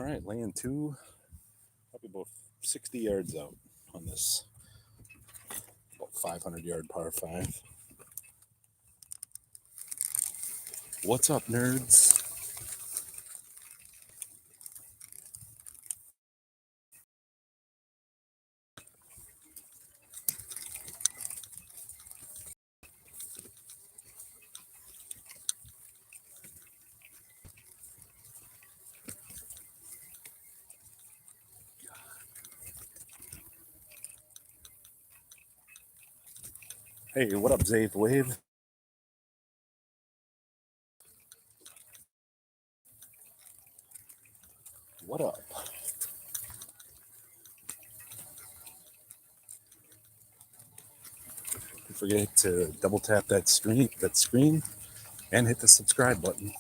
All right, laying two, probably about 60 yards out on this about 500-yard par 5. What's up, nerds? Hey, what up, Zave Wave? What up? Don't forget to double tap that screen, and hit the subscribe button.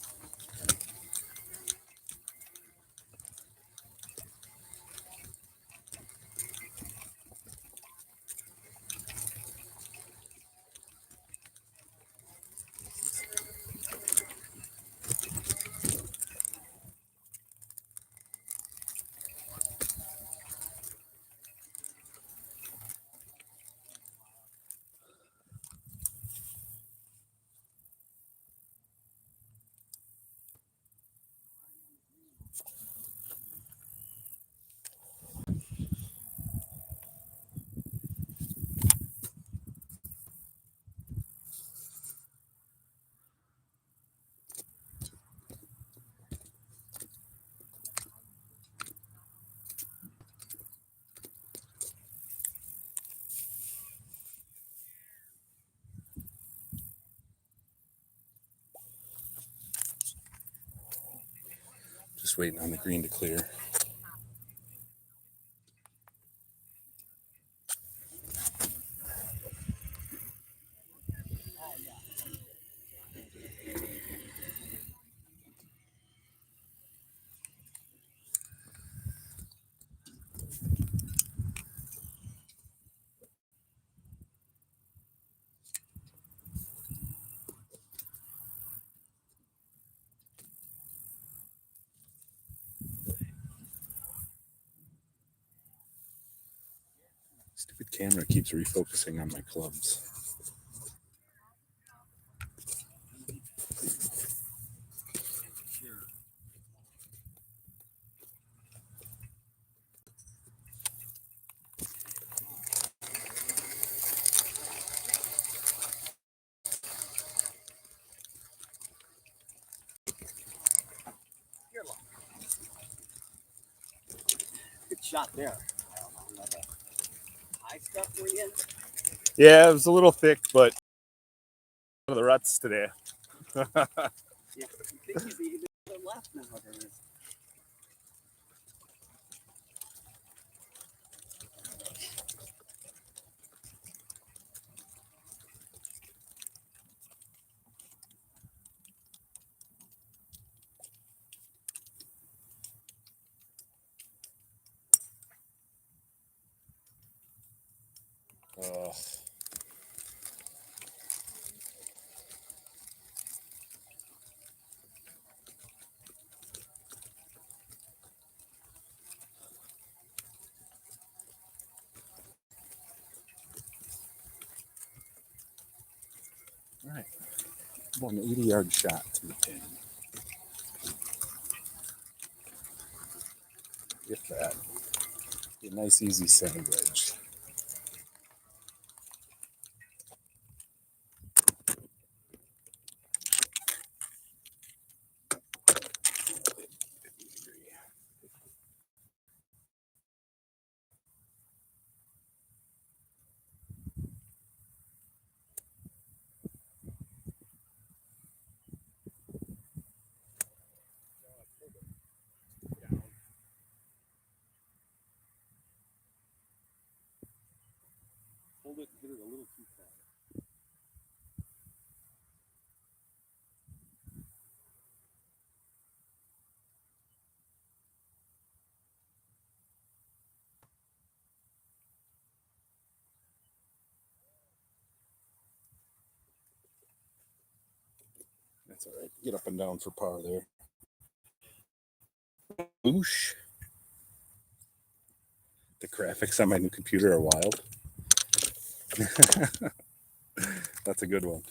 Just waiting on the green to clear. Stupid camera keeps refocusing on my clubs. Good shot there. I don't know the high stuff were you in? Yeah, it was a little thick, but one of the ruts today. Yeah, you think you'd be either to the left nowadays. All right, about an 80-yard shot to the pin. If that. Be a nice, easy center wedge. Hold it and hit it a little too far. That's all right. Get up and down for par there. Boosh. The graphics on my new computer are wild. That's a good one.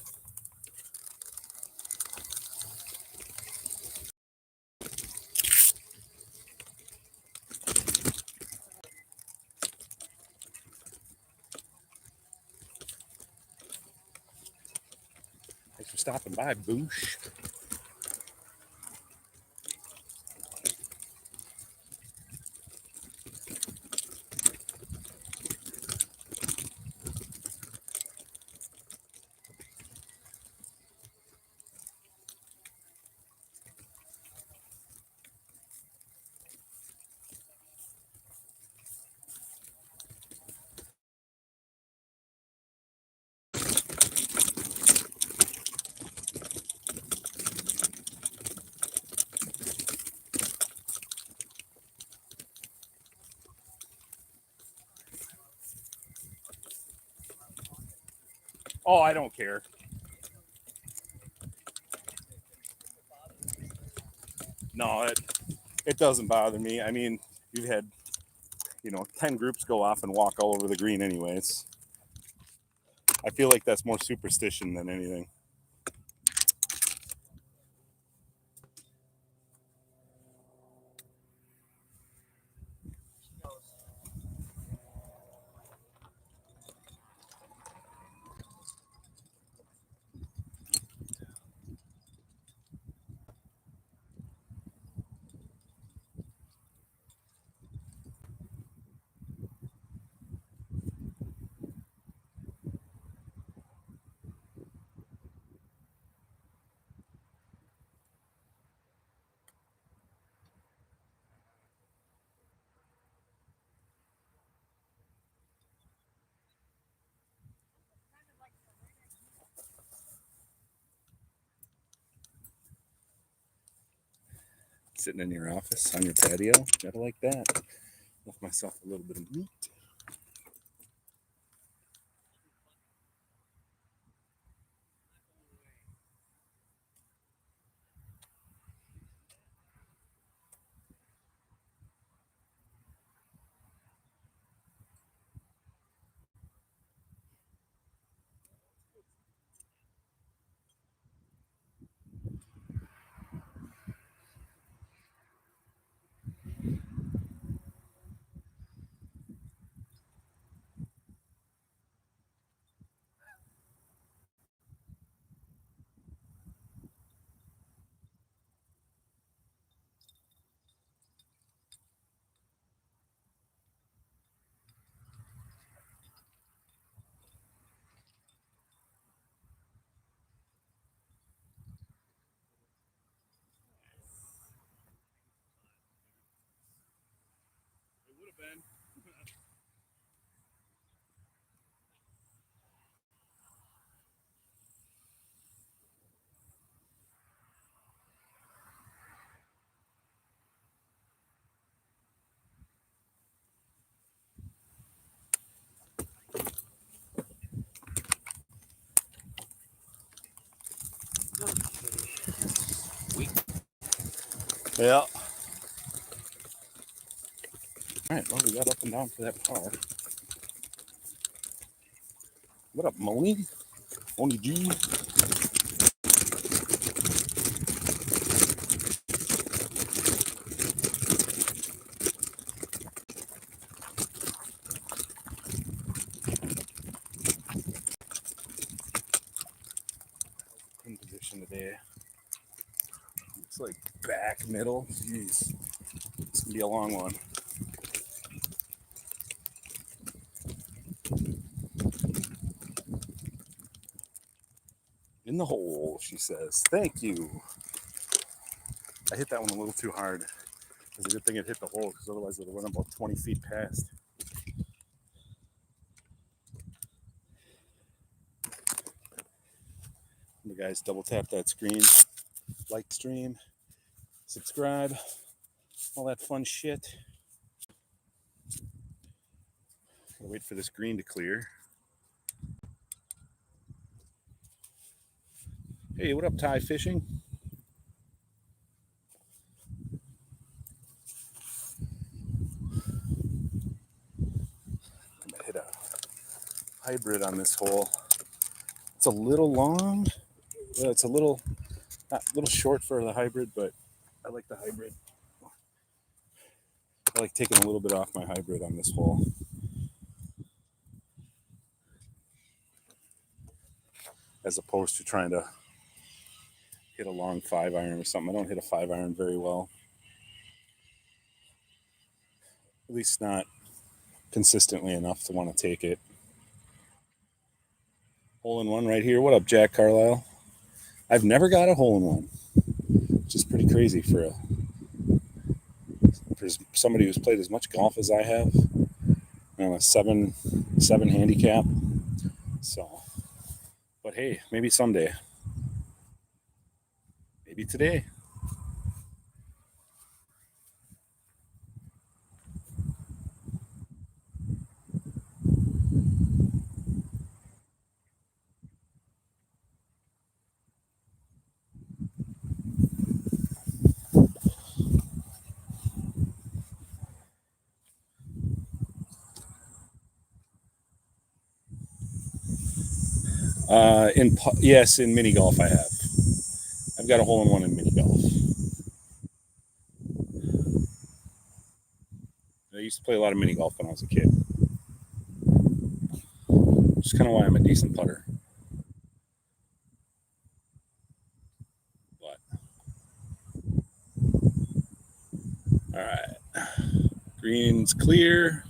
Thanks for stopping by, Boosh. Oh, I don't care. No, it doesn't bother me. I mean, you've had, 10 groups go off and walk all over the green anyways. I feel like that's more superstition than anything. Sitting in your office on your patio, gotta like that. Left myself a little bit of meat. It would have been. Yeah. All right, well, we got up and down for that car. What up, Moni? Moni G. In position today. Looks like back middle. Jeez. It's gonna be a long one. In the hole, she says. Thank you. I hit that one a little too hard. It's a good thing it hit the hole because otherwise it would have run about 20 feet past. You guys double tap that screen, like stream, subscribe, all that fun shit. Gotta wait for this green to clear. Hey, what up, Ty Fishing? hybrid on this hole. It's a little long. It's a little short for the hybrid, but I like the hybrid. I like taking a little bit off my hybrid on this hole. As opposed to trying to hit a long 5-iron or something. I don't hit a 5-iron very well. At least not consistently enough to want to take it. Hole in one right here. What up, Jack Carlisle? I've never got a hole in one, which is pretty crazy for somebody who's played as much golf as I have. I'm a 7 handicap. So, but hey, maybe someday. Maybe today. Yes, in mini golf I have. I've got a hole in one in mini golf. I used to play a lot of mini golf when I was a kid. Which is kind of why I'm a decent putter. But all right, green's clear.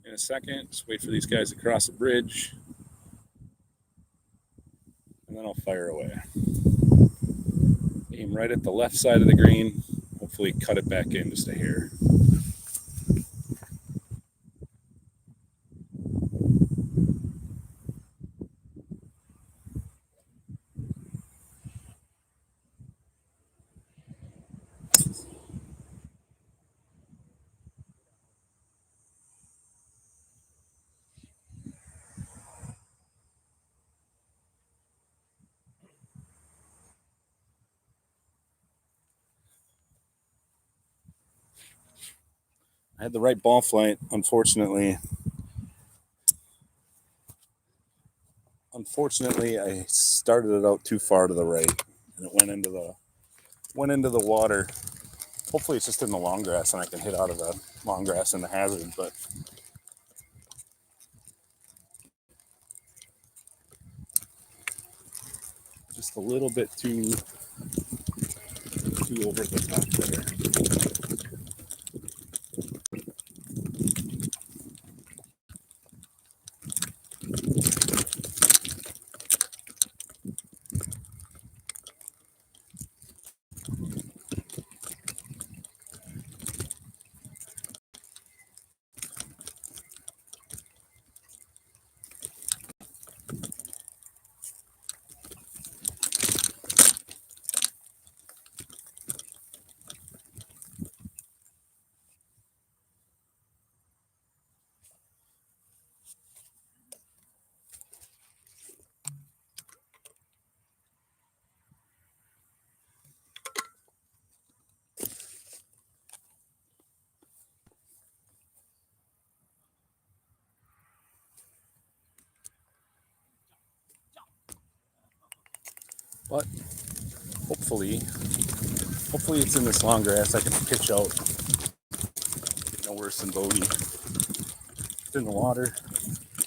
In a second, just wait for these guys to cross the bridge, and then I'll fire away. Aim right at the left side of the green. Hopefully cut it back in just a hair. I had the right ball flight, unfortunately. I started it out too far to the right, and it went into the water. Hopefully, it's just in the long grass, and I can hit out of the long grass in the hazard. But just a little bit too over the top there. But hopefully it's in this long grass. I can pitch out no worse than bogey. It's in the water.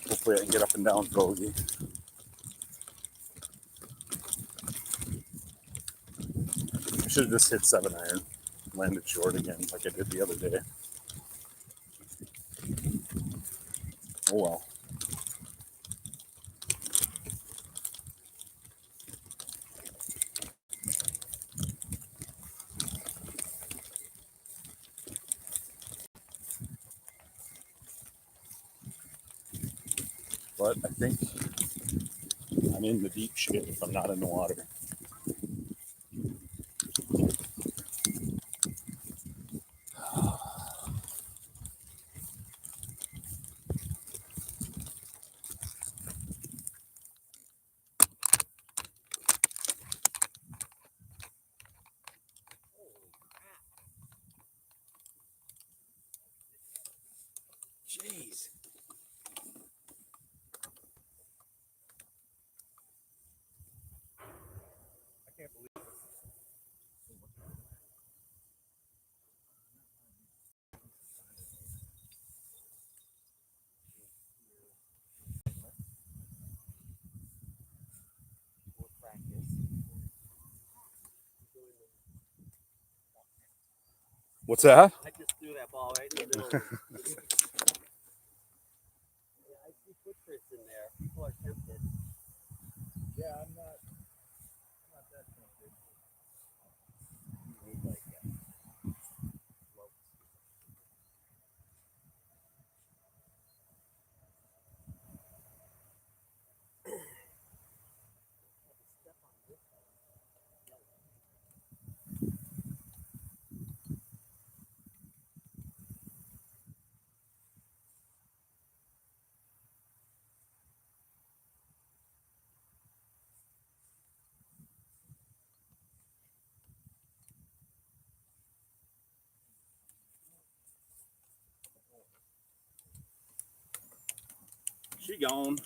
Hopefully I can get up and down bogey. I should have just hit 7-iron, landed short again like I did the other day. Oh well. But I think I'm in the deep shit if I'm not in the water. Jeez. What's that? I just threw that ball right in the middle. Yeah, I see footprints in there. People are tempted. Yeah, I'm not that tempted. Need like slopes. Step on this one. She gone.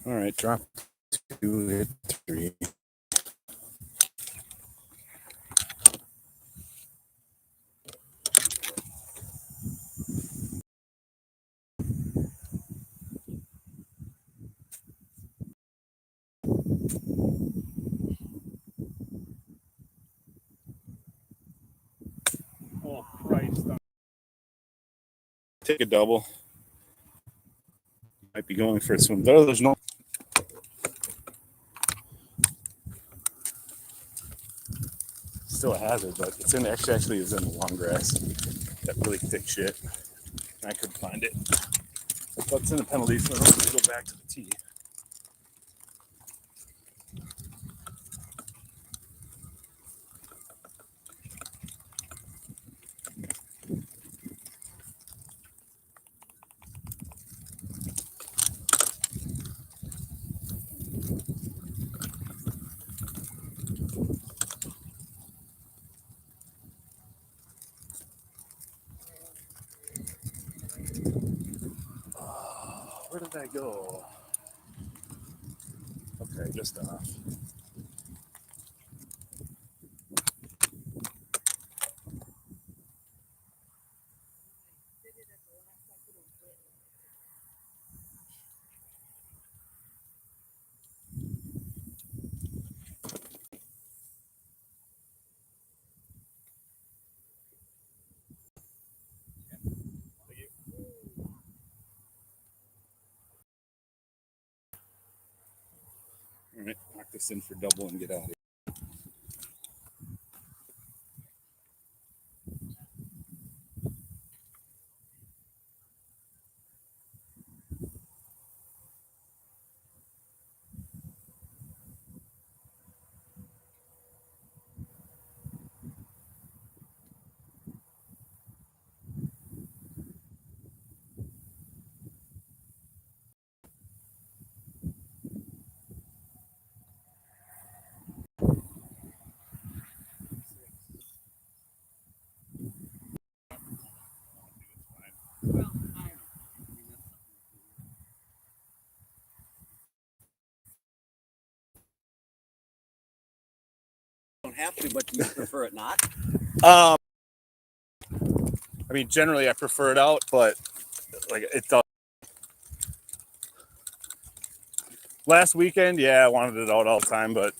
All right, drop 2, hit 3. Oh Christ! Take a double. Might be going for a swim. There's no. Still a hazard, but it's in actually is in the long grass. That really thick shit. I couldn't find it. But it's in the penalty, so I don't have to go back to the tee. Where did that go? Okay, just off. All right, knock this in for double and get out of here. Don't have to, but do you prefer it not? I mean, generally I prefer it out, but like it does. Last weekend, yeah, I wanted it out all the time, but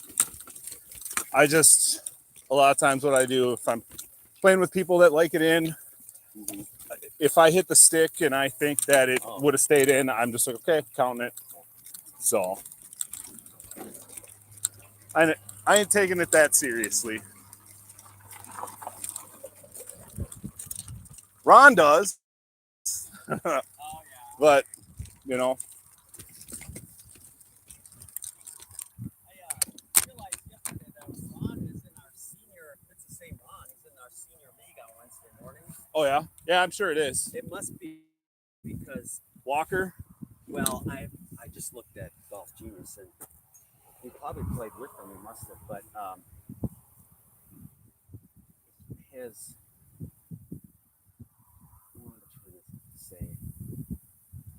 I just a lot of times what I do if I'm playing with people that like it in, if I hit the stick and I think that it would have stayed in, I'm just like, okay, counting it. So I ain't taking it that seriously. Ron does, but you know. I realized yesterday that Ron is in our senior. It's the same Ron. He's in our senior league on Wednesday mornings. Oh yeah, yeah, I'm sure it is. It must be because Walker. well, I just looked at Golf Genius and he probably played with them. He must have, but his. What am I trying to say?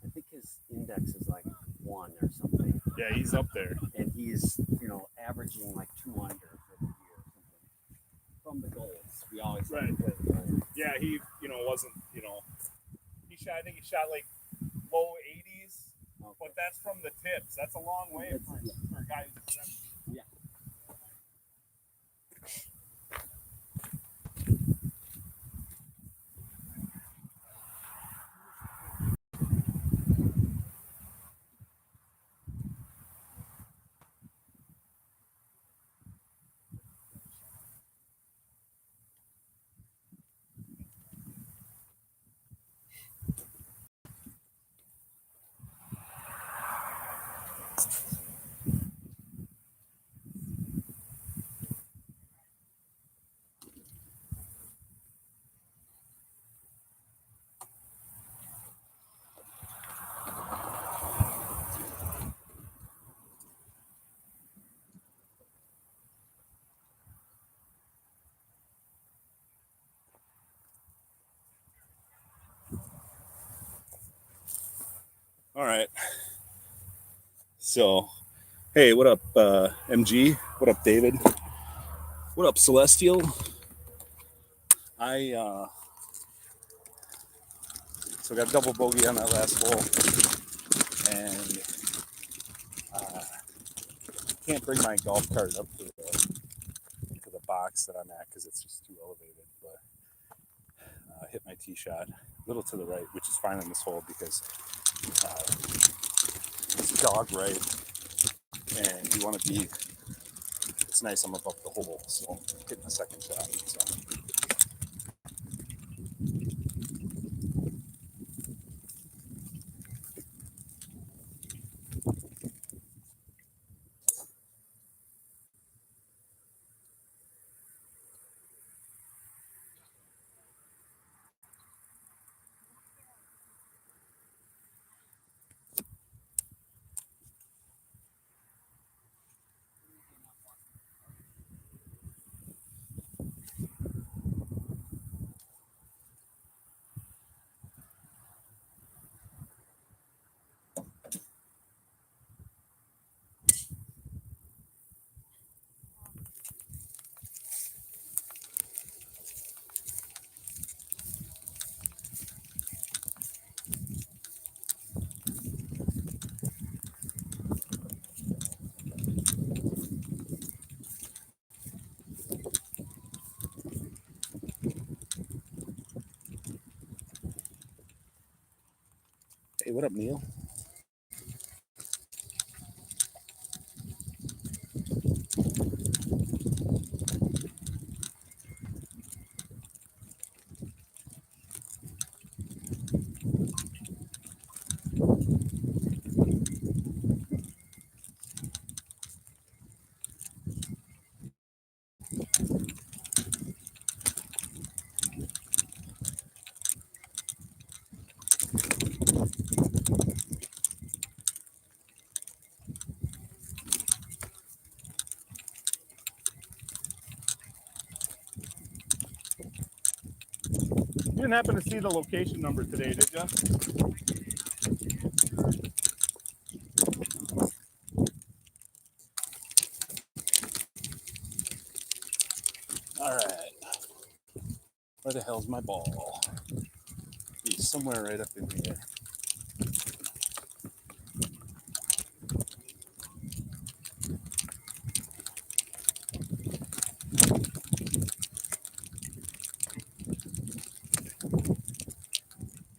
I think his index is like 1 or something. Yeah, he's up there. And he's, averaging like 2 under for the year or something. From the goals. We always Right. have to play the goals. Yeah, he, wasn't, he shot, I think he shot like low 80s, but that's from the tips. That's a long way for a guy who's 70. Yeah. All right. So, hey, what up, MG? What up, David? What up, Celestial? So got double bogey on that last hole, and can't bring my golf cart up to the box that I'm at because it's just too elevated. But hit my tee shot a little to the right, which is fine on this hole because it's dog right, and you want to be. It's nice I'm above the hole, so hitting the second shot. So. Hey, what up, Neil? You didn't happen to see the location number today, did you? All right. Where the hell's my ball? He's somewhere right up in here.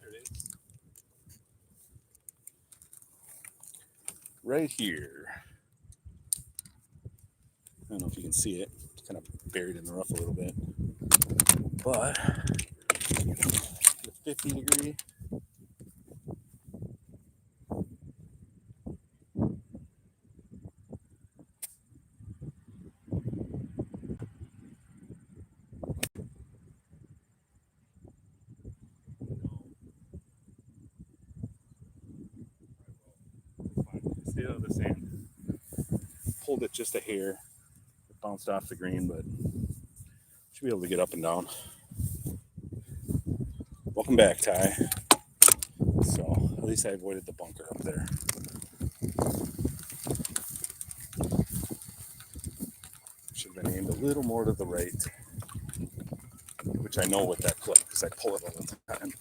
There it is. Right here. I don't know if you can see it. It's kind of buried in the rough a little bit. But the 50-degree. Stay out of the sand. Pulled it just a hair. It bounced off the green, but should be able to get up and down. Welcome back, Ty. So at least I avoided the bunker up there. Should have been aimed a little more to the right, which I know with that clip because I pull it all the time.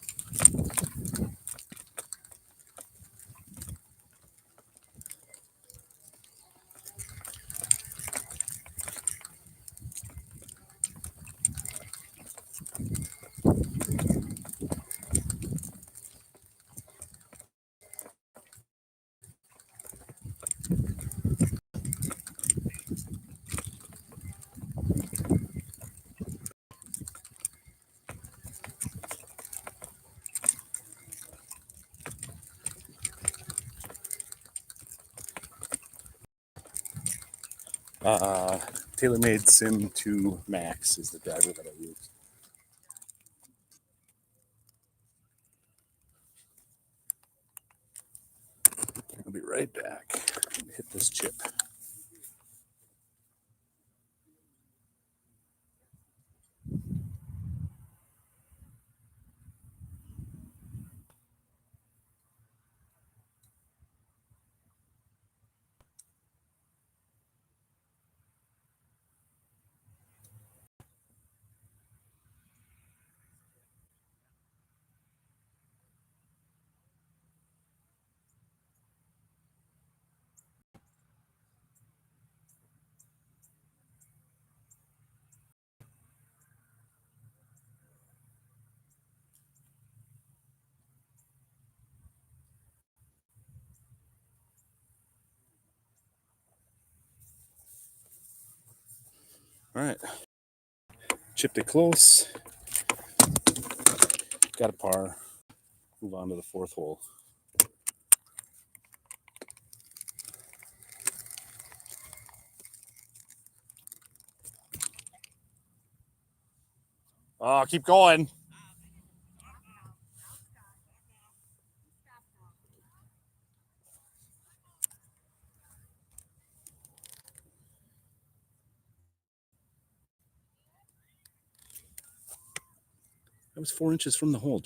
TaylorMade Sim 2 Max is the driver that I use. I'll be right back. Hit this chip. All right. Chipped it close. Got a par. Move on to the fourth hole. Oh, keep going. I was 4 inches from the hole.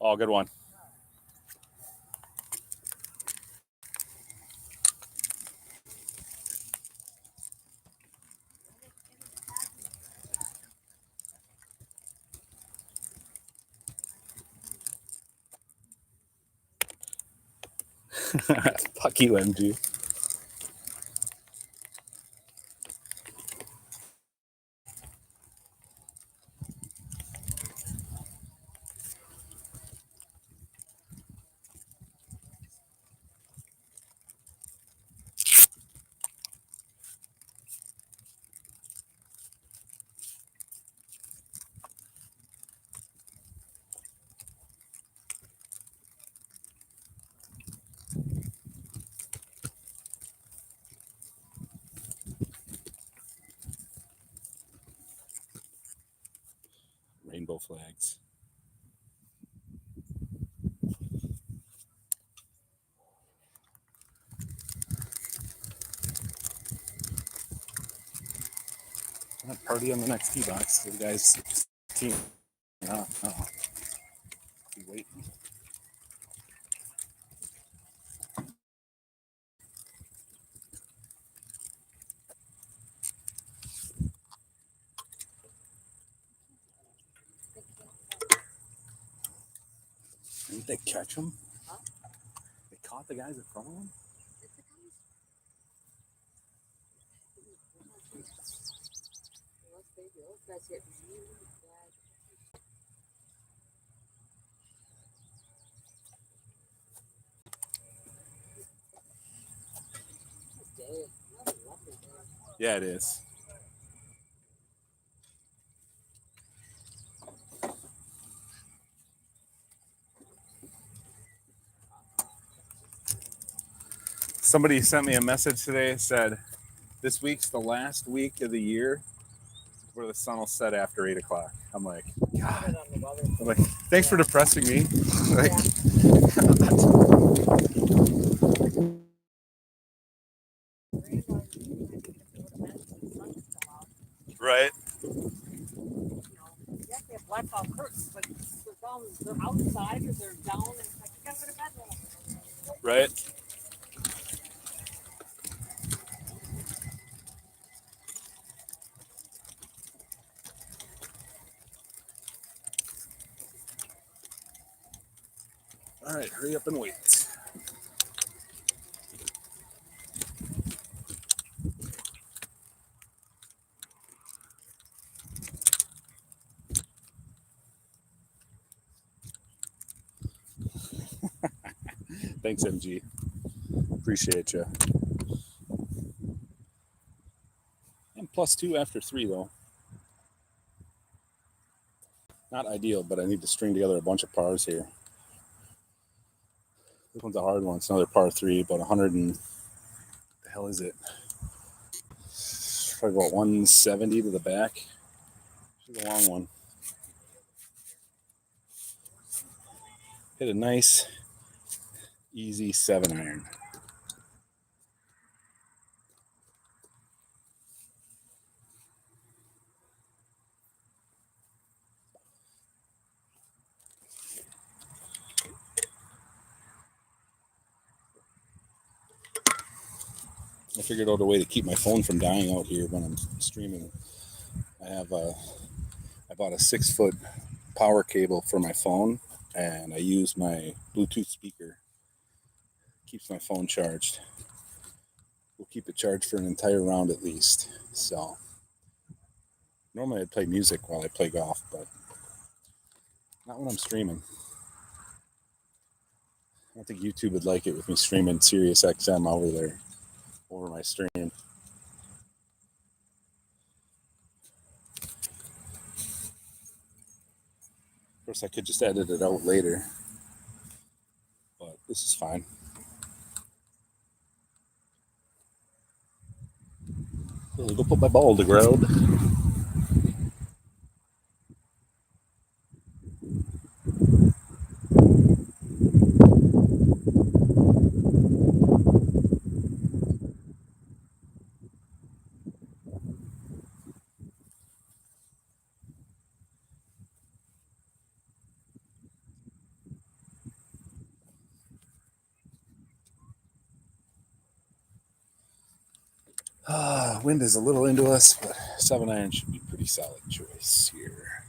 Oh, good one. Fuck you, MG. Rainbow flags. Party on the next tee box. The guys' team. No. Be waiting. Didn't they catch him? Huh? They caught the guys in front of him? Yeah, it is. Somebody sent me a message today, said this week's the last week of the year where the sun will set after 8 o'clock. I'm like, God. I'm like, thanks for depressing me. Like, right. They have blackout curtains, but they're outside or they're down, and it's like, you gotta go to bed now. Right. All right, hurry up and wait. Thanks, MG. Appreciate you. I'm +2 after 3, though. Not ideal, but I need to string together a bunch of pars here. This one's a hard one. It's another par 3, about 100 and the hell is it? Probably about 170 to the back. It's a long one. Hit a nice, easy 7-iron. I figured out a way to keep my phone from dying out here when I'm streaming. I bought a 6-foot power cable for my phone, and I use my Bluetooth speaker. Keeps my phone charged. We'll keep it charged for an entire round at least. So normally I'd play music while I play golf, but not when I'm streaming. I don't think YouTube would like it with me streaming Sirius XM over my stream. Of course, I could just edit it out later, but this is fine. Go put my ball to ground. Wind is a little into us, but 7-iron should be a pretty solid choice here.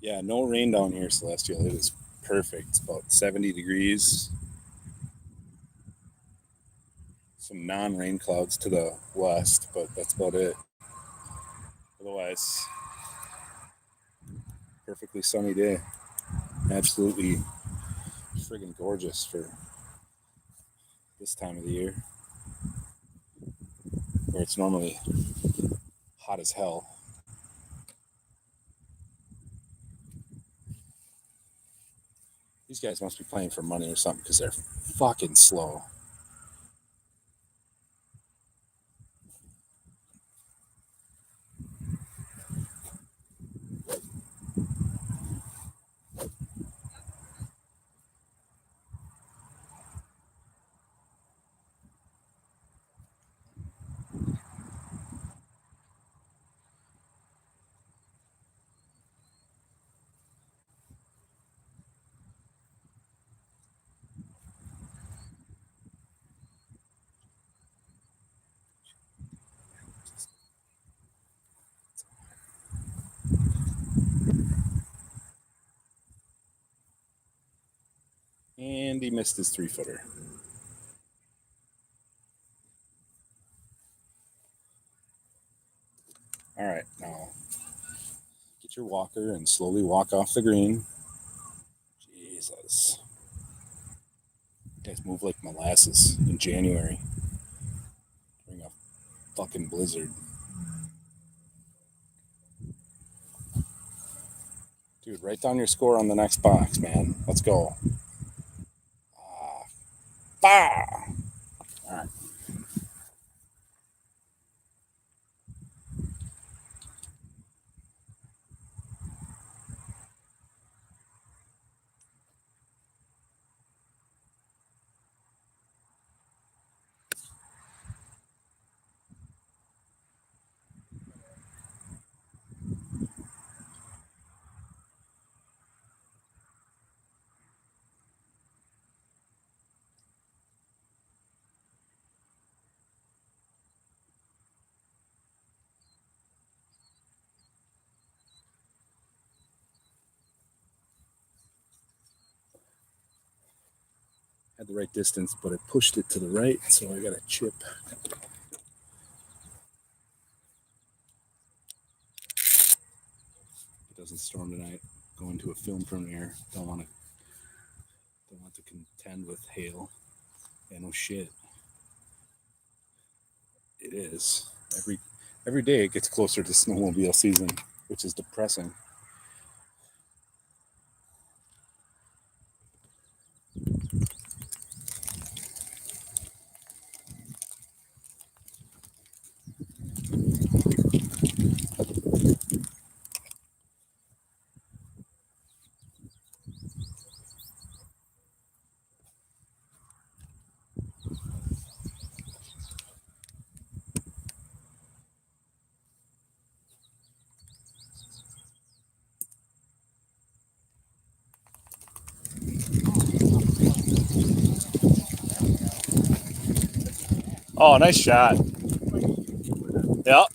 Yeah, no rain down here, Celestial. It is perfect. It's about 70 degrees. Some non-rain clouds to the west, but that's about it. Otherwise, perfectly sunny day. Absolutely friggin' gorgeous for this time of the year, where it's normally hot as hell. These guys must be playing for money or something because they're fucking slow. And he missed his 3-footer. All right, now get your walker and slowly walk off the green. Jesus. You guys move like molasses in January during a fucking blizzard. Dude, write down your score on the next box, man. Let's go. Bah! All right. Had the right distance, but I pushed it to the right, so I got a chip. If it doesn't storm tonight, going to a film premiere. Don't want to contend with hail. Yeah, no shit. It is. Every day it gets closer to snowmobile season, which is depressing. Oh, nice shot. Yep.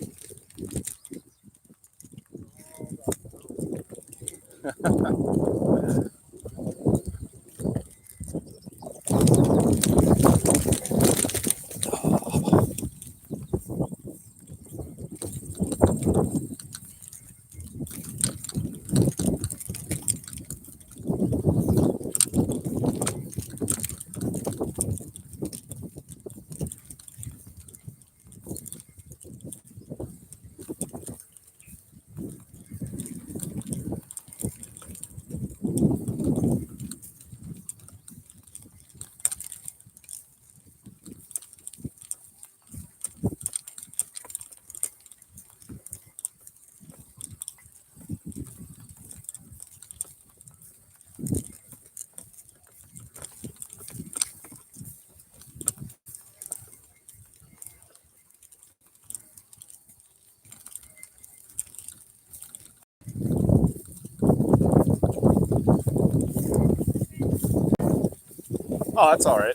Oh, that's all right.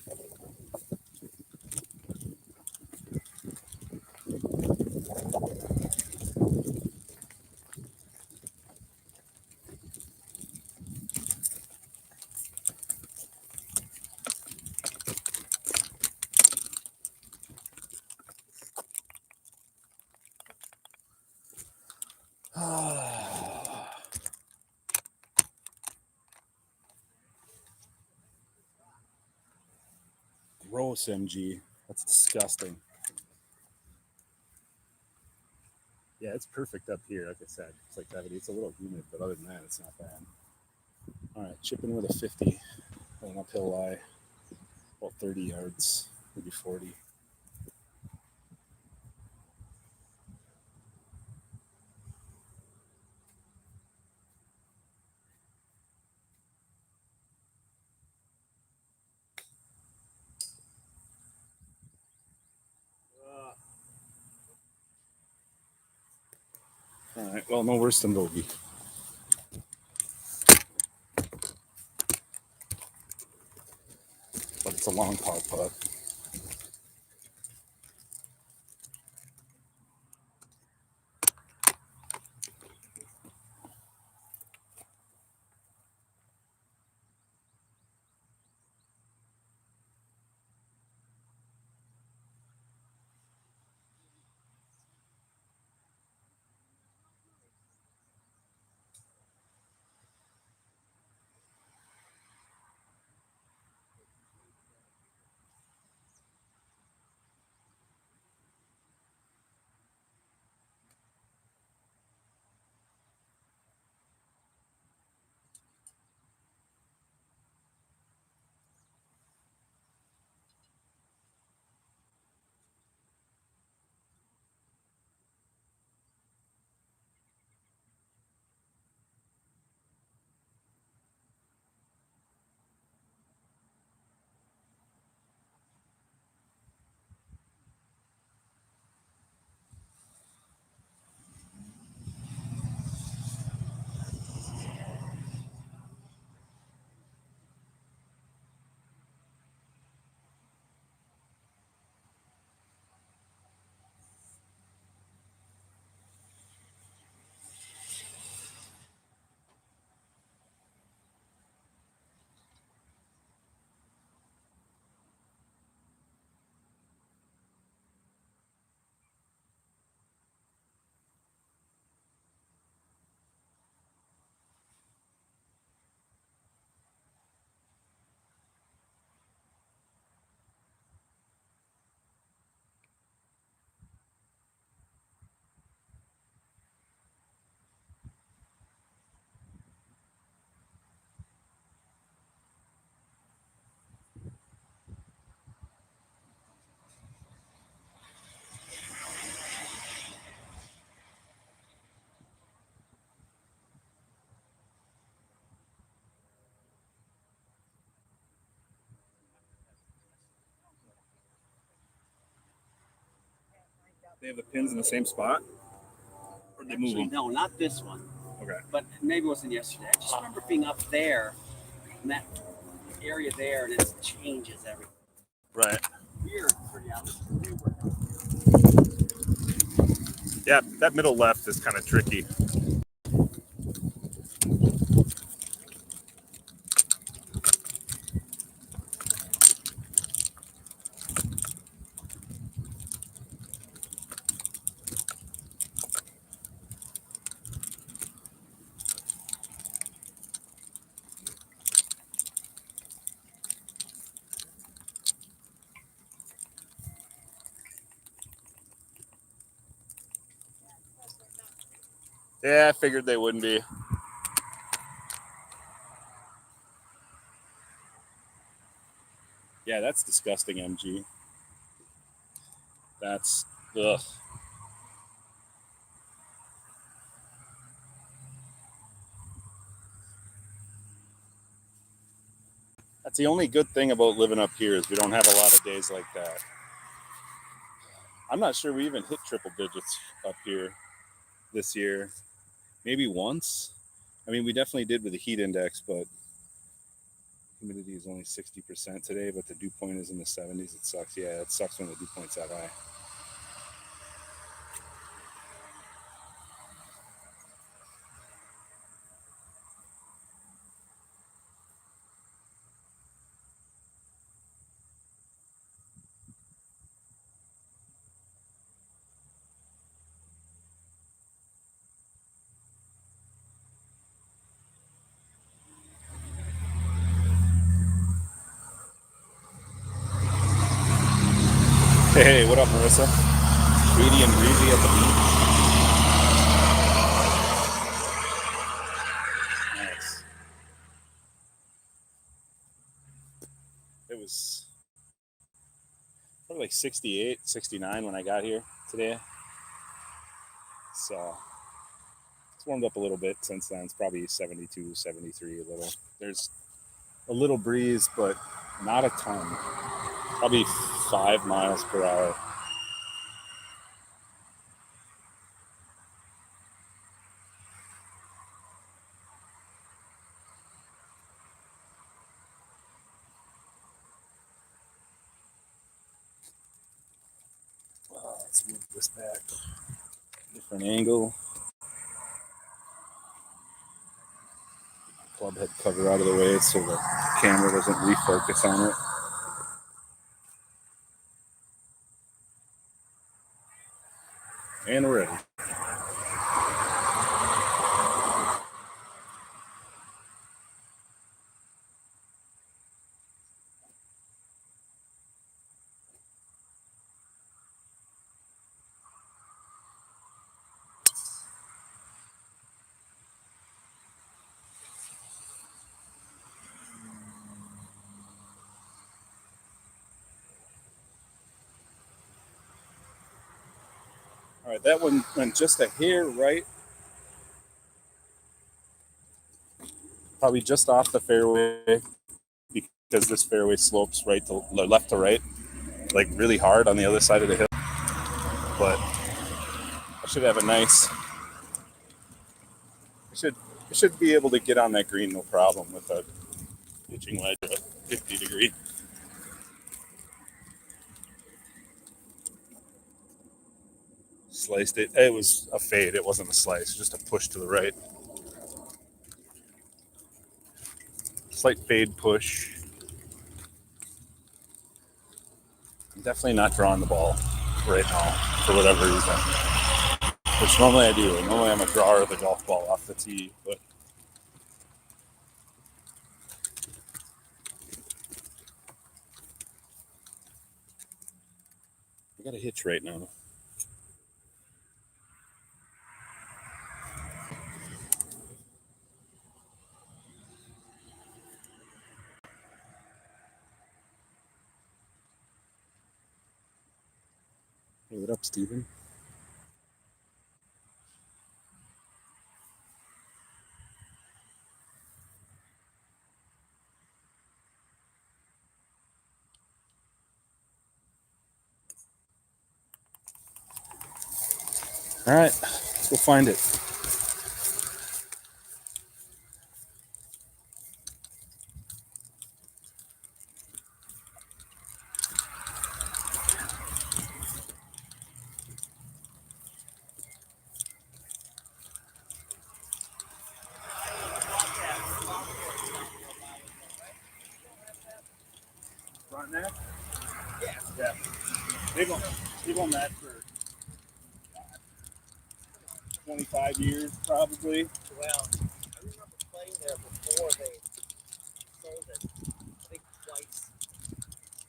Gross, MG. That's disgusting. Yeah, it's perfect up here. Like I said, it's like that. It's a little humid, but other than that, it's not bad. All right, chipping with a 50 on an uphill lie, about 30 yards, maybe 40. All right, well, no worse than bogey. But it's a long par putt. They have the pins in the same spot? Or they move Actually, them? no, not this one. Okay. But maybe it wasn't yesterday. I just remember being up there, in that area there, and it changes everything. Right. Weird for the hours. We were down here. Yeah, that middle left is kind of tricky. Yeah, I figured they wouldn't be. Yeah, that's disgusting, MG. That's, ugh. That's the only good thing about living up here is we don't have a lot of days like that. I'm not sure we even hit triple digits up here this year. Maybe once. I mean, we definitely did with the heat index, but humidity is only 60% today, but the dew point is in the 70s. It sucks. Yeah, it sucks when the dew point's that high. Hey, what up, Marissa? 80 and breezy at the beach. Nice. It was probably like 68, 69 when I got here today. So it's warmed up a little bit since then. It's probably 72, 73 a little. There's a little breeze, but not a ton. Probably 5 miles per hour. Let's move this back. Different angle. Club head cover out of the way so the camera doesn't refocus on it. And we're ready. All right, that one went just a hair right. Probably just off the fairway because this fairway slopes right to left to right, like really hard on the other side of the hill. But I should have a nice. I should be able to get on that green no problem with a pitching wedge at 50 degree. Sliced it. It was a fade. It wasn't a slice. Just a push to the right. Slight fade push. I'm definitely not drawing the ball right now for whatever reason. Which normally I do. Normally I'm a drawer of the golf ball off the tee, but I got a hitch right now. Hey, what up, Steven? All right, let's go find it. Front neck? Yeah. They've owned that for 25 years, probably. Well, I remember playing there before they sold it. I think twice.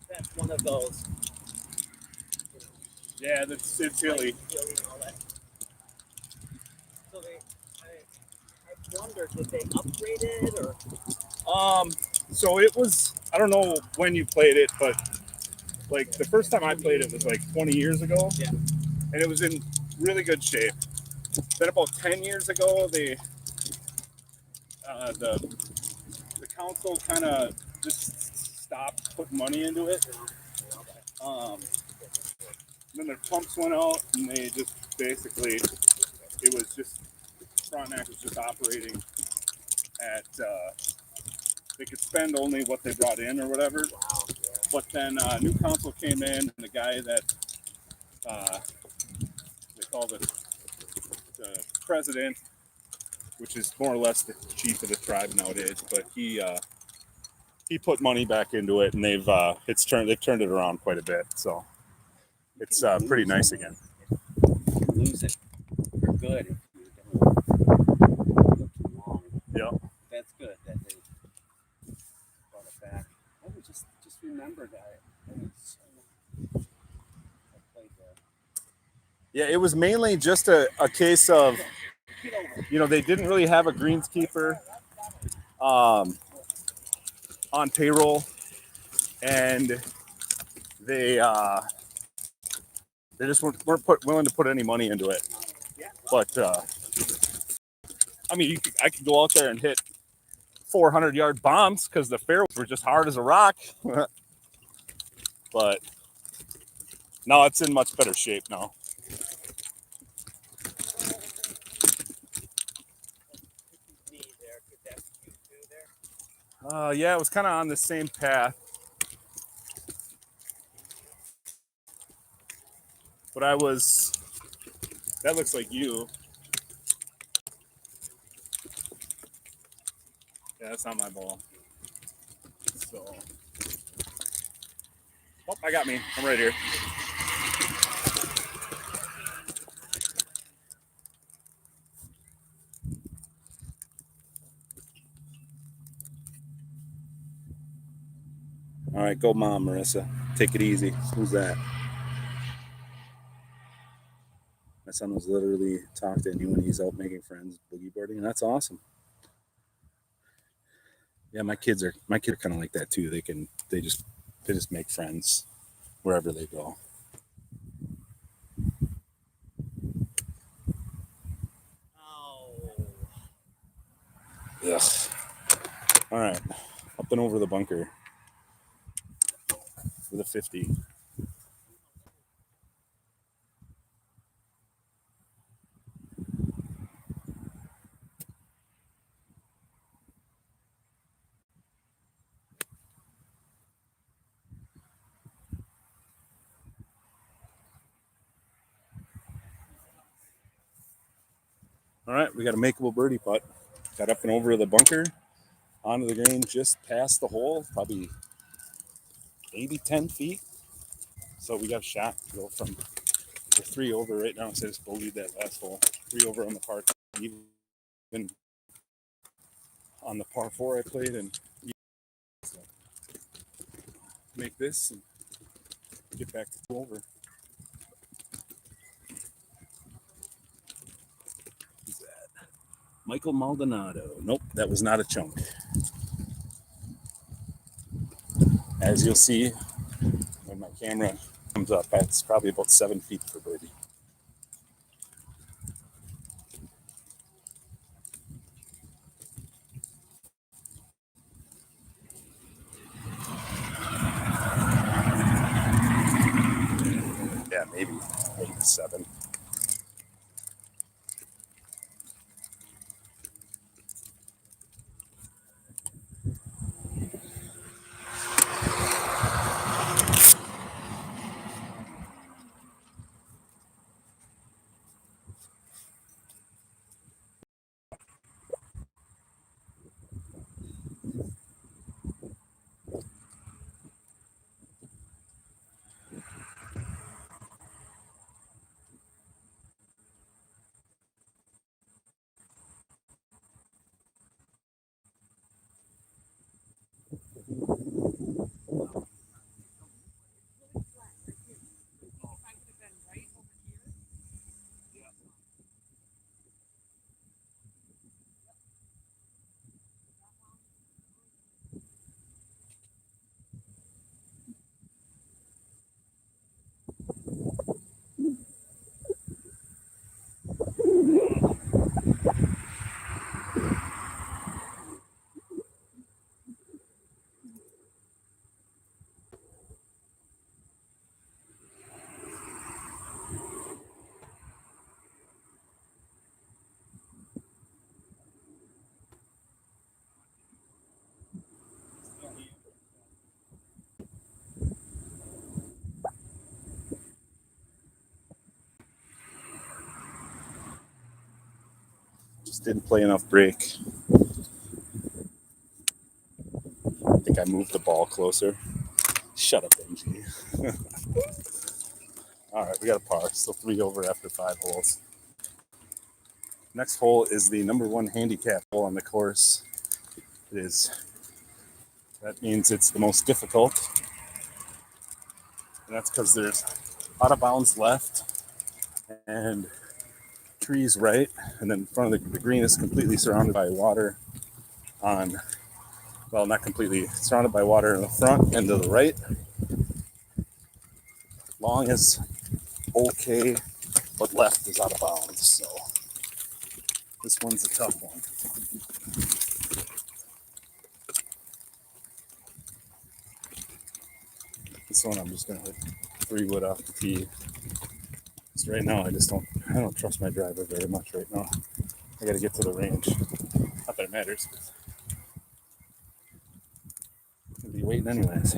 That's one of those. You know, Yeah, it's hilly. hilly and all that. So I wondered, did they upgrade it or? So it was, I don't know when you played it, but like the first time I played it was like 20 years ago. Yeah. And it was in really good shape. Then about 10 years ago, the council kind of just stopped putting money into it. Then their pumps went out, and they just basically, it was just, Frontenac was just operating at, they could spend only what they brought in or whatever. Wow. Yeah. But then new council came in, and the guy that they call the president, which is more or less the chief of the tribe nowadays, but he put money back into it, and they've turned it around quite a bit. So it's pretty nice again. You can lose it for good if you don't go too long. Yeah. That's good that they brought it back. I would just remember that. I played there. Yeah, it was mainly just a case of, they didn't really have a greenskeeper on payroll, and they just weren't willing to put any money into it. But I mean, I could go out there and hit 400-yard bombs because the fairways were just hard as a rock. But no, it's in much better shape now. Yeah, it was kind of on the same path. But that looks like you. Yeah, that's not my ball. So, oh, I got me. I'm right here. All right, go mom, Marissa. Take it easy. Who's that? My son was literally talking to you when he's out making friends, boogie boarding, and that's awesome. Yeah, my kids are kind of like that too. They just make friends wherever they go. Oh. Ugh. All right, up and over the bunker with a 50. All right, we got a makeable birdie putt. Got up and over the bunker, onto the green, just past the hole, probably maybe 10 feet. So we got a shot to go from the 3 over right now. So I just bogeyed that last hole. 3 over on the par, even on the par 4 I played, and make this and get back to 2 over. Who's that? Michael Maldonado. Nope, that was not a chunk. As you'll see when my camera comes up, it's probably about 7 feet for birdie. Yeah, maybe 7. Just didn't play enough break. I think I moved the ball closer. Shut up, Benji. All right, we got a par. Still 3 over after 5 holes. Next hole is the number 1 handicap hole on the course. It is. That means it's the most difficult. And that's because there's out of bounds left and trees right. And then in front of the green is completely surrounded by water on, well, not completely, surrounded by water in the front and to the right. Long is okay, but left is out of bounds. So this one's a tough one. This one I'm just gonna hit 3 wood off the tee. Because right now I don't trust my driver very much right now. I gotta get to the range. Not that it matters. I'll be waiting anyways.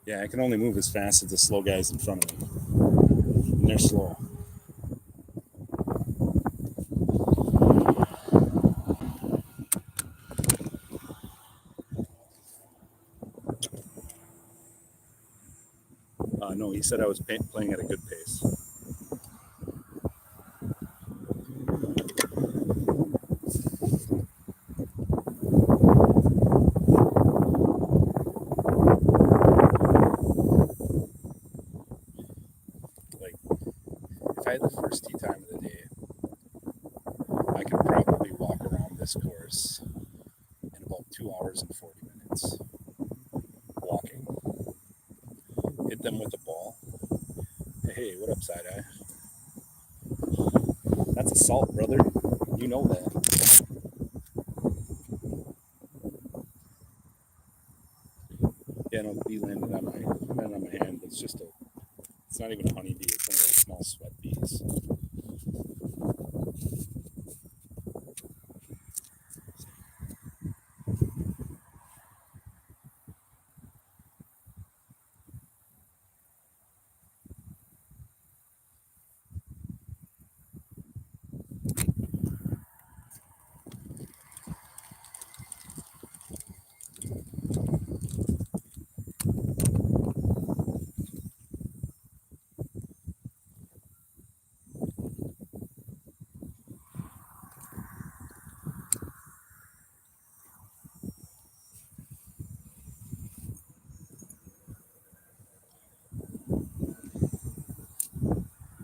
Yeah, I can only move as fast as the slow guys in front of me. And they're slow. No, he said I was playing at a good pace. Like, if I had the first tee time of the day, I could probably walk around this course in about 2 hours and 40 minutes. Walking. Hit them with the ball. Hey, what up, Side Eye? That's assault, brother. You know that. Yeah, no, the bee landed on my hand. It's not even a honey bee. It's one of those small sweat bees.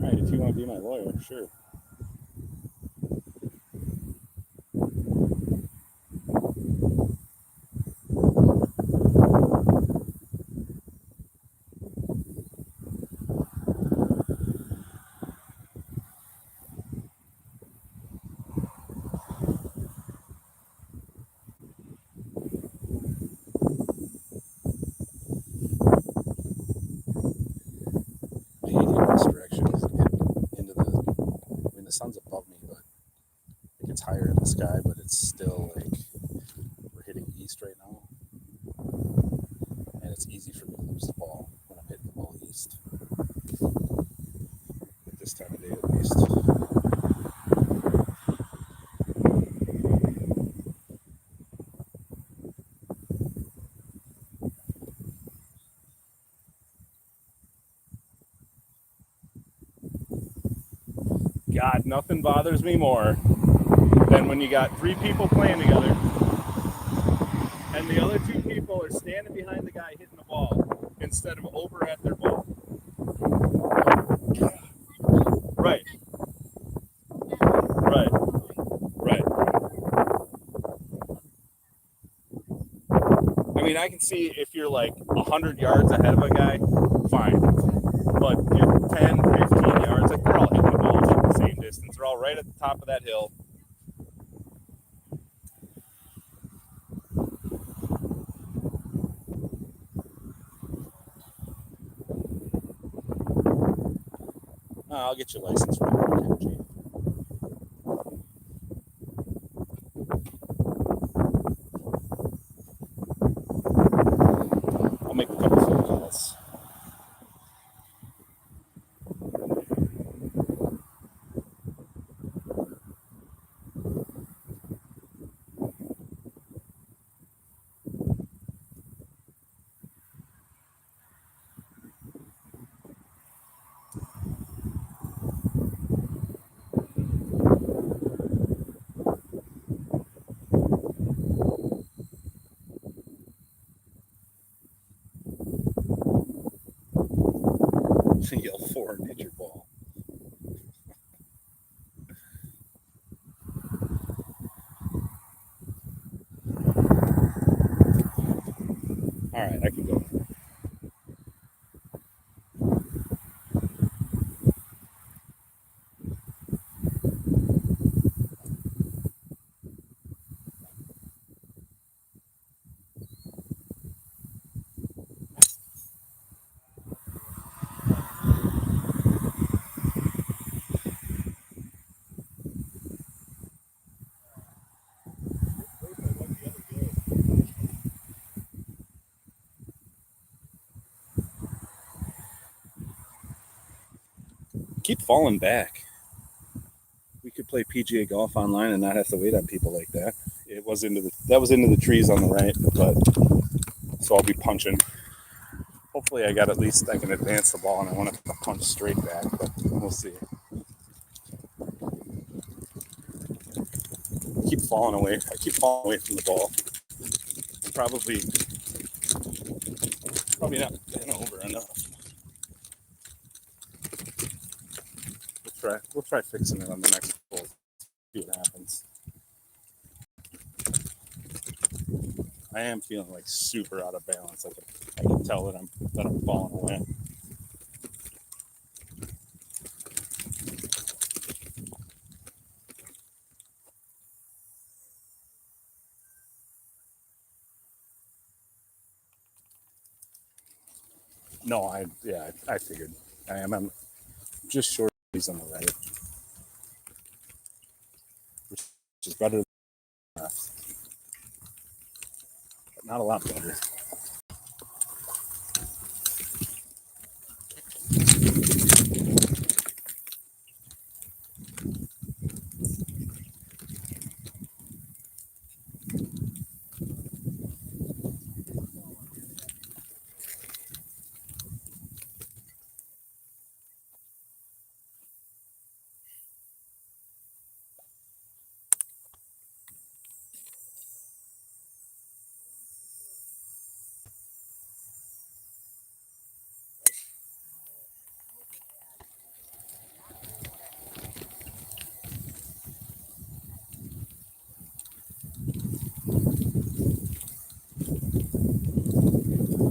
All right, if you want to be my lawyer, sure. I hate hitting this direction because it get into the sun's above me, but it gets higher in the sky, but it's still like we're hitting east right now. And it's easy for me to lose the ball when I'm hitting the ball east. At this time of day at least. God, nothing bothers me more than when you got 3 people playing together and the other 2 people are standing behind the guy hitting the ball instead of over at their ball. Right. Right. Right. I mean, I can see if you're like 100 yards ahead of a guy, fine. But you're 10, 15 yards, like they're all hitting the ball at the same distance. They're all right at the top of that hill. I'll get your license right now, Kenji. keep falling back. We could play PGA golf online and not have to wait on people like that. That was into the trees on the right, but so I'll be punching. Hopefully I can advance the ball, and I want to punch straight back, but we'll see. I keep falling away from the ball. Probably not bent over enough. We'll try fixing it on the next hole. See what happens. I am feeling like super out of balance. I can tell that I'm falling away. No, I figured. I'm just short. He's on the right, which is better than left, but not a lot better.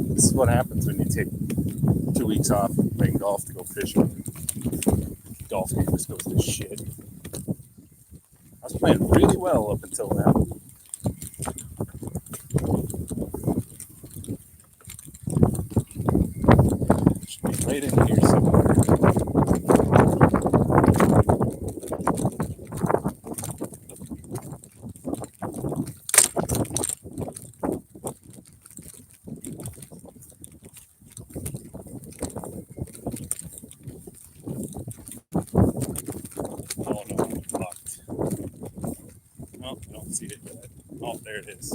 This is what happens when you take 2 weeks off playing golf to go fishing. Golf game just goes to shit. I was playing really well up until now. Should be right in here somewhere. Oh no, I'm fucked. Oh, I don't see it yet. Oh, there it is.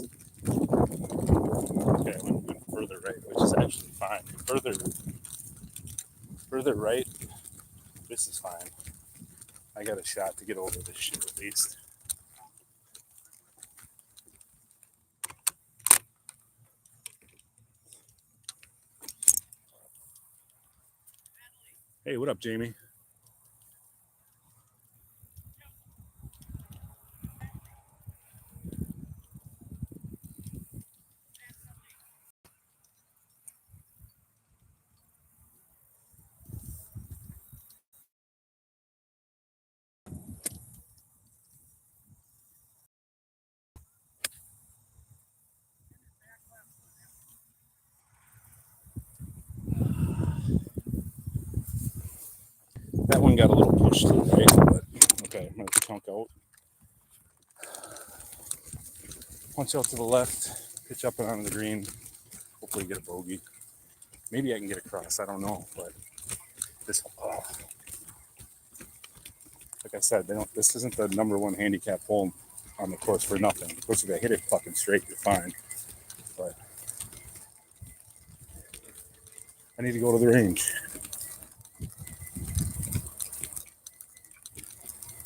Okay, I went further right, which is actually fine. Further right, this is fine. I got a shot to get over this shit at least. Hey, what up, Jamie? That one got a little push to the right, but okay, I'm going to chunk out. Punch out to the left, pitch up and onto the green, hopefully get a bogey. Maybe I can get across, I don't know, but this, like I said, this isn't the number one handicap hole on the course for nothing. Of course, if I hit it fucking straight, you're fine, but I need to go to the range.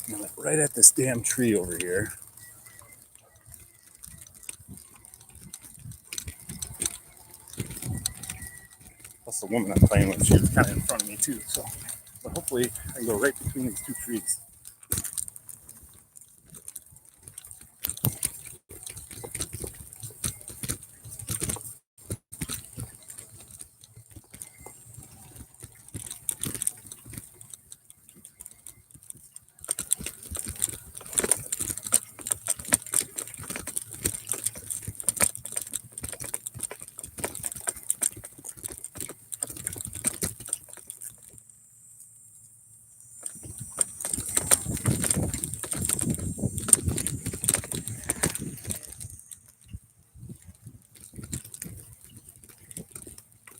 I'm like right at this damn tree over here. Plus the woman I'm playing with, she was kind of in front of me too, so. But hopefully I can go right between these two trees.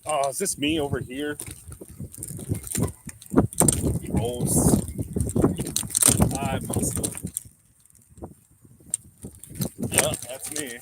Oh, is this me over here? He rolls. Yeah, that's me.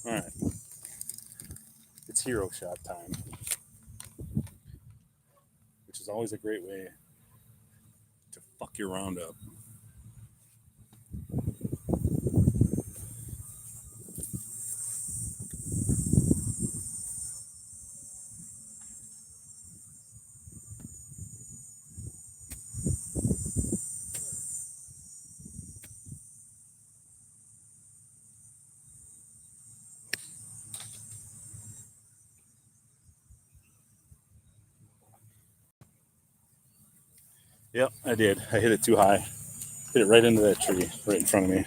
All right, it's hero shot time, which is always a great way to fuck your round up. Yep, I did. I hit it too high. Hit it right into that tree right in front of me.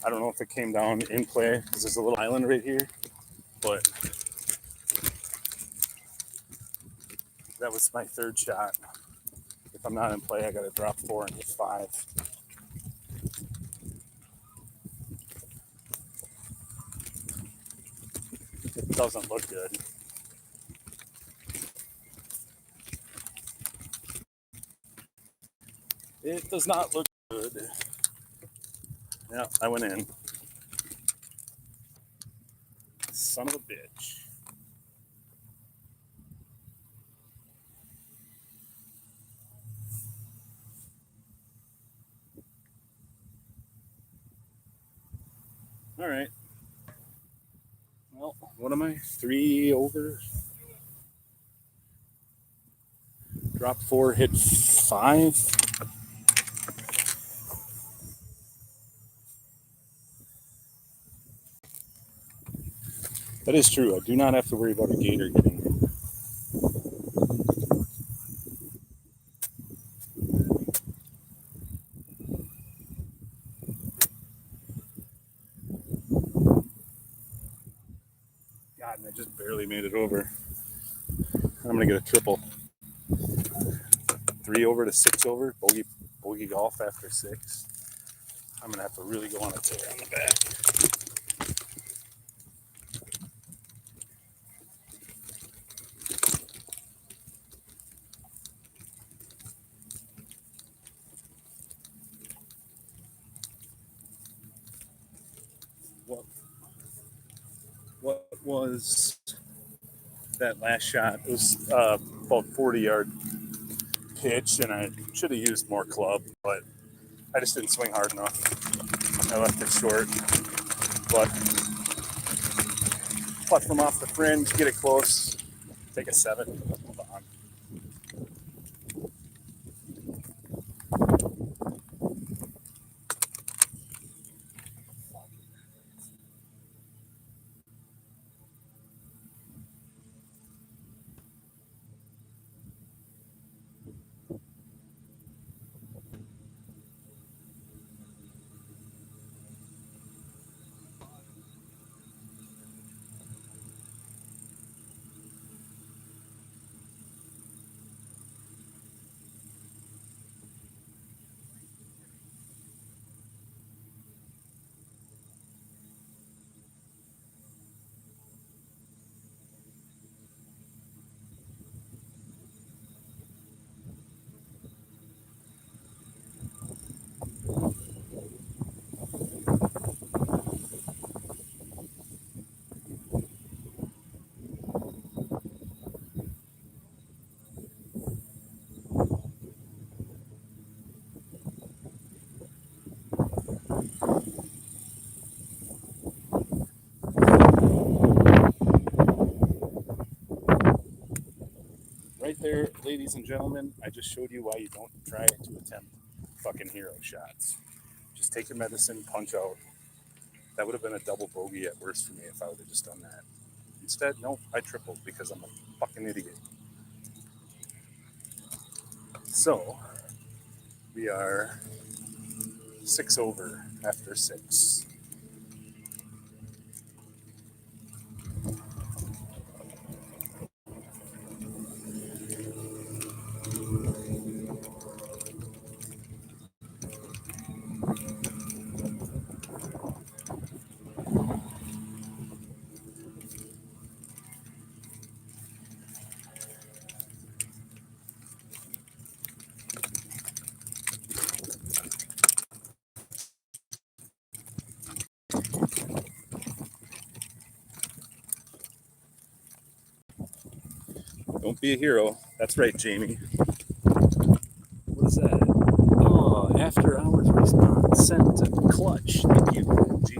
I don't know if it came down in play because there's a little island right here, but that was my third shot. If I'm not in play, I got to drop 4 and hit 5. It doesn't look good. It does not look good. Yeah, I went in. Son of a bitch. All right. Well, what am I? 3 over? Drop 4, hit 5. That is true. I do not have to worry about a gator getting me. God, and I just barely made it over. I'm gonna get a triple. 3 over to 6 over. Bogey golf after 6. I'm gonna have to really go on a tear on the back. What was that last shot? It was about 40-yard pitch, and I should have used more club, but I just didn't swing hard enough. I left it short, but putt from off the fringe, get it close, take a 7, move on. Right there, ladies and gentlemen, I just showed you why you don't try to attempt fucking hero shots. Just take your medicine, punch out. That would have been a double bogey at worst for me if I would have just done that. Instead, no, I tripled because I'm a fucking idiot. So, We are 6 over after 6. Don't be a hero. That's right, Jamie. What is that? Oh, after hours response sent to clutch. Thank you, G.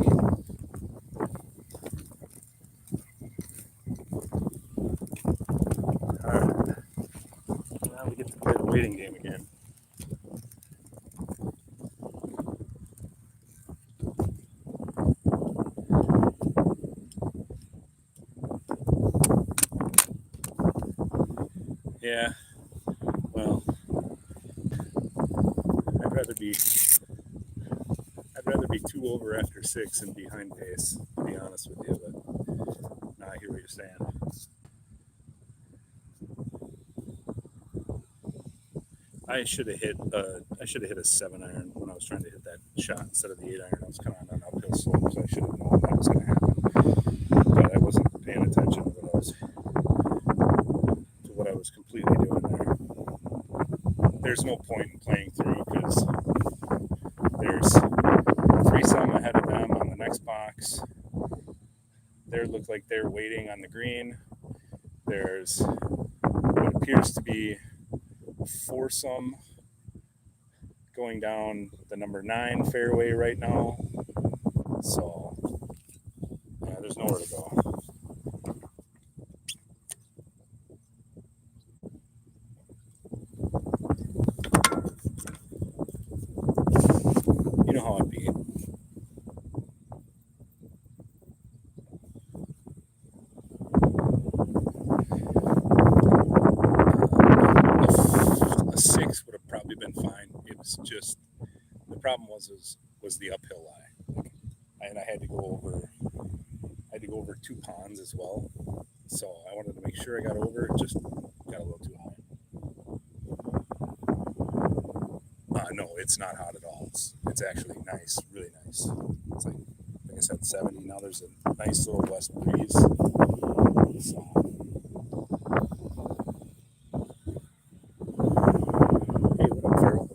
All right. Now we get to play the waiting game again. Yeah. Well, I'd rather be 2 over after 6 and behind pace, to be honest with you, but now I hear what you're saying. I should have hit a 7-iron when I was trying to hit that shot instead of the 8-iron. I was kind of on an uphill slope, so I should have known that was going to happen. But I wasn't paying attention to what I was completely doing there. There's no point in playing through because there's 3 some ahead of them on the next box. They look like they're waiting on the green. There's what appears to be a 4-some going down the number 9 fairway right now. So, yeah, there's nowhere to go. You know how I'd be. A 6 would have probably been fine. It was just the problem was the uphill lie, and I had to go over 2 ponds as well. So I wanted to make sure I got over. It just got a little too high. No, it's not hot at all. It's actually nice, really nice. It's like I said, 70. Now there's a nice little west breeze. So. Hey, what up, Farrell?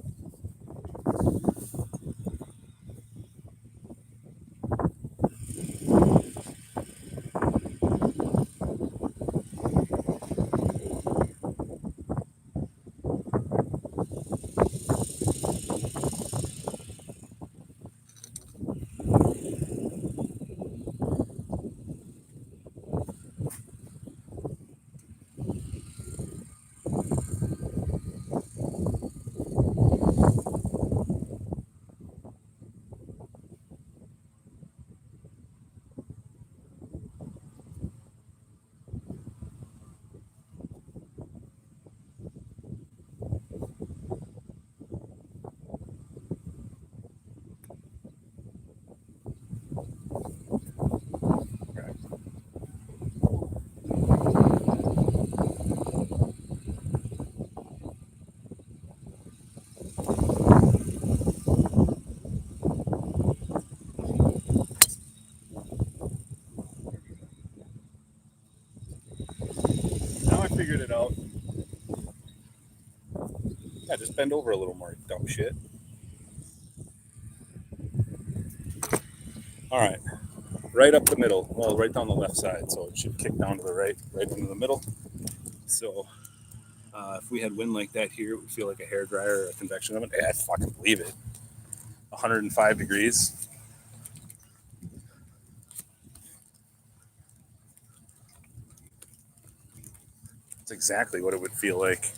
Now I figured it out. Yeah, just bend over a little more, dumb shit. All right, right up the middle. Well, right down the left side, so it should kick down to the right into the middle. So if we had wind like that here, it would feel like a hairdryer or a convection oven. Yeah, I fucking believe it. 105 degrees. That's exactly what it would feel like.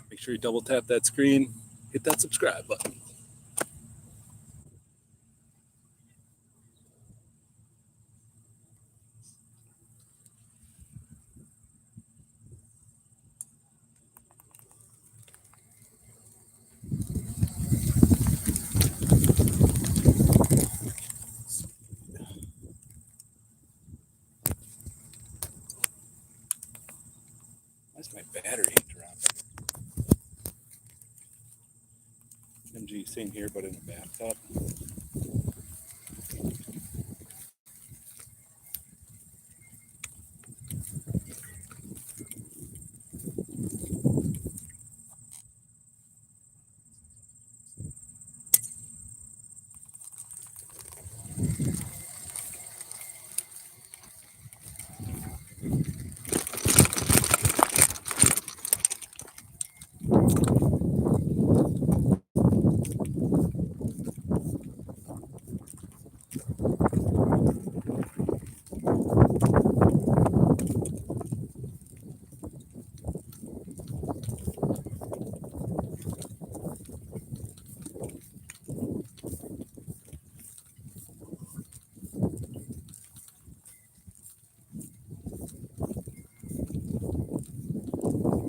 Make sure you double tap that screen, hit that subscribe button. Same here, but in a bathtub.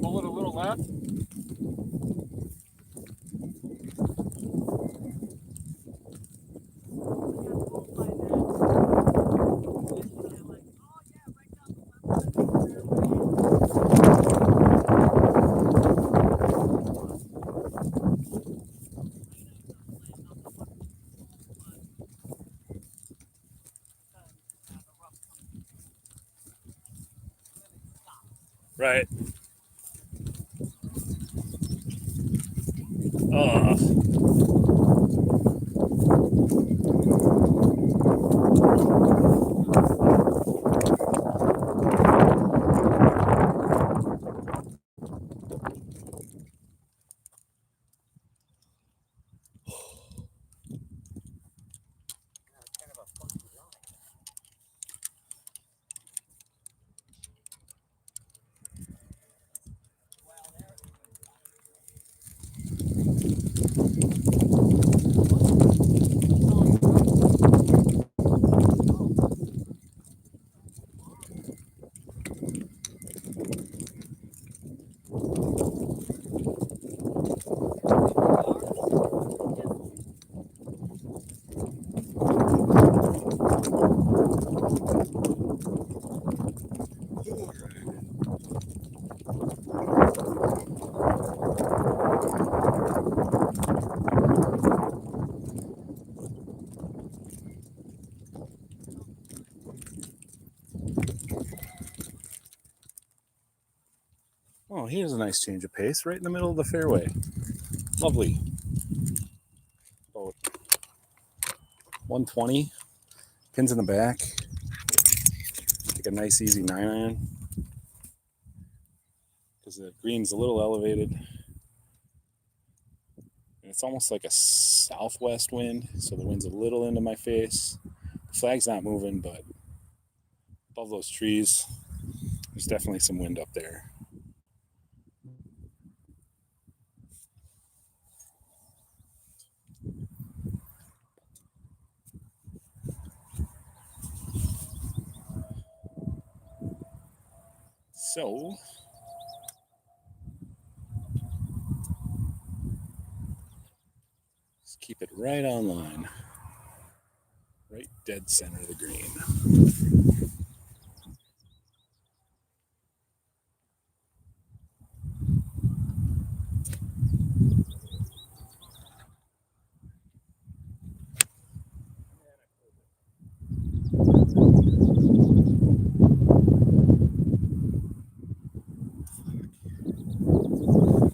Pull it a little left. Right. Oh. Kind of a funky line. Well, there. Oh, here's a nice change of pace right in the middle of the fairway. Lovely. About 120. Pins in the back. Take a nice easy 9-iron. Because the green's a little elevated. And it's almost like a southwest wind, so the wind's a little into my face. The flag's not moving, but above those trees, there's definitely some wind up there. So, just keep it right on line. Right dead center of the green.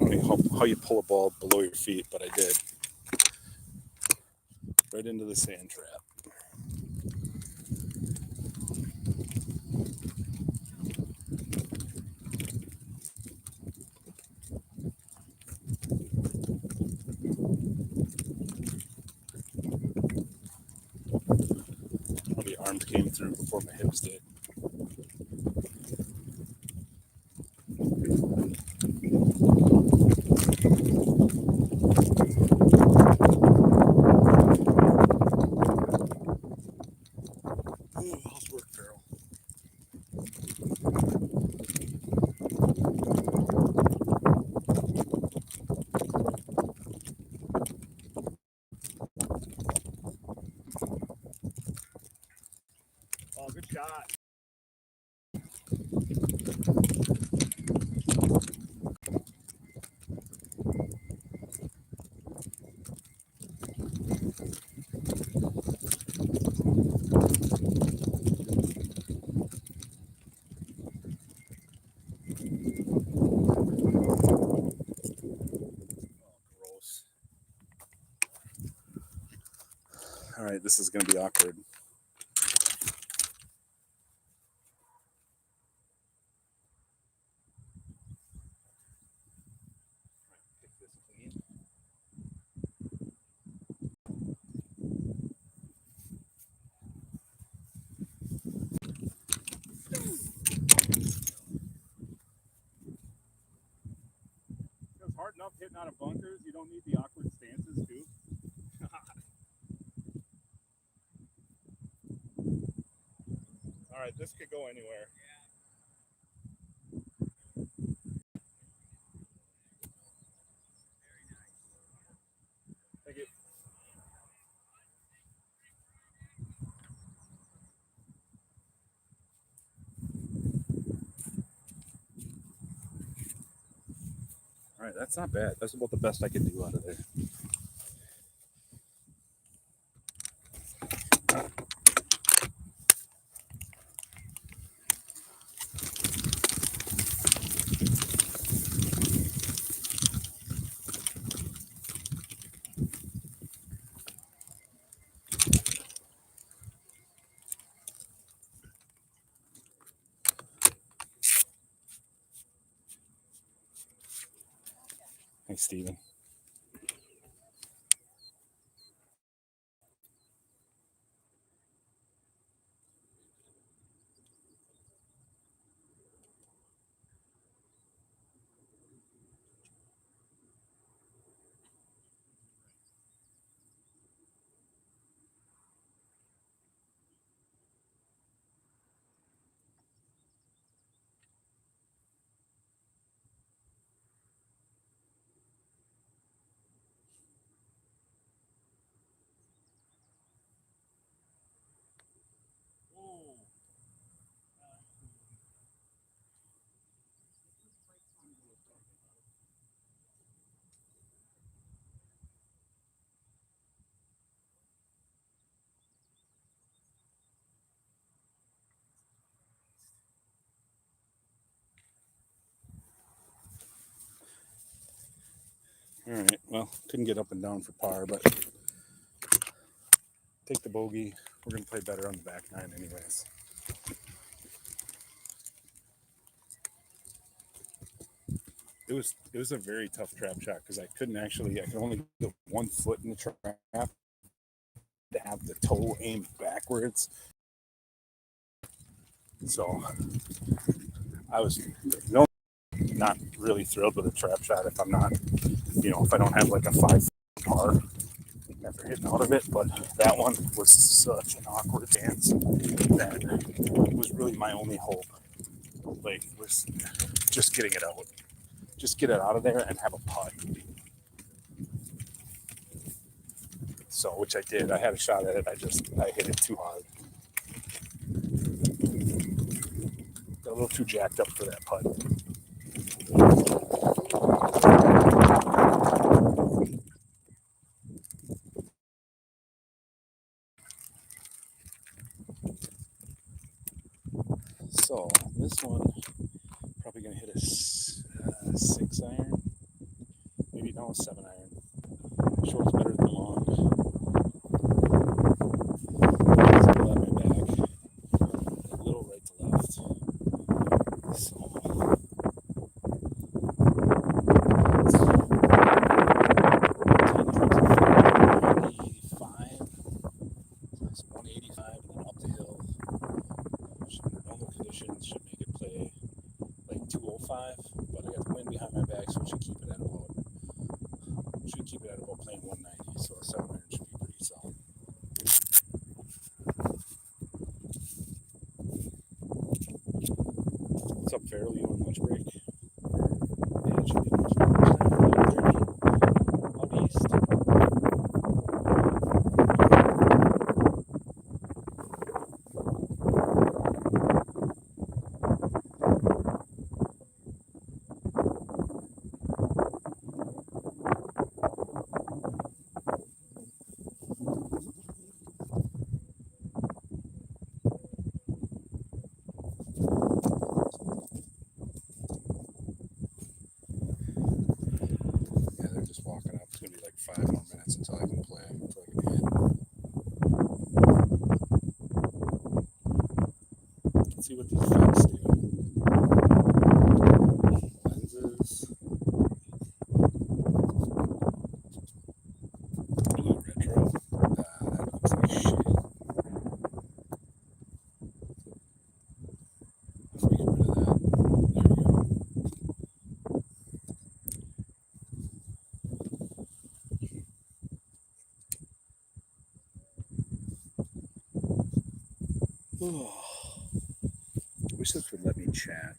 I don't know how you pull a ball below your feet, but I did. Right into the sand trap. Probably arms came through before my hips did. Ooh, how's work, Farrell? Oh, good shot. All right, this is going to be awkward. Pick this clean. It's hard enough hitting out of bunkers. You don't need the awkward stances, too. All right, this could go anywhere. Thank you. All right, that's not bad. That's about the best I can do out of there. Thanks, Steven. All right, well, couldn't get up and down for par, but take the bogey. We're going to play better on the back nine anyways. It was a very tough trap shot because I could only get 1 foot in the trap to have the toe aimed backwards. So I was not really thrilled with a trap shot if I'm not, if I don't have like a 5 par after hitting out of it. But that one was such an awkward dance that was really my only hope. Like, was just getting it out. Just get it out of there and have a putt. So, which I did. I had a shot at it. I hit it too hard. Got a little too jacked up for that putt. So, this one, probably going to hit a 6 iron. Maybe no, 7 iron. Short's better than long. Let my back. A little right to left. So. It's 185 and then up the hill. Under normal conditions, should make it play like 205, but I got the wind behind my back, so it should keep it at about playing 190. So a 7 iron should be pretty solid. What's up, Farrell? You on lunch break? Yeah, it should be lunch break. Out east. Yeah, they're just walking up. It's gonna be like 5 more minutes until I can play. Until I can hit. see what these effects do. Lenses. Blue retro. That looks like shit. Let's get rid of that. There we go. Wish this would let me chat.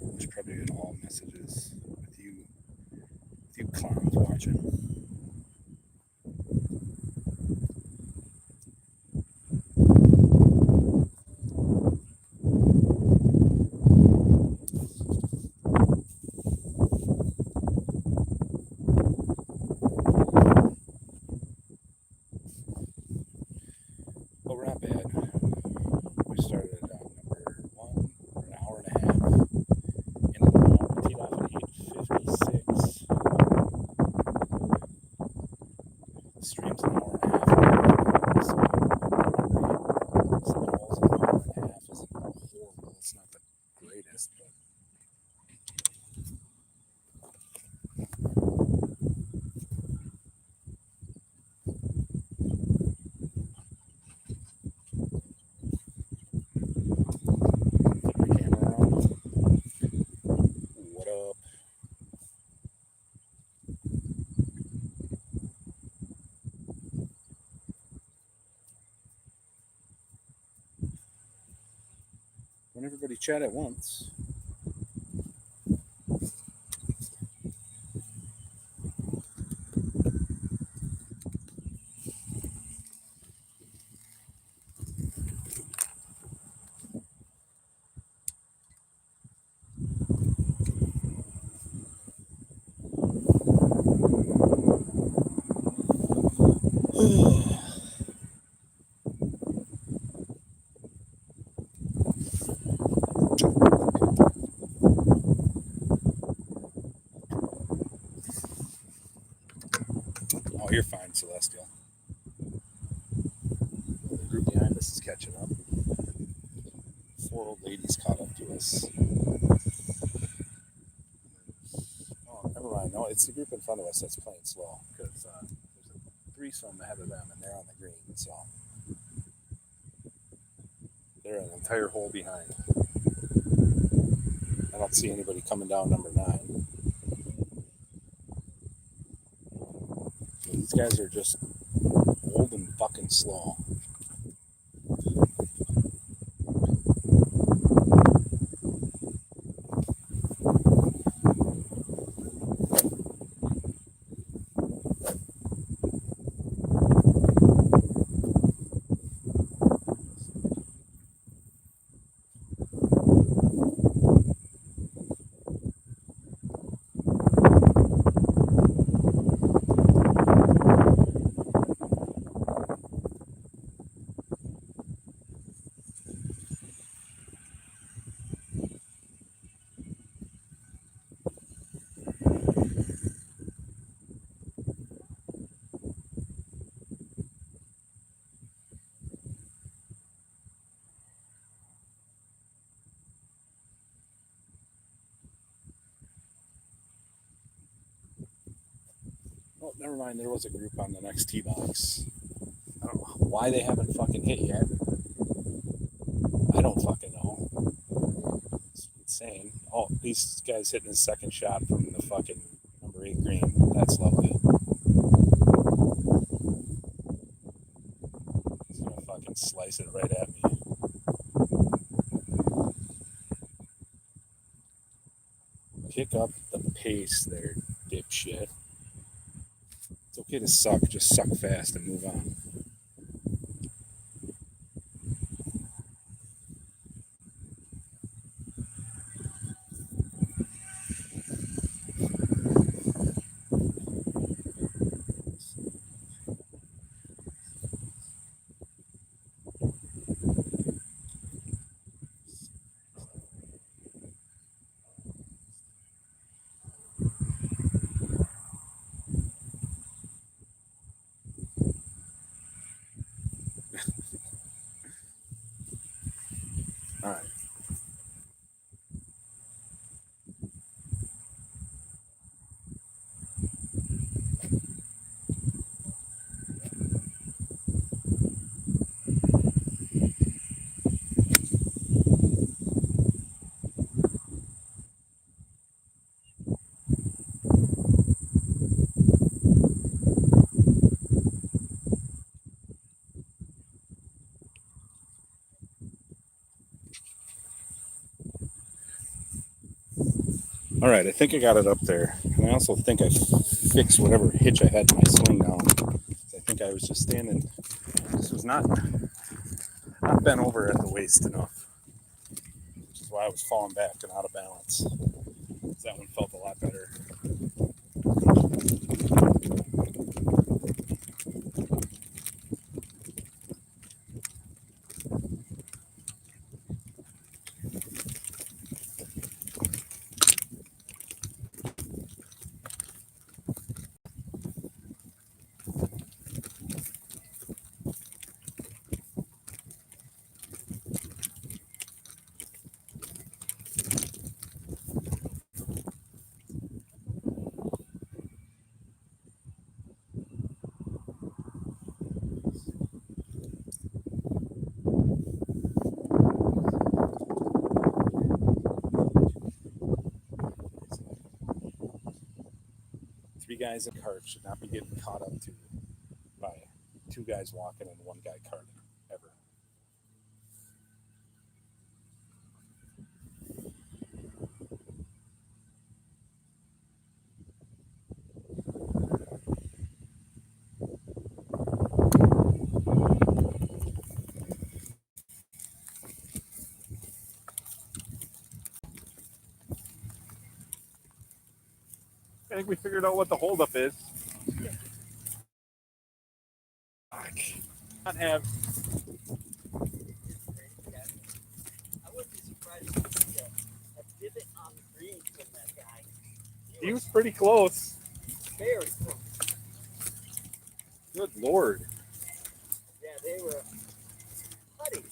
There's probably in all messages with you clowns watching. But we're not bad. We started at number 1 for an hour and a half. And then teed off at 8:56. The stream's an hour and a half. So 7 holes in an hour and a half isn't horrible. It's not the greatest, but flip the camera around. What up? When everybody chat at once. Oh, you're fine, Celestial. The group behind us is catching up. 4 old ladies caught up to us. Oh, never mind. No, it's the group in front of us that's playing slow because there's a threesome ahead of them and they're on the green, so they're an entire hole behind. I don't see anybody coming down number 9. These guys are just old and fucking slow. Oh, never mind. There was a group on the next tee box. I don't know why they haven't fucking hit yet. I don't fucking know. It's insane. Oh, these guys hitting his second shot from the fucking number 8 green. That's lovely. He's gonna fucking slice it right at me. Pick up the pace there, dipshit. It's okay to suck, just suck fast and move on. All right. All right, I think I got it up there. And I also think I fixed whatever hitch I had in my swing now. I think I was just standing, this was not bent over at the waist enough, which is why I was falling back and out of balance. That one felt a lot better. Three guys in a cart should not be getting caught up to by two guys walking and one guy carting ever. I think we figured out what the holdup is. Not have. I wouldn't be surprised if we see a divot on the green from that guy. He was pretty close. Very close. Good Lord. Yeah, they were putting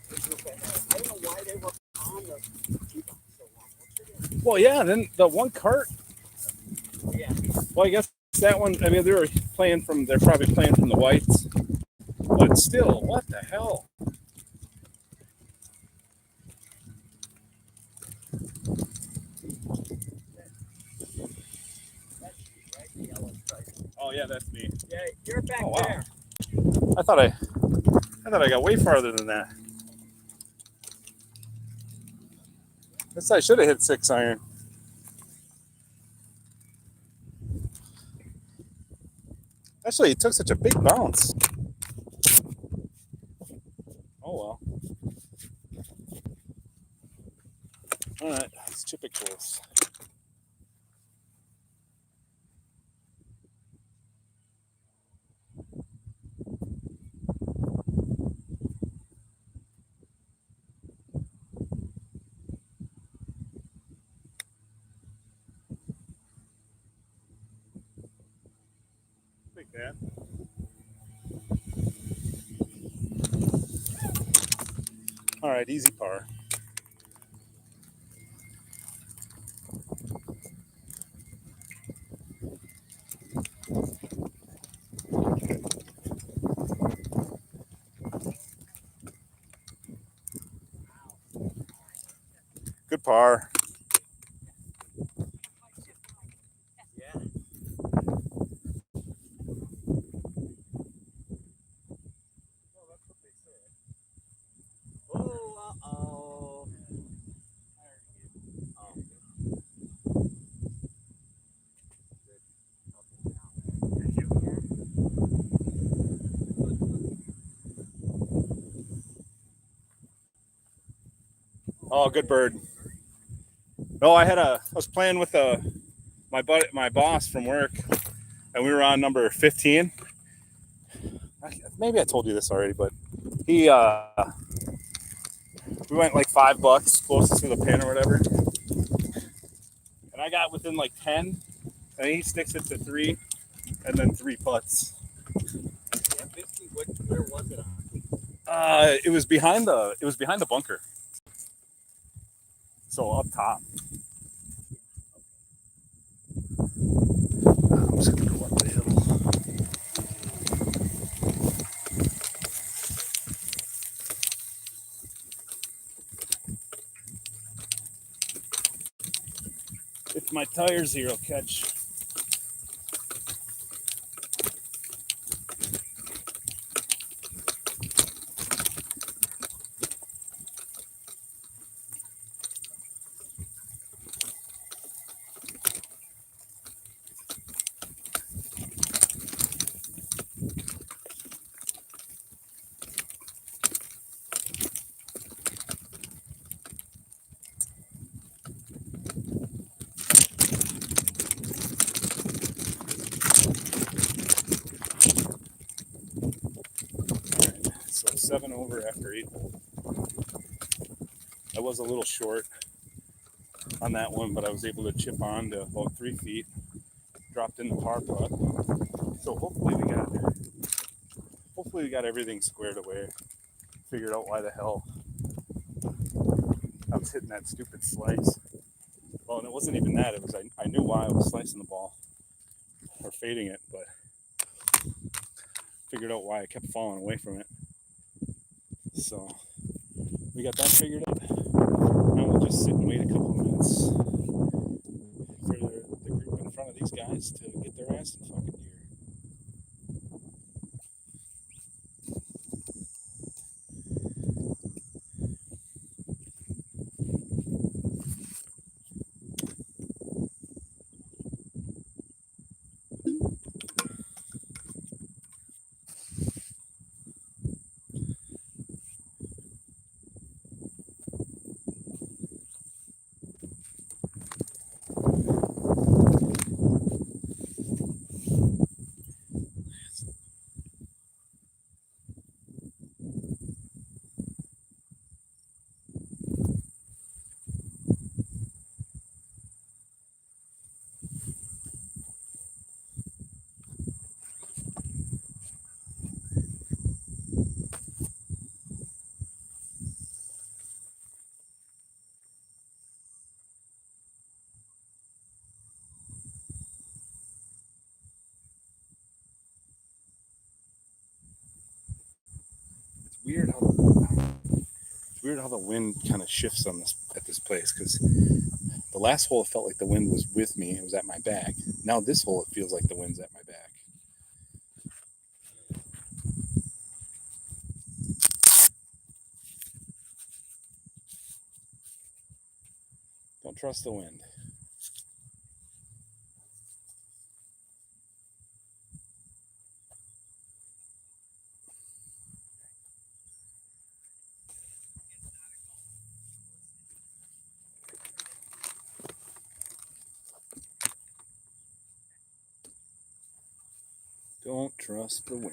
the group ahead. I don't know why they were on the tee box so long. What's it in? Well, yeah, then the one cart. Yeah. Well, I guess that one, I mean, they're probably playing from the whites. But still, what the hell? That's you, right? The yellow stripe. Oh, yeah, that's me. Yeah, you're back Oh, wow. there. I thought I got way farther than that. Guess I should have hit 6-iron. Actually, it took such a big bounce. Oh well. All right, let's chip it close. Like that. All right, easy par. Good par. Yeah. Well, that's what they say. Oh, uh-oh. Oh, good bird. No, I was playing with my boss from work, and we were on number 15. Maybe I told you this already, but we went like $5 closest to the pin or whatever, and I got within like 10, and he sticks it to 3, and then 3 putts. Yeah, 50, where was it on? It was behind the bunker. So up top. I'm just gonna go up the hill. If my tires here will catch. Alright, so 7 over after 8 hole. I was a little short on that one, but I was able to chip on to about 3 feet. Dropped in the par putt. So hopefully we got everything squared away. Figured out why the hell I was hitting that stupid slice. Well, and it wasn't even that. It was I knew why I was slicing the ball or fading it, but figured out why I kept falling away from it. So we got that figured out. Now we'll just sit and wait a couple of minutes for the group in front of these guys to get their ass in fucking gear. It's weird how the wind kind of shifts on this at this place, because the last hole it felt like the wind was with me. It was at my back. Now this hole it feels like the wind's at my back. Don't trust the wind. Don't trust the wind.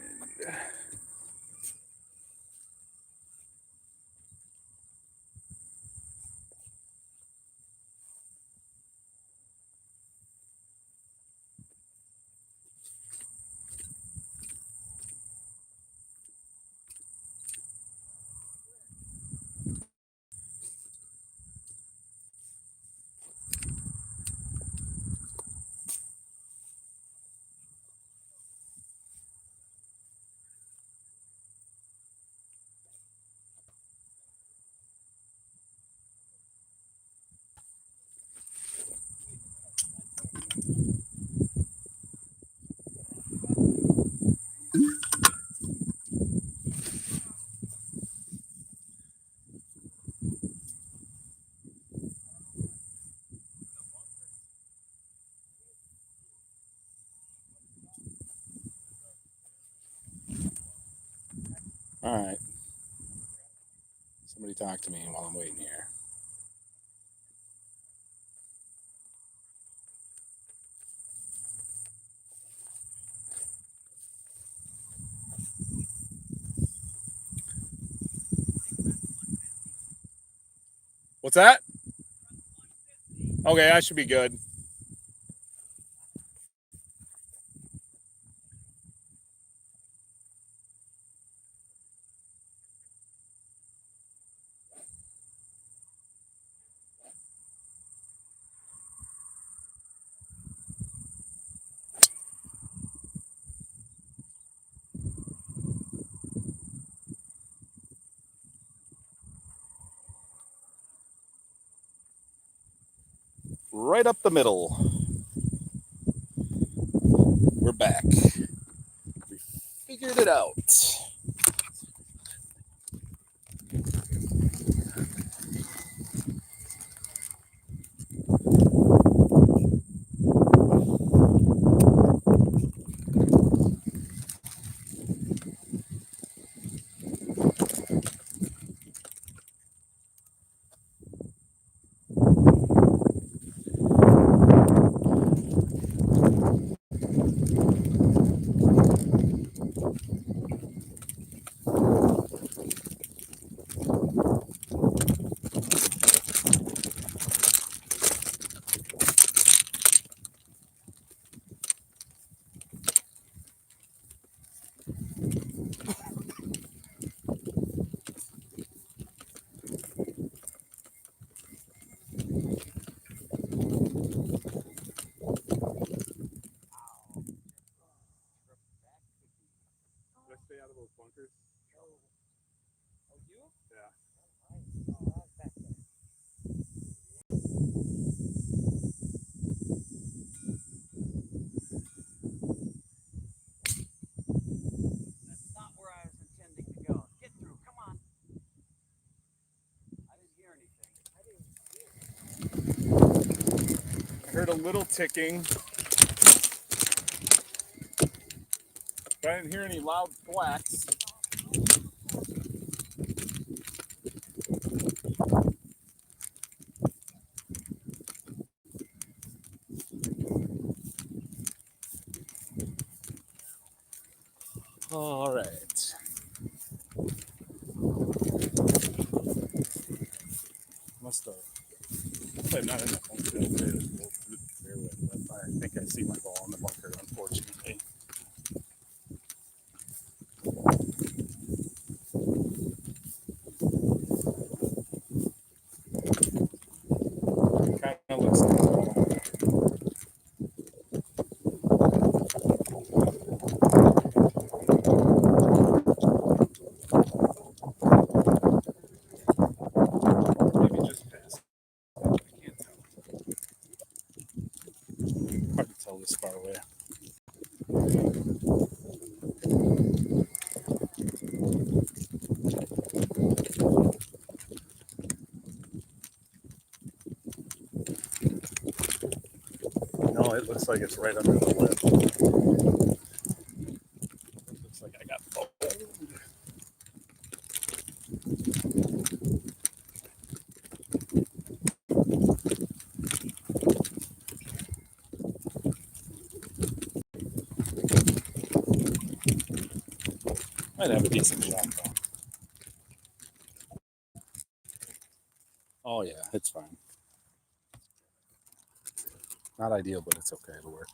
All right. Somebody talk to me while I'm waiting here. What's that? Okay, I should be good. right up the middle. We're back. We figured it out. Let's stay out of those bunkers. Oh, you? Yeah. Oh, nice. Back there. That's not where I was intending to go. Get through. Come on. I didn't hear anything. I didn't hear. I heard a little ticking, but I didn't hear any loud thwacks. All right. Must have. I'm not in the bunker. I think I see my ball in the bunker, unfortunately. Kind of looks like maybe just past. I can't tell. Hard to tell this far away. No, it looks like it's right under the lip. Looks like I got both. Might have a decent shot though. Oh yeah, it's fine. Not ideal, but it's okay. It'll work.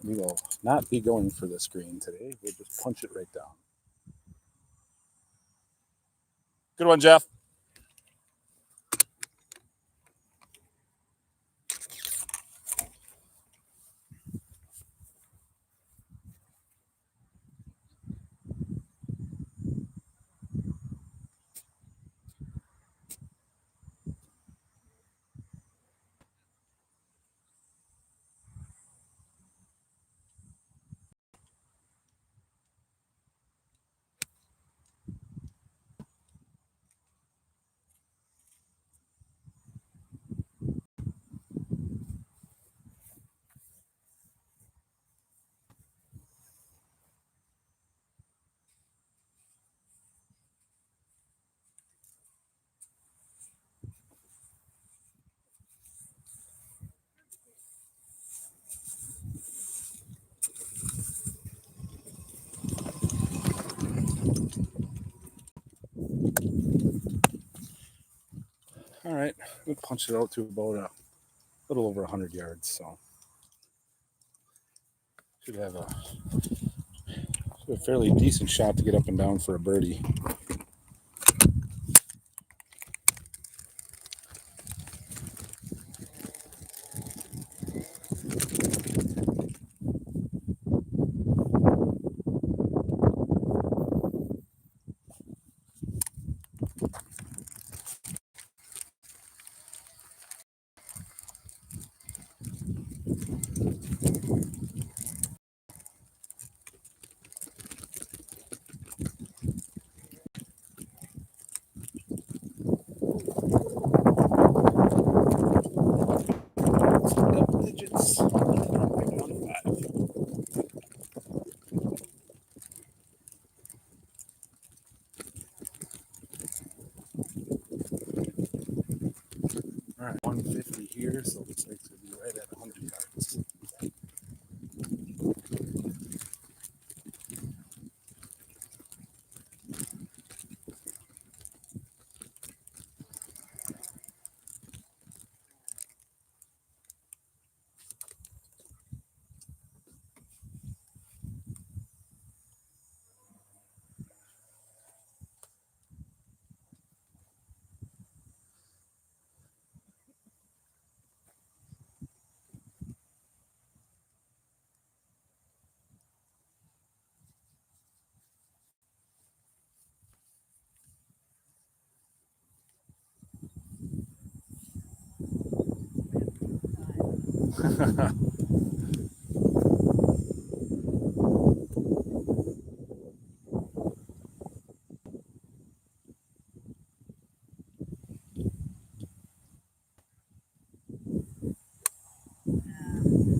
We will not be going for the screen today. We'll just punch it right down. Good one, Jeff. We punched it out to about a little over 100 yards, so should have a fairly decent shot to get up and down for a birdie. Double digits. 1.15. All right, 150 here, so it looks like it's going to be right at 100 yards.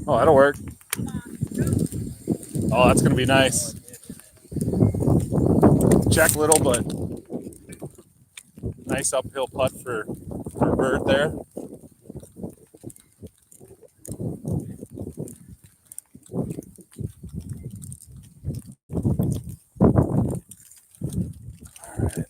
Oh, that'll work. Oh, that's going to be nice. Check little, but nice uphill putt for Bird there. All right.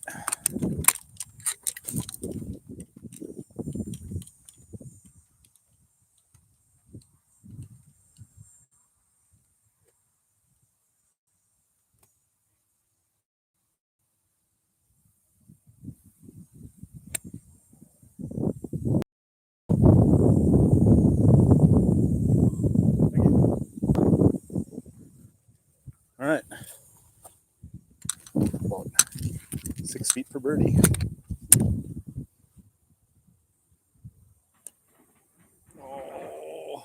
All right. About 6 feet for birdie. Oh.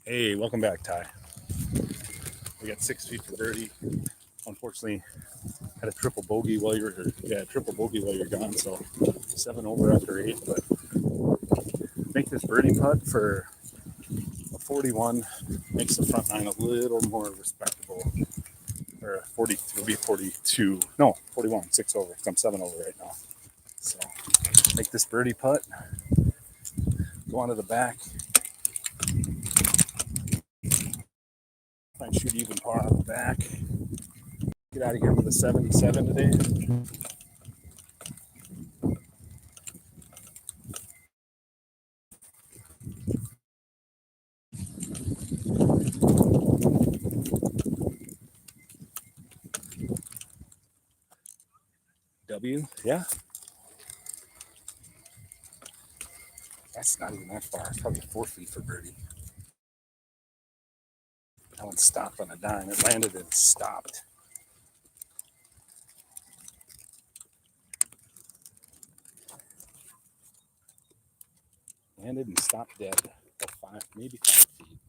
Hey, welcome back, Ty. We got 6 feet for birdie. Unfortunately, had a triple bogey while you're gone. So 7 over after 8, but make this birdie putt for a 41 makes the front nine a little more respectable. Or 40, it'll be 42. No, 41, 6 over. I'm 7 over right now. So make this birdie putt. Go onto the back. Try and shoot even par on the back. Get out of here with a 77 today. W, yeah. That's not even that far. It's probably 4 feet for birdie. That one stopped on a dime. It landed and stopped. Landed and stopped dead. About 5, maybe 5 feet.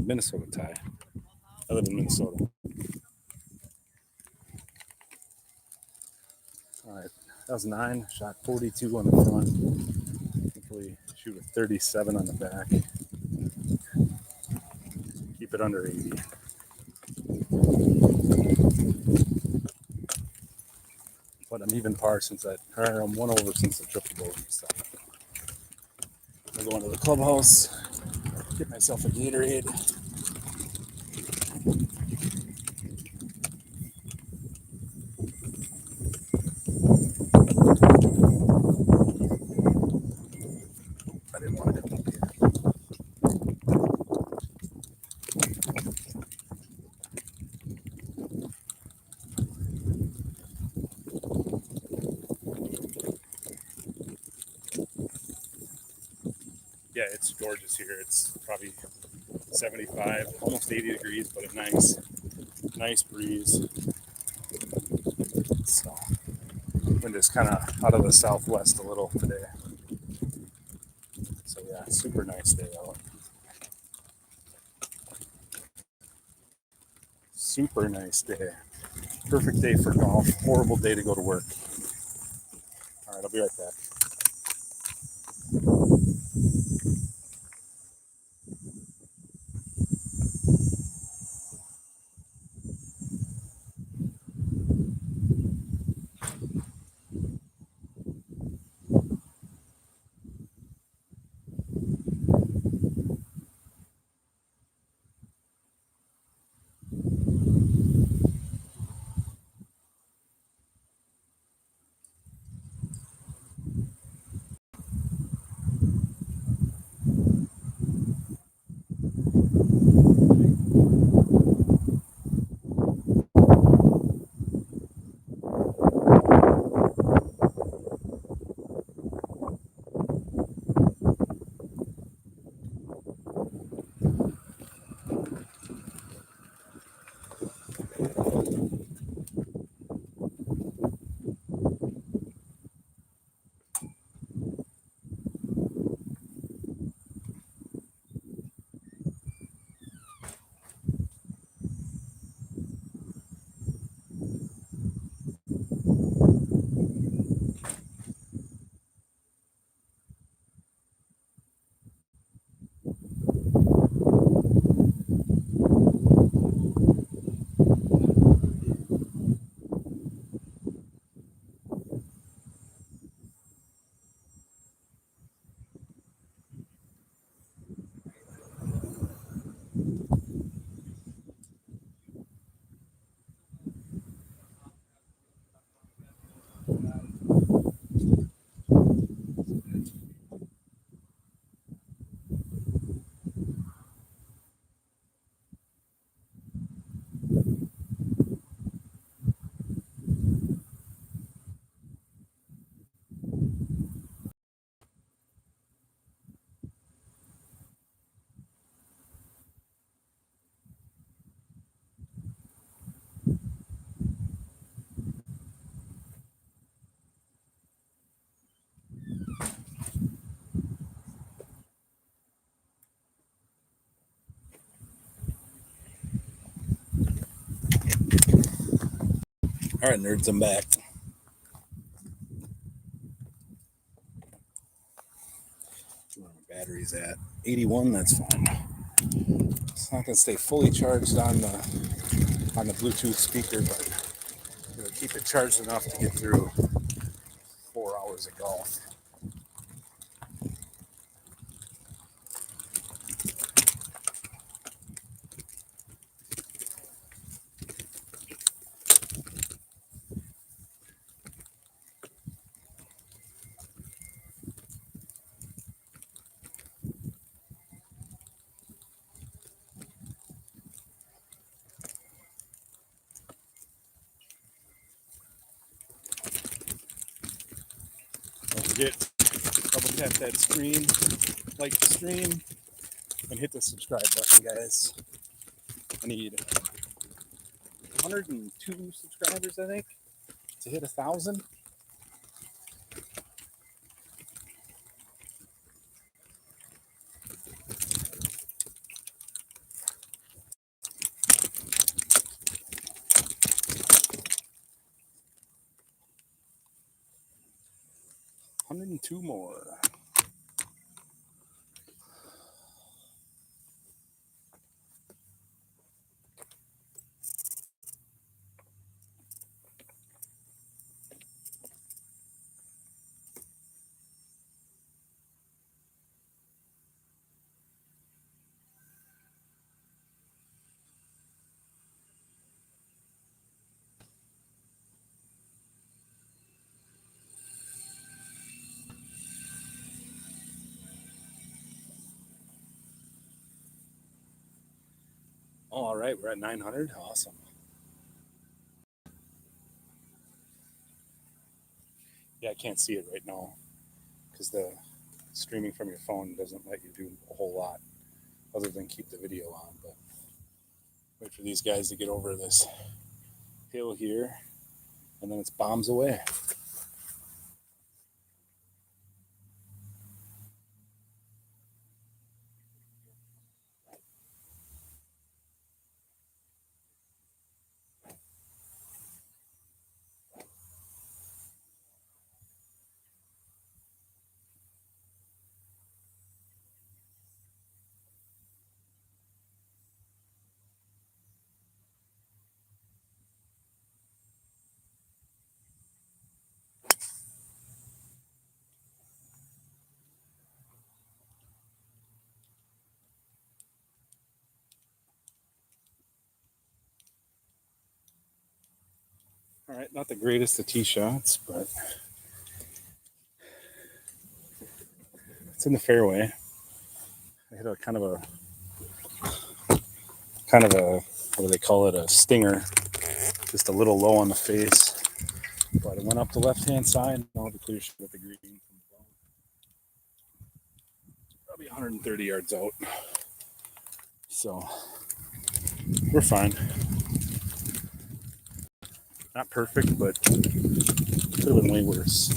Minnesota tie. I live in Minnesota. All right, that was 9. Shot 42 on the front. Hopefully shoot a 37 on the back. Keep it under 80. But I'm even par since I'm 1 over since the triple bogey. So I'm going to the clubhouse, get myself a Gatorade. I didn't want to come up here. Yeah, it's gorgeous here. It's probably 75, almost 80 degrees, but a nice breeze. So wind is kind of out of the southwest a little today. So yeah, super nice day out. Super nice day. Perfect day for golf. Horrible day to go to work. All right, I'll be right back. All right, nerds, I'm back. Where my battery's at 81. That's fine. It's not gonna stay fully charged on the Bluetooth speaker, but it'll keep it charged enough to get through 4 hours of golf. Don't forget, double tap that screen, like the stream, and hit the subscribe button, guys. I need 102 subscribers, I think, to hit 1,000. 102 more. Oh, all right, we're at 900. Awesome. Yeah, I can't see it right now because the streaming from your phone doesn't let you do a whole lot other than keep the video on. But wait for these guys to get over this hill here, and then it's bombs away. All right, not the greatest of tee shots, but it's in the fairway. I hit a kind of a what do they call it? A stinger, just a little low on the face. But it went up the left-hand side, and I'll have a clear shot at the green. Probably 130 yards out. So we're fine. Not perfect, but could have been way worse.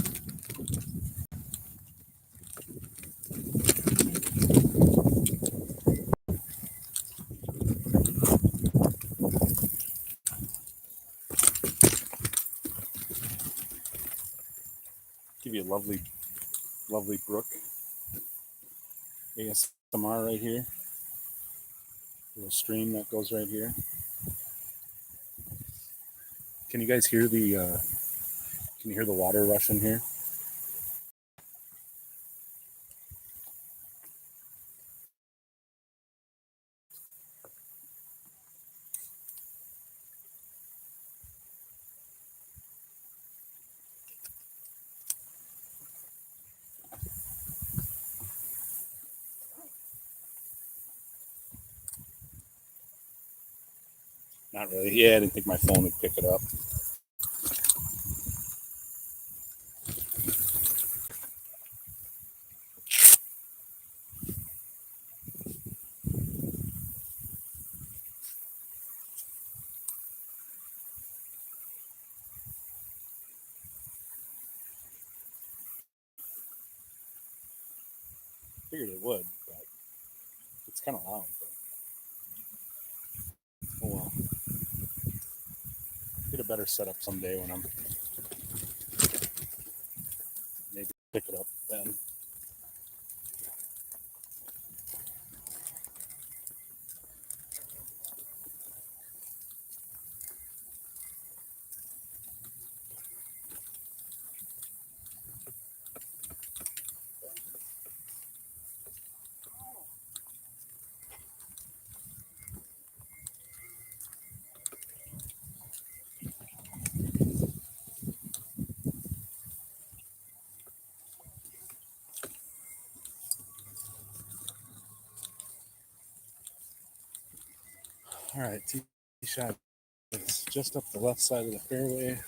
Give you a lovely brook. ASMR right here. Little stream that goes right here. Can you guys hear the water rushing here? Not really. Yeah, I didn't think my phone would pick it up. Figured it would, but it's kind of loud. But oh well. Get a better setup someday when I'm maybe pick it up then. All right, tee shot. It's just up the left side of the fairway.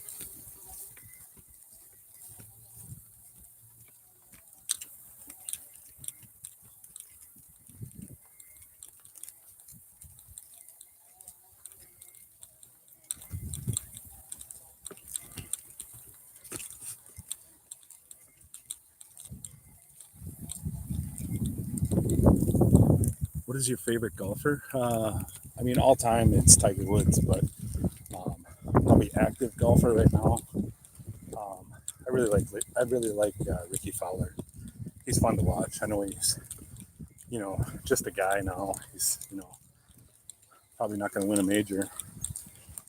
What is your favorite golfer? I mean, all time it's Tiger Woods, but probably active golfer right now. I really like Ricky Fowler. He's fun to watch. I know he's, just a guy now. He's, probably not going to win a major,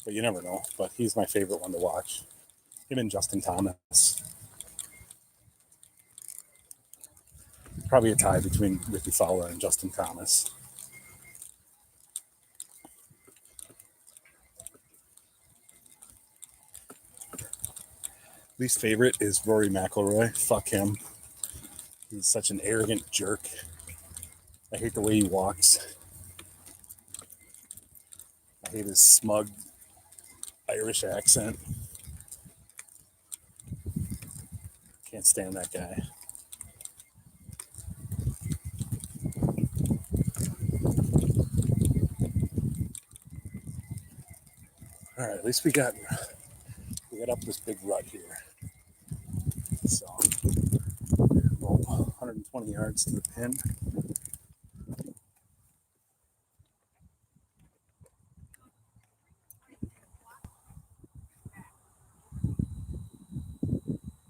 but you never know. But he's my favorite one to watch. Him and Justin Thomas. Probably a tie between Ricky Fowler and Justin Thomas. Least favorite is Rory McIlroy. Fuck him. He's such an arrogant jerk. I hate the way he walks. I hate his smug Irish accent. Can't stand that guy. All right, at least we got up this big rut here. So, 120 yards to the pin.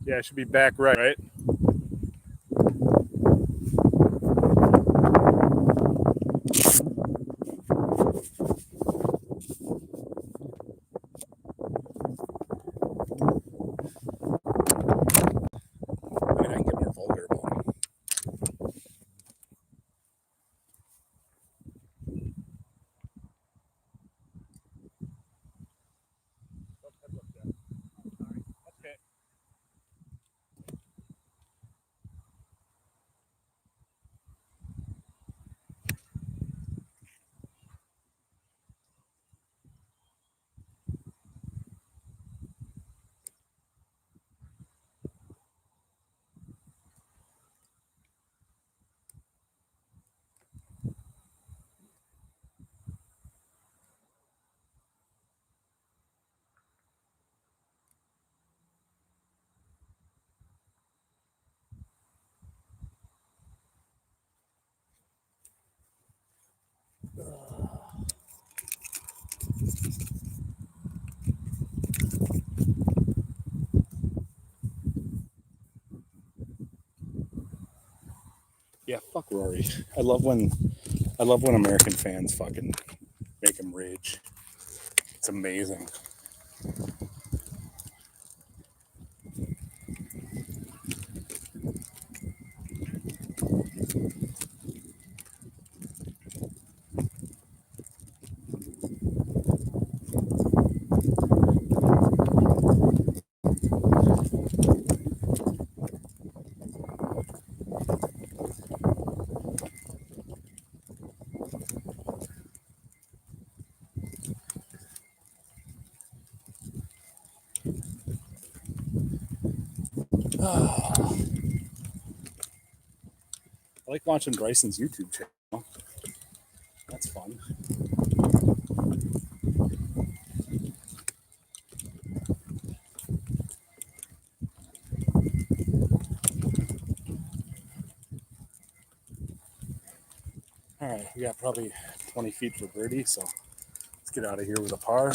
Yeah, I should be back right? I mean, I can get more vulgar about him. Okay. Yeah, fuck Rory. I love when American fans fucking make him rage. It's amazing. I like watching Bryson's YouTube channel. That's fun. All right, we got probably 20 feet for birdie, so let's get out of here with a par.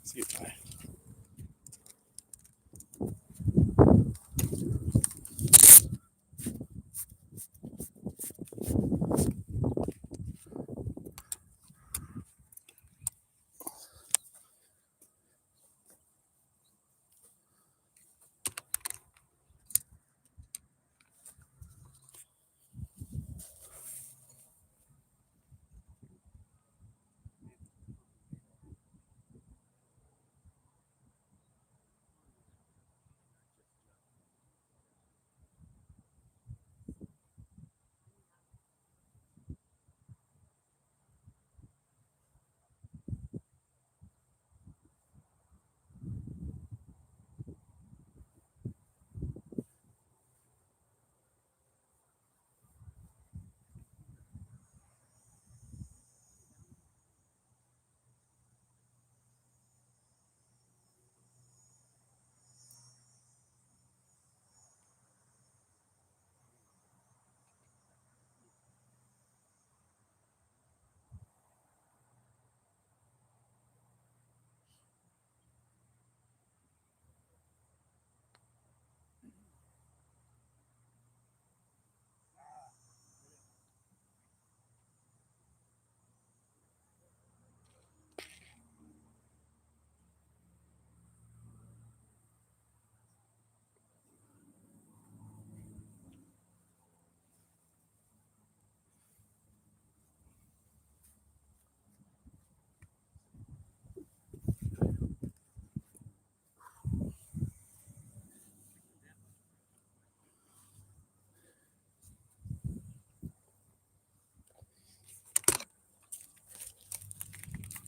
See you, bye.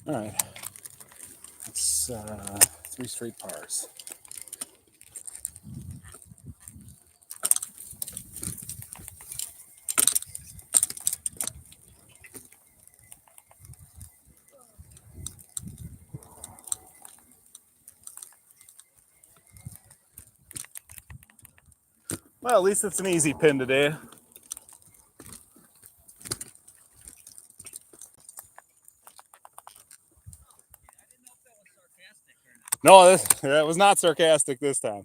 All right. It's 3 straight pars. Well, at least it's an easy pin today. No, that was not sarcastic this time.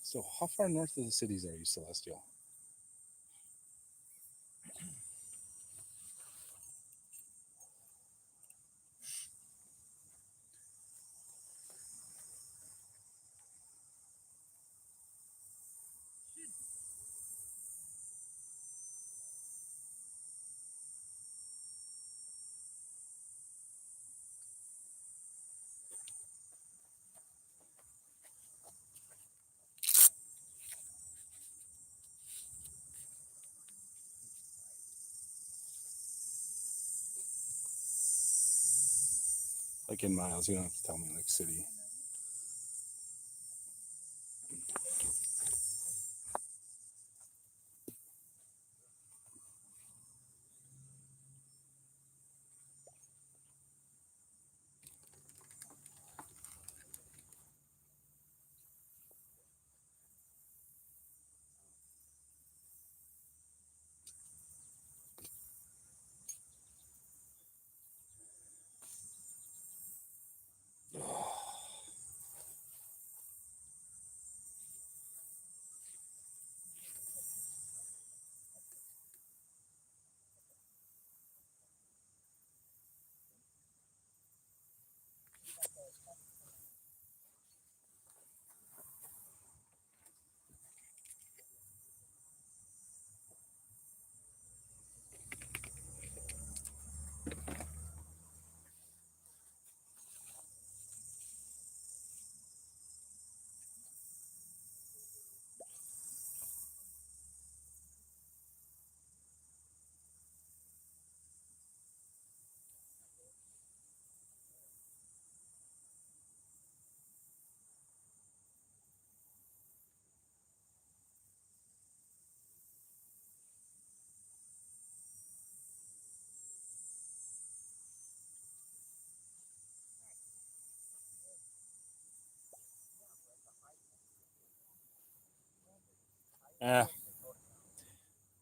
So, how far north of the cities are you, Celestial? Like in miles, you don't have to tell me, like city.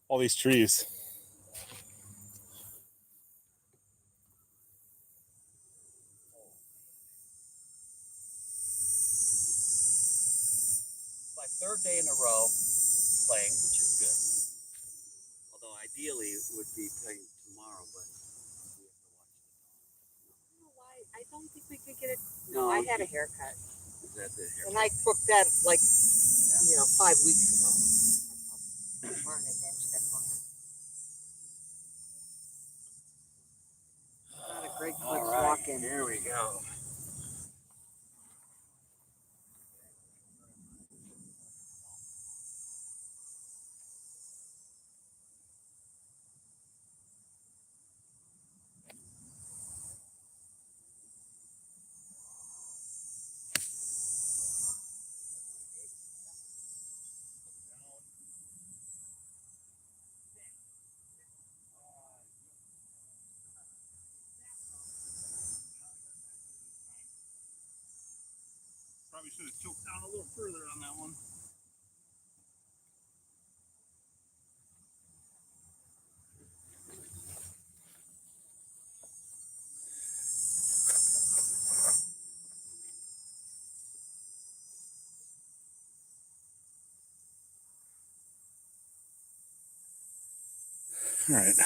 All these trees. My third day in a row playing, which is good. Although ideally it would be playing tomorrow, but we have to watch it. know why. I don't think we could get it. No, I had a haircut, Is that the hair? and I booked that like 5 weeks ago. Not a great place to walk in. Here we go. Probably should have choked down a little further on that one. All right.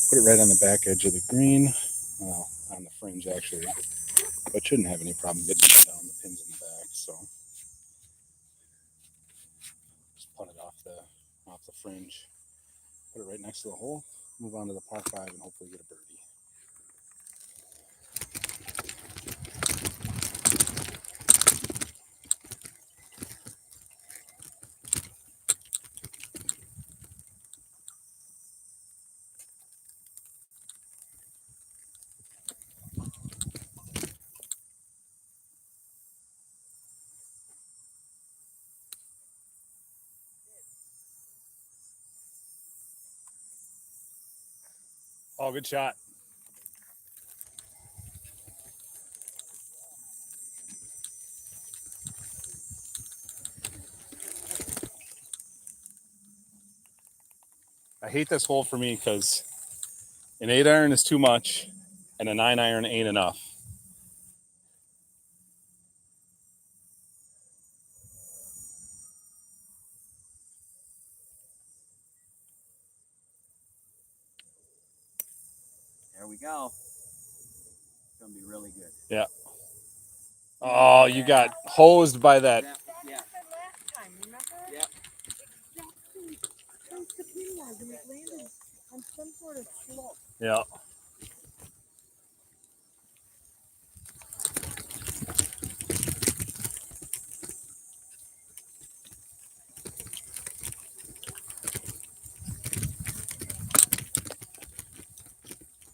Put it right on the back edge of the green. Well, on the fringe actually, but shouldn't have any problem getting it down the pins in the back. So just putt it off the fringe, put it right next to the hole, move on to the par 5, and hopefully get a birdie. Oh, good shot. I hate this hole for me because an 8-iron is too much and a 9-iron ain't enough. There we go. It's gonna be really good. Yeah. Oh, you got hosed by that. Yeah. Last time, remember? Yep. Exactly. Close the pin was, and it landed on some sort of slope. Yeah.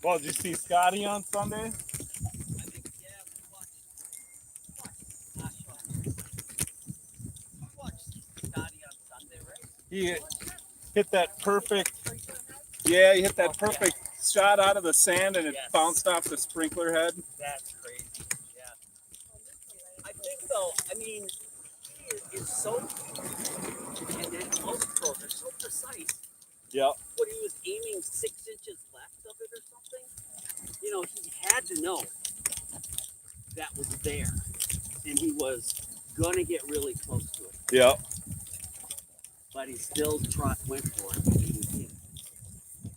Well, did you see Scotty on Sunday? I think, yeah, watch Scotty on Sunday, right? He hit that perfect. Yeah, he hit that perfect shot out of the sand and it Yes. bounced off the sprinkler head. That's crazy. Yeah. I think though, I mean, he is so, and then most pros are so precise. Yeah. What he was aiming 6 inches left of it or something. You know, he had to know that was there, and he was gonna get really close to it. Yeah. But he still went for it. And he did it.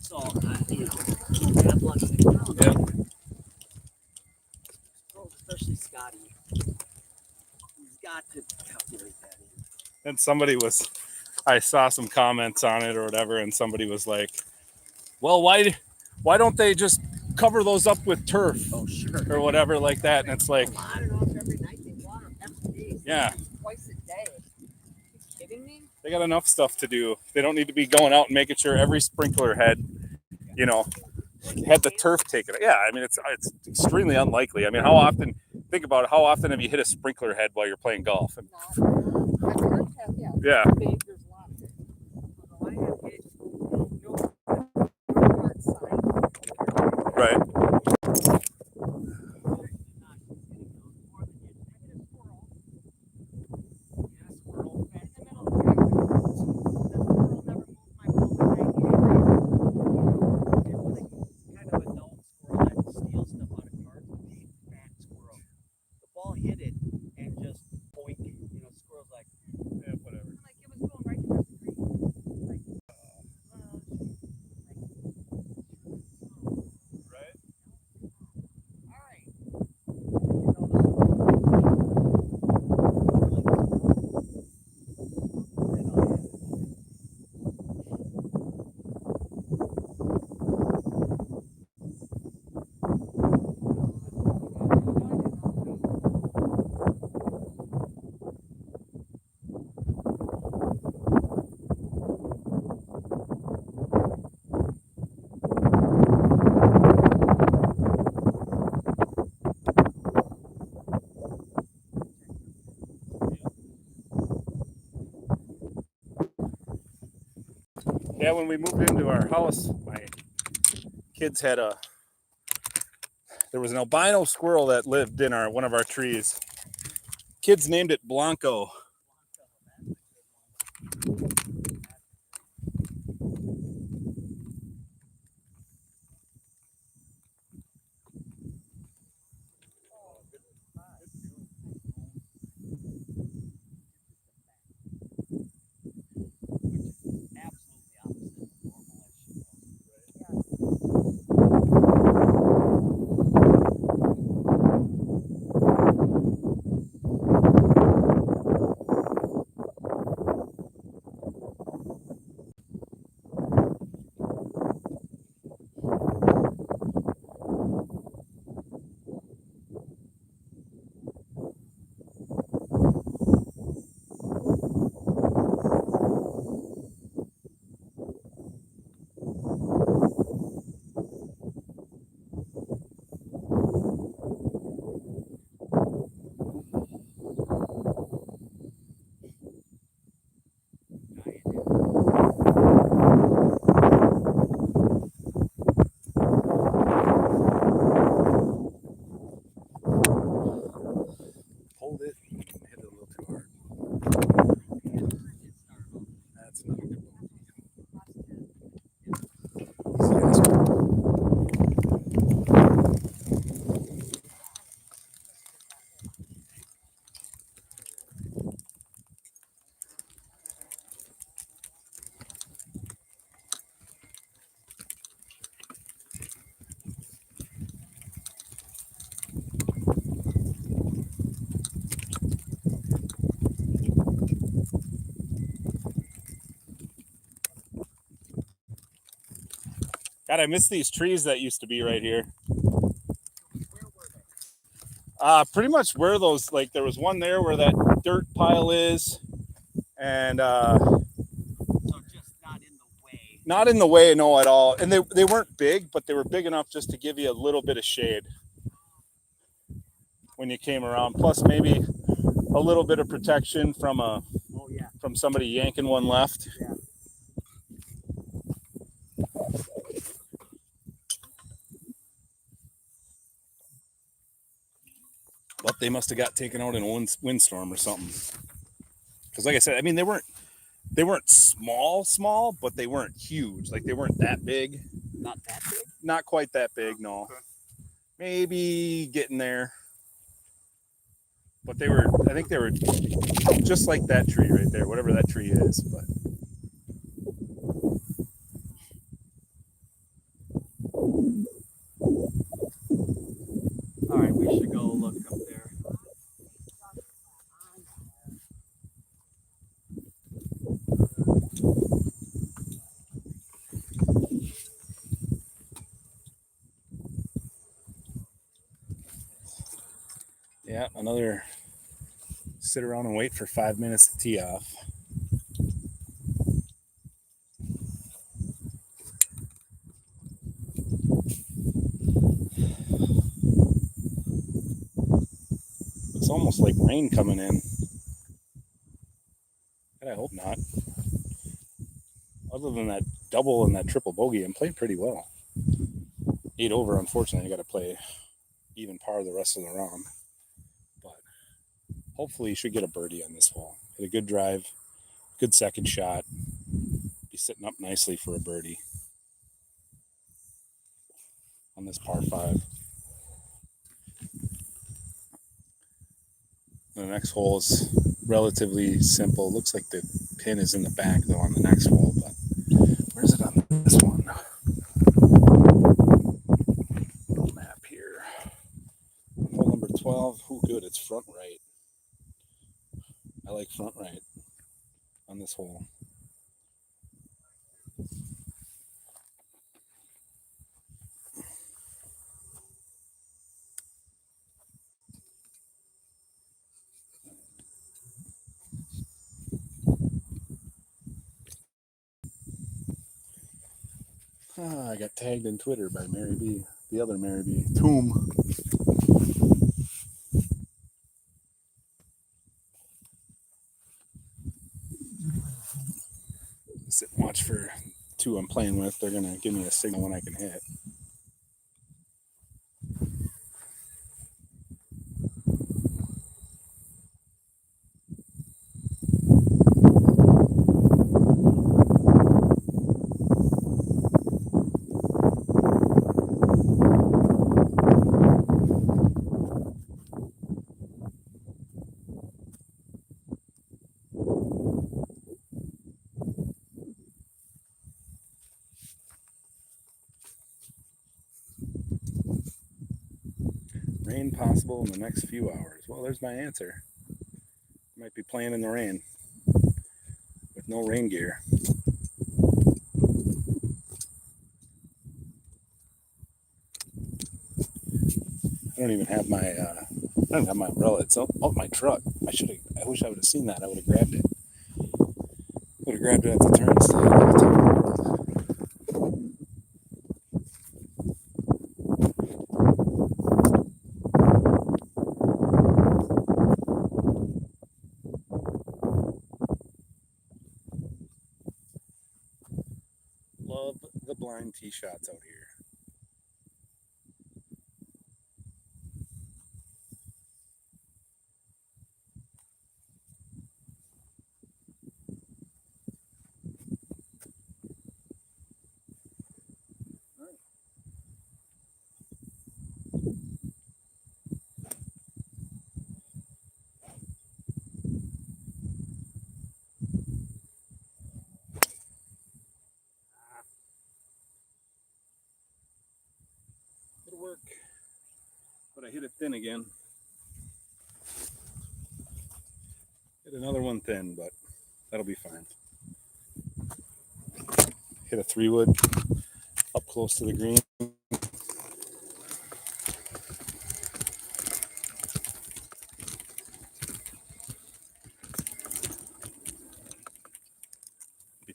So you know, bad luck to count. Yeah. Especially Scotty. He's got to calculate that in. And I saw some comments on it or whatever, and somebody was like, well, why don't they just cover those up with turf Oh, sure. or whatever like that? And it's like, On and off every night. They water every day. Yeah. Twice a day. Are you kidding me? they got enough stuff to do. They don't need to be going out and making sure every sprinkler head, had the turf taken. Yeah, I mean, it's extremely unlikely. I mean, think about it, how often have you hit a sprinkler head while you're playing golf? And, Not. I've heard that, yeah. yeah. Big, there's lots of Although I have hit no hard side. Right. Hit it and just boink it. You know, squirrels like, Yeah, whatever. Like it was going right towards the green. Like, Right. all right. Yeah, when we moved into our house, my kids there was an albino squirrel that lived in one of our trees. Kids named it Blanco. God, I miss these trees that used to be right here. Where were they? Pretty much where those, like, there was one there where that dirt pile is, and So just not in the way. not in the way, no, at all. And they weren't big, but they were big enough just to give you a little bit of shade when you came around. Plus, maybe a little bit of protection from Oh yeah. from somebody yanking one left. Yeah. But they must have got taken out in a windstorm or something. Because, like I said, I mean, they weren't small, but they weren't huge. Like, they weren't that big. Not that big. Not quite that big, no. Okay. Maybe getting there. But I think they were just like that tree right there, whatever that tree is. But All right, we should go look up there. yeah, another sit around and wait for 5 minutes to tee off. It's almost like rain coming in. And I hope not. Other than that double and that triple bogey, I'm playing pretty well. 8 over, unfortunately, I got to play even par the rest of the round. But hopefully, you should get a birdie on this hole. Hit a good drive, good second shot. Be sitting up nicely for a birdie on this par 5. The next hole is relatively simple. Looks like the pin is in the back, though, on the next hole. But where's it on this one? Little map here. Hole number 12. Ooh, good. It's front right. I like front right on this hole. I got tagged in Twitter by Mary B. The other Mary B. Tomb. Sit and watch for 2 I'm playing with. They're going to give me a signal when I can hit. Rain possible in the next few hours. Well, there's my answer. Might be playing in the rain with no rain gear. I don't even have my I don't have my umbrella. It's up my truck. I wish I would have seen that. I would have grabbed it. Would have grabbed it at the turnstile. Love the blind tee shots out here. It'll work, but I hit it thin again. Hit another one thin, but that'll be fine. Hit a 3-wood up close to the green.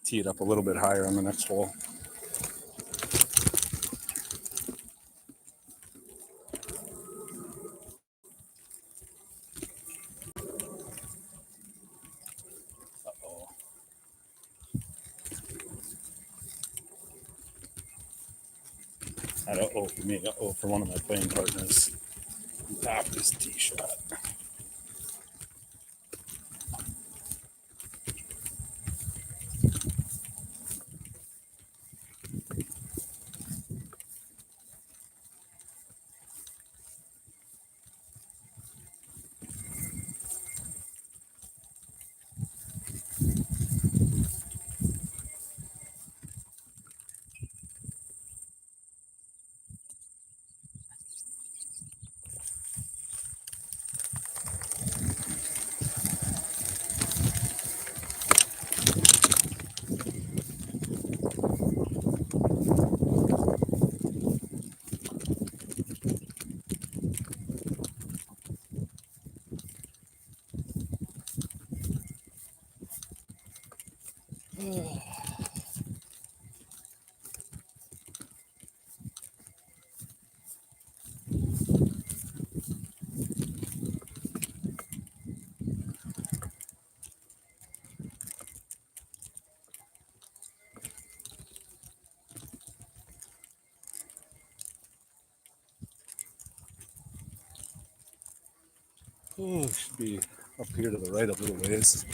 Tee it up a little bit higher on the next hole. Uh-oh. I don't for me. For one of my playing partners. He topped his tee shot. Oh, should be up here to the right a little ways.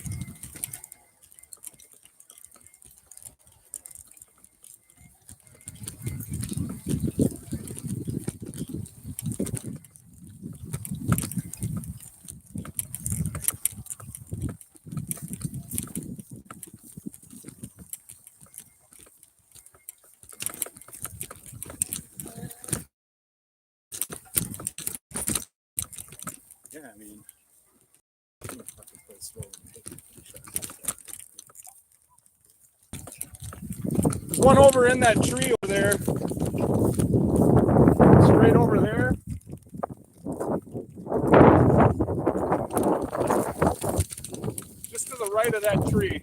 Yeah, I mean, I'm gonna fucking play slow and hit the shot like that. There's one over in that tree over there. Straight over there. Just to the right of that tree.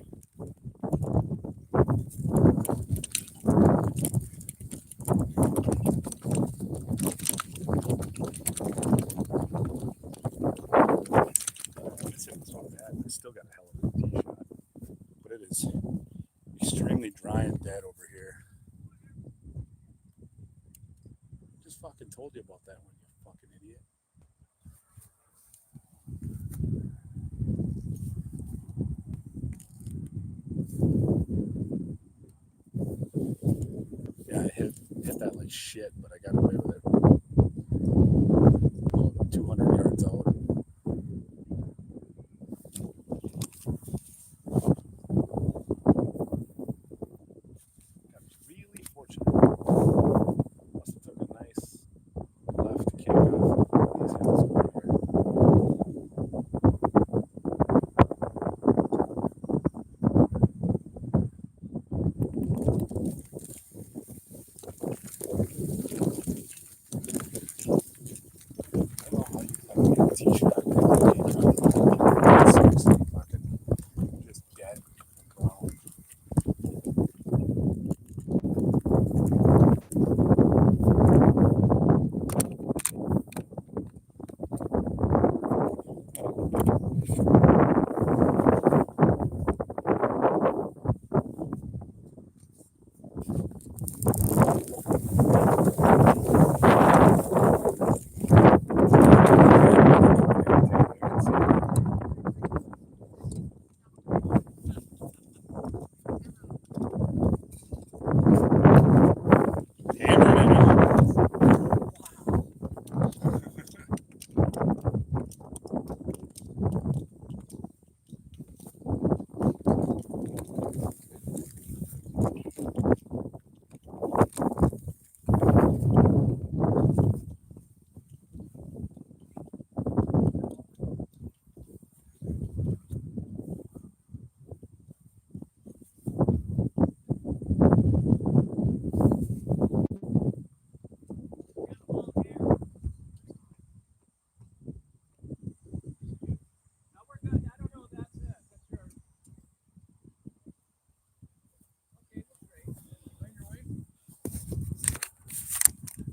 This isn't so bad. I still got a hell of a tee shot. But it is extremely dry and dead over here. Just fucking told you about that one, you fucking idiot. Yeah, I hit that like shit, but I got away with it. About 200 yards out. Got really fortunate. Must have took a nice left kick off these hills over here.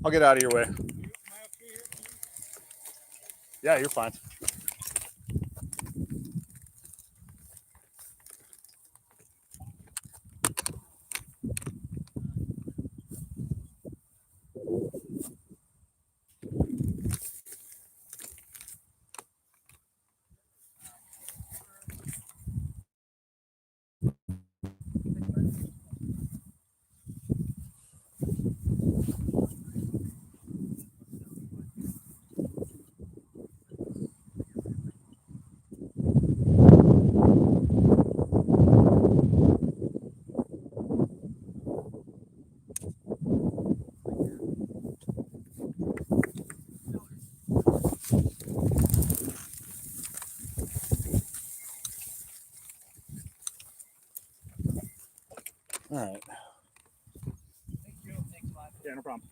I'll get out of your way. Yeah, you're fine. All right. Yeah, no problem.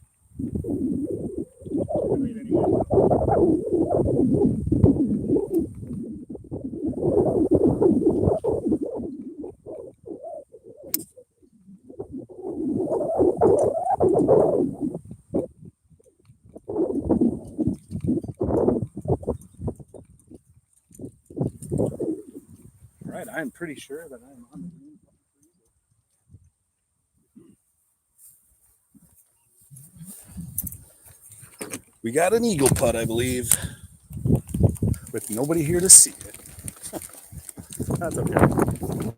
All right, I'm pretty sure that I'm on the green. We got an eagle putt, I believe, with nobody here to see it. That's okay.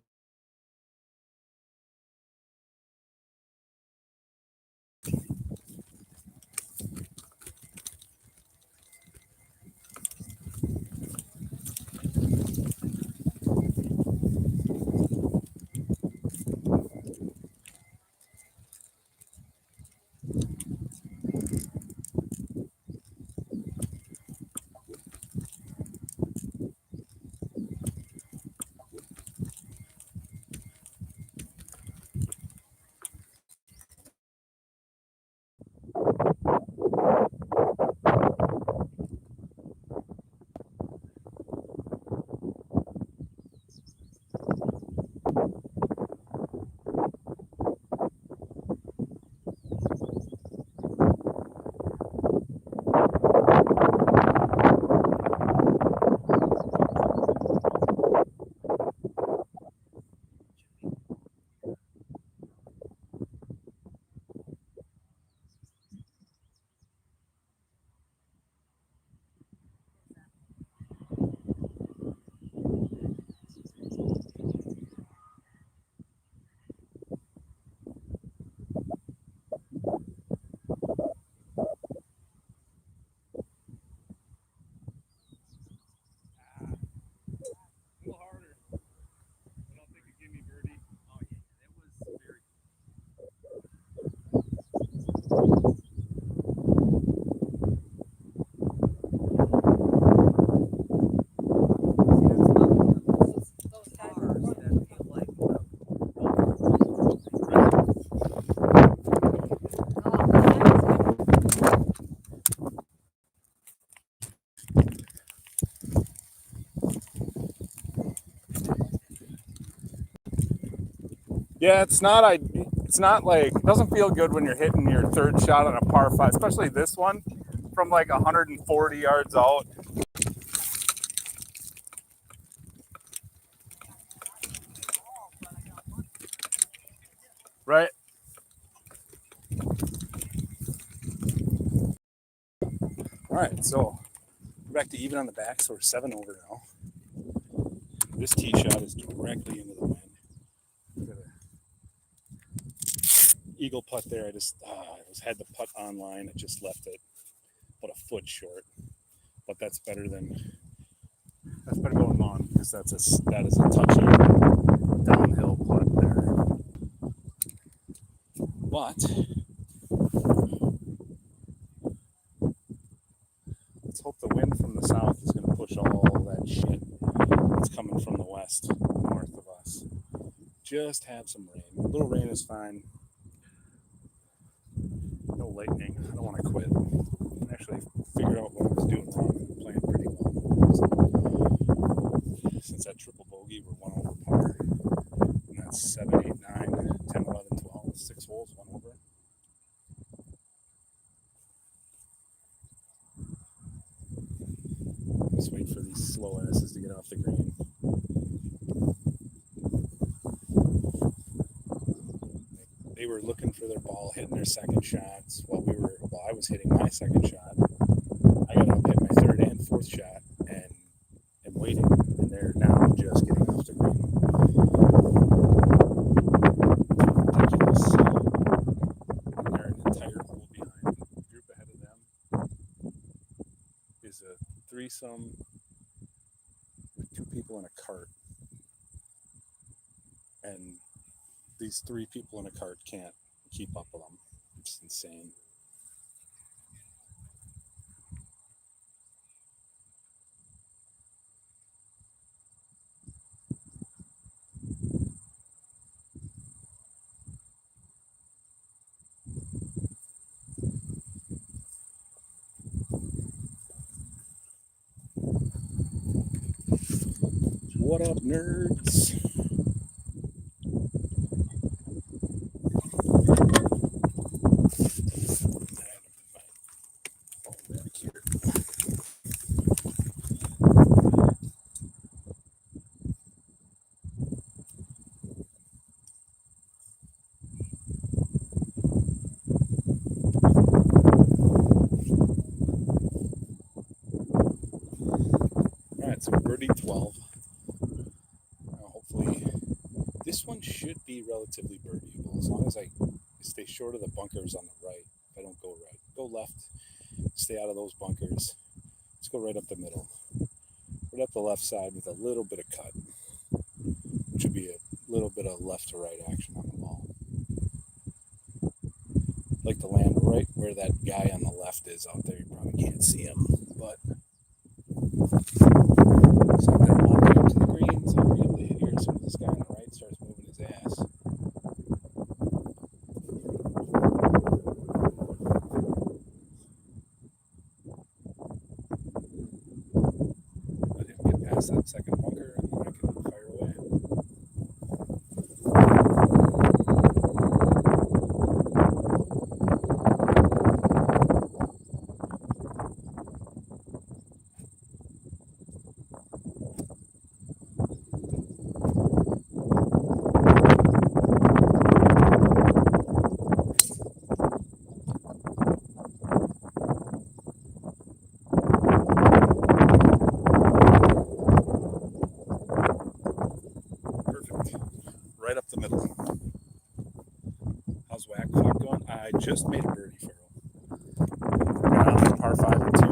A little harder. I don't think it gave me birdie. Oh yeah, that was very. Those guys Cars are that feel like Yeah, it's not. It's not like it doesn't feel good when you're hitting your third shot on a par five, especially this one from like 140 yards out. Right. All right. So we're back to even on the back, so we're 7 over now. This tee shot is directly into the wind. Got a eagle putt there. I had the putt online. It just left it about a foot short, but that's better going long because that is a touchy downhill putt there. But let's hope the wind from the south is going to push all that shit that's coming from the west north of us. Just have some rain. A little rain is fine. No lightning. I don't want to quit. I actually figured out what I was doing wrong and playing pretty well. So, since that triple bogey, we're 1 over par. And that's 7, 8, 9, 10, 11, 12, 6 holes, 1 over. Just wait for these slow asses to get off the green. They were looking for their ball, hitting their second shots while I was hitting my second shot. I got up, hit my third and fourth shot, and am waiting. And they're now just getting off the green. Ridiculous. And they're an entire hole behind. The group ahead of them is a threesome with 2 people in a cart. And these 3 people in a cart can't keep up with them. It's insane. What up, nerds? Back here. Alright, so birdie 12. Hopefully, this one should be relatively birdieable as long as I stay short of the bunkers on the right. If I don't go right, go left, stay out of those bunkers. Let's go right up the middle, right up the left side with a little bit of cut, which would be a little bit of left to right action on the ball. Like to land right where that guy on the left is out there. You probably can't see him, but he's out there walking up to the green, so I'll be able to hit here as soon as this guy on the right starts moving his ass. Let him get past that second bunker, and then I can fire away. Right up the middle. How's whack clock going? I just made a birdie, Farrell. Par 5 and 2.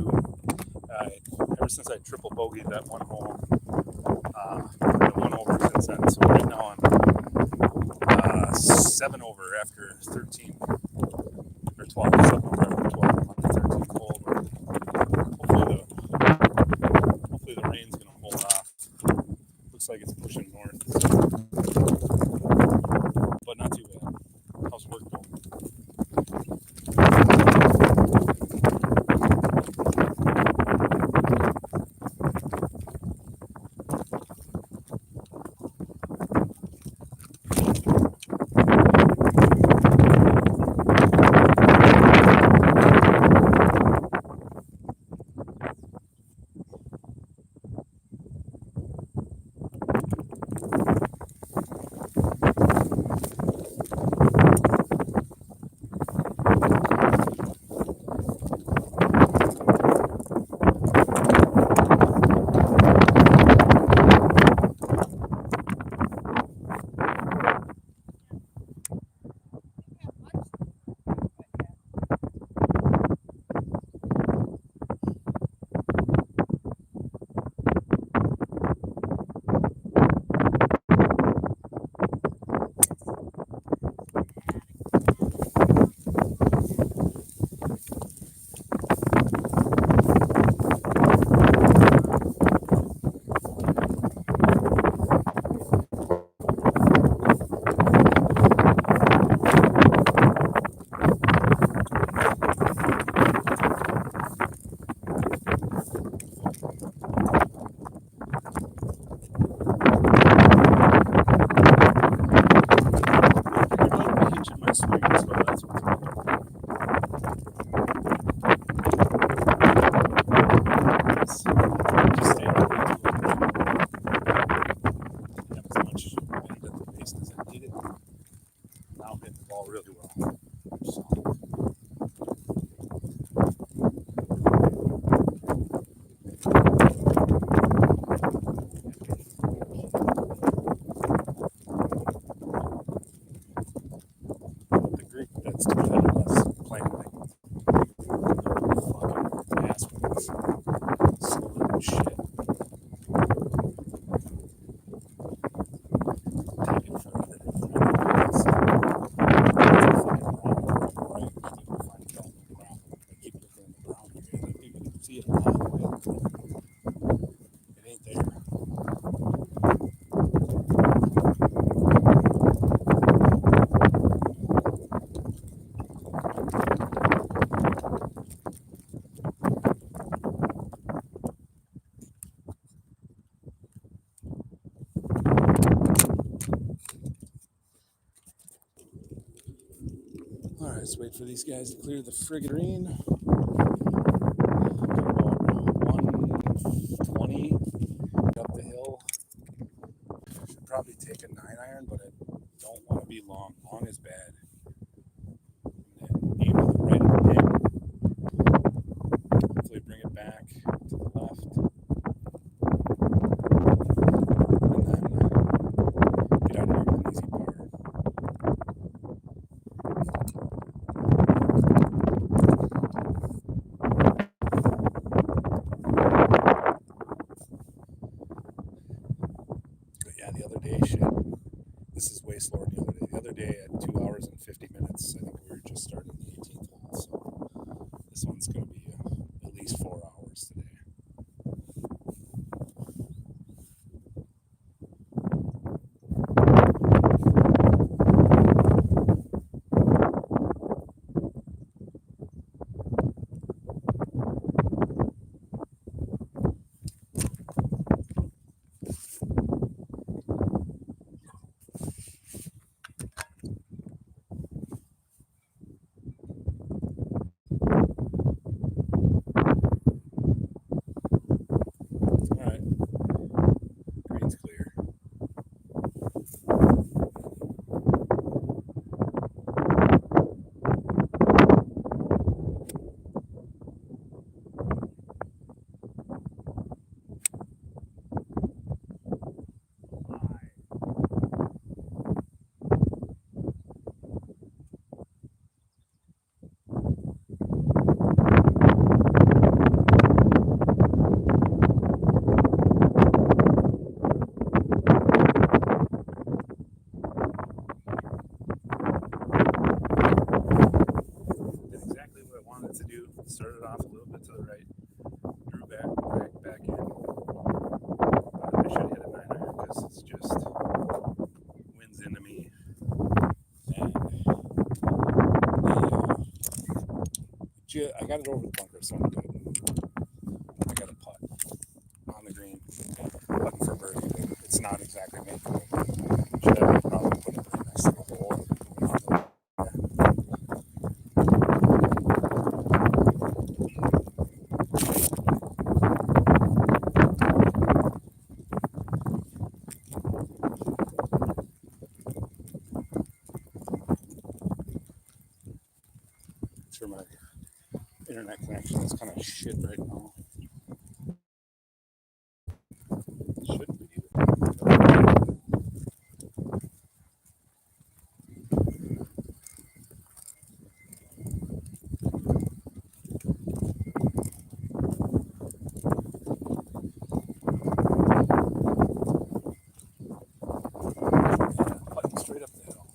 Ever since I triple bogeyed that one hole, I won over since then. So right now I'm 7 over after 13 or 12. 7 over after 12 on the 13th hole. Hopefully the rain's gonna hold off. Looks like it's pushing north. But not too bad. How's work going? It ain't there. All right, let's wait for these guys to clear the friggin' green. About 120 up the hill. Should probably take a 9-iron, but I don't want to be long. Long is bad. Aim with it right at the pin. Hopefully bring it back to the left. And then get out of here with an easy par. But yeah, the other day, shit. This is way slower than the other day. The other day at 2 hours and 50 minutes, I think we were just starting the 18th hole. So this one's going to be at least 4 hours today. All right, green's clear. Did exactly what I wanted to do. Started off a little bit to the right, drew back in. I should have hit a 9-iron because it's just winds into me. And I got it over the bunker, so I'm good. I got a putt on the green, putting for birdie. It's not exactly making it. Should have probably put it right next to the hole. Sure, my internet connection is kind of shit right now. Should be. Putting straight up the hill.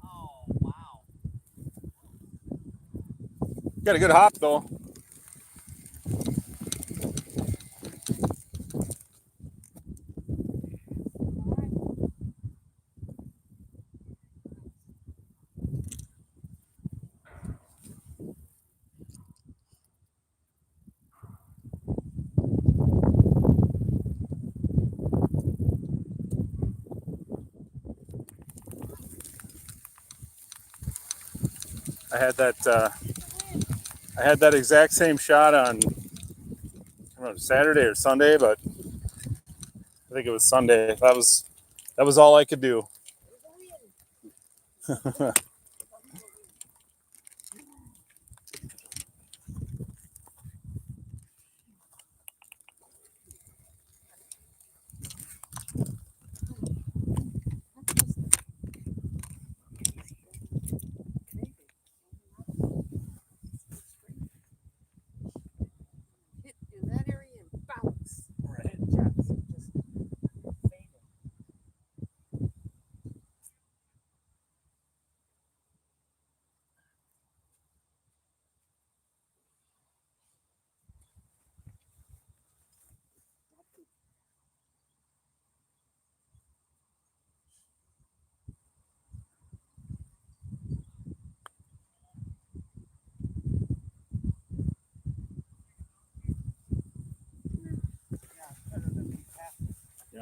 Oh, wow. Got a good hop though. I had that exact same shot on, I don't know, Saturday or Sunday, but I think it was Sunday. That was all I could do.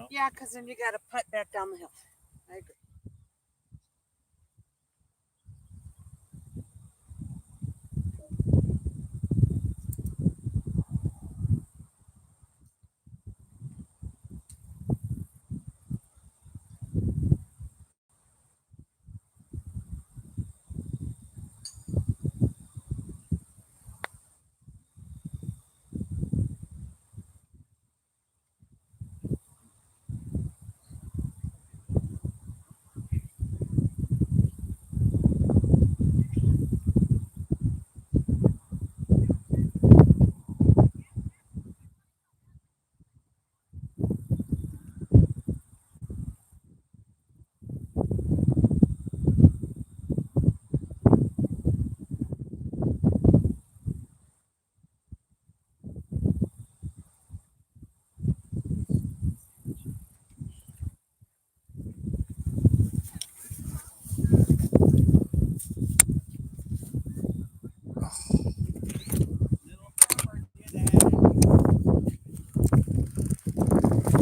Yeah, because then you got to putt back down the hill. I agree.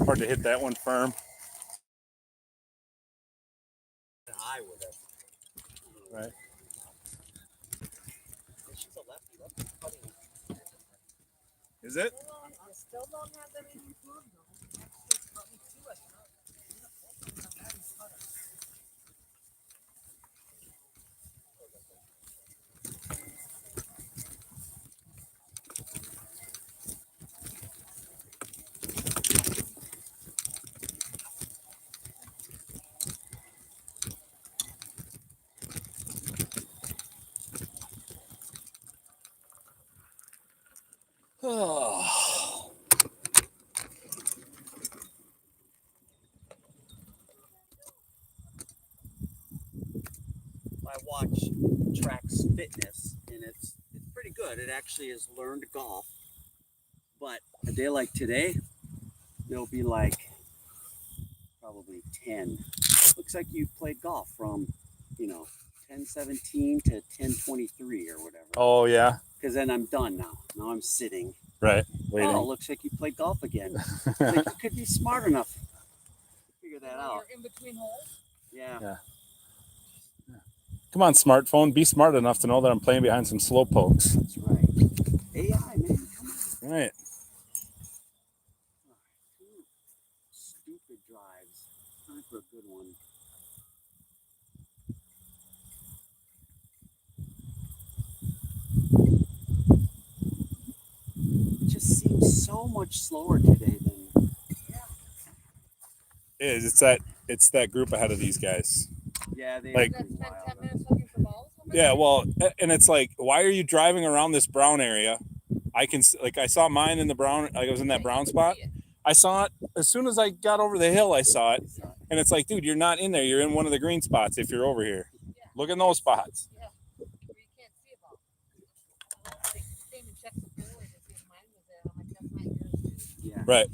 Hard to hit that one firm. I would have. Right. She's a lefty. Lefty's putting. Is it? I still don't have that in food though. Actually, probably two I Oh. I watch Track's Fitness, and it's pretty good. It actually has learned golf, but a day like today, there'll be like probably 10. Looks like you played golf from 10:17 to 10:23 or whatever. Oh yeah. Because then I'm done now. Now I'm sitting. Right. Waiting. Oh, looks like you played golf again. Like, you could be smart enough to figure that out. You're in between holes. Yeah. Yeah. Come on, smartphone. Be smart enough to know that I'm playing behind some slow pokes. That's right. AI, man. Come on. Right. Two stupid drives. Time for a good one. It just seems so much slower today than. It is. It's that group ahead of these guys. Yeah, they Like- Spend 10 minutes looking for balls. over Yeah, there? well, and it's like, why are you driving around this brown area? I saw mine in the brown. I was in that brown spot. I saw it as soon as I got over the hill. I saw it, and it's like, dude, you're not in there. You're in one of the green spots. If you're over here, look in those spots. Yeah. Where you can't see a ball. They came and checked the fairway to see if mine was there. I'm like, that's not yours, dude. Yeah. Right.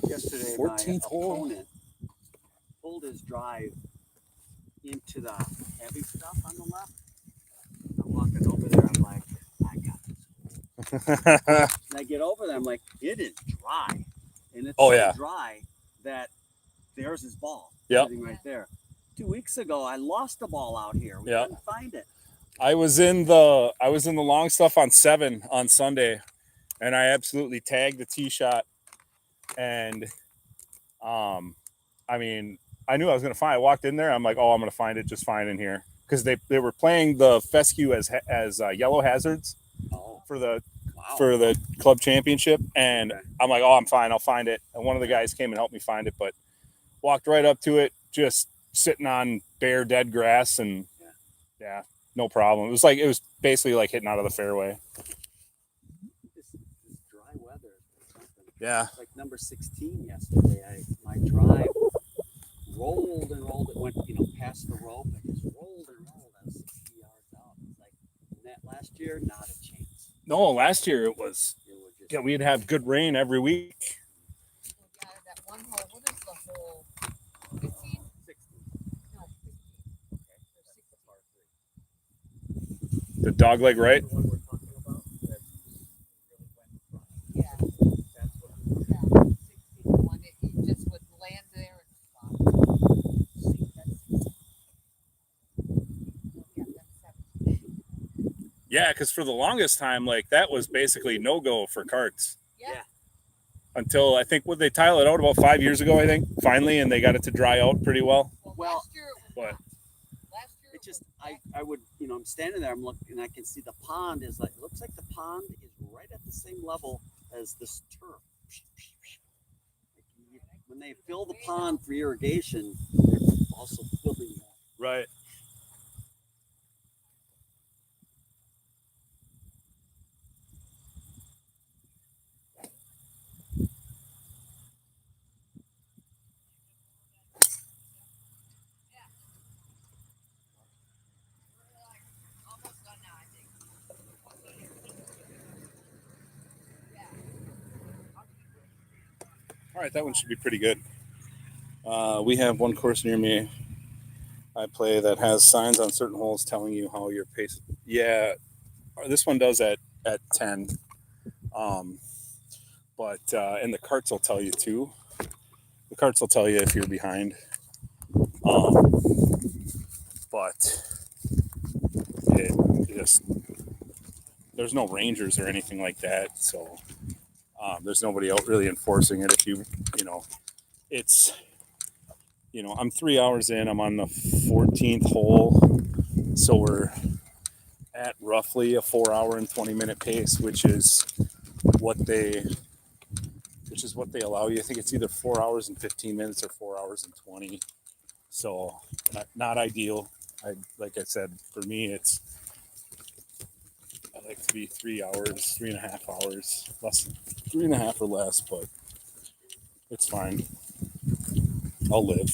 Yesterday, 14th my hole. opponent pulled his drive into the heavy stuff on the left. I'm walking over there. I'm like, I got this. And I get over there. I'm like, it is dry, and it's Oh, so yeah. dry that there's his ball Yep. sitting right there. 2 weeks ago, I lost the ball out here. We Yeah. couldn't find it. I was in the long stuff on 7 on Sunday, and I absolutely tagged the tee shot. And I mean, I knew I was gonna find. I walked in there. I'm like, oh, I'm gonna find it just fine in here, because they were playing the fescue as yellow hazards Oh, for the wow. for the club championship, and Okay. I'm like, oh, I'm fine. I'll find it. And one of the guys came and helped me find it, but walked right up to it, just sitting on bare dead grass, and yeah, no problem. It was basically like hitting out of the fairway. This dry weather or something. Yeah. Like number 16 yesterday, my drive rolled and rolled. It went, past the rope and just rolled and rolled. I was 60 yards out. It's like that last year, not a chance. No, last year it was. It would just, Yeah, we'd have good rain every week. Yeah, that one hole. What is the hole? 15? 60. No, 15. Okay, Or that's the 16. par 3. The dog leg right? The one we're talking about, that really went front. Yeah, That's what it was. yeah. 60 to 1. It just would land there and stop. See, that's. Yeah, that's 17. Yeah, because for the longest time, like that was basically no go for carts Yeah. until I think would they tile it out about 5 years ago. I think finally, and they got it to dry out pretty well. Well, last year it was but- not. Last year It just, was I would, I'm standing there, I'm looking, and I can see the pond is like, looks like the pond is right at the same level as this turf. When they fill the pond for irrigation, they're also filling that. Right. almost done now, I think. All right, that one should be pretty good. We have one course near me I play that has signs on certain holes telling you how your pace. Yeah, this one does at 10. But and the carts will tell you too. The carts will tell you if you're behind. But it just there's no rangers or anything like that, so there's nobody out really enforcing it. If it's I'm 3 hours in. I'm on the 14th hole, so we're at roughly a 4 hour and 20-minute pace, which is what they allow you. I think it's either 4 hours and 15 minutes or 4 hours and 20. So not ideal. Like I said, for me, I like to be 3 hours, 3.5 hours, less than 3.5 or less, but it's fine. I'll live.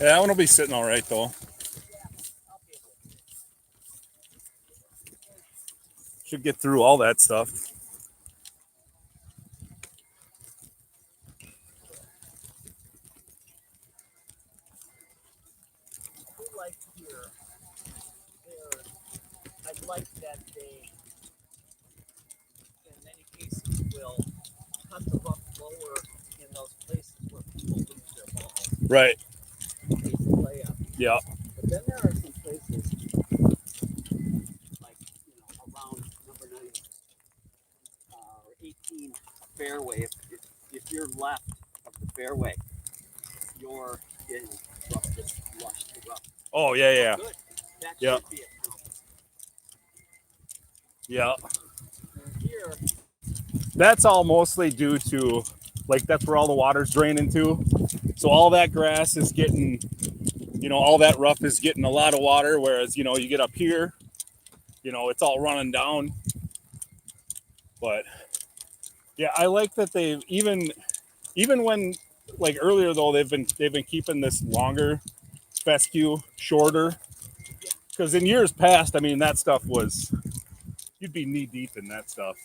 Yeah, that one will be sitting all right though. Should get through all that stuff. I do like here, I like that they, in many cases, will cut the rough lower in those places where people lose their balls. Right. They play up. Yeah. But then there are some places, Like, around number 9 or 18 fairway. If you're left of the fairway, you're getting rough, just lush to rough. Oh yeah, yeah, Good. That Yeah. should be a count. yeah. and here, That's all mostly due to, like, that's where all the water's draining to. So all that grass is getting, all that rough is getting a lot of water. Whereas, you get up here, it's all running down. But yeah, I like that they've even when, like, earlier though, they've been keeping this longer fescue shorter. Because in years past, I mean, that stuff was, you'd be knee deep in that stuff.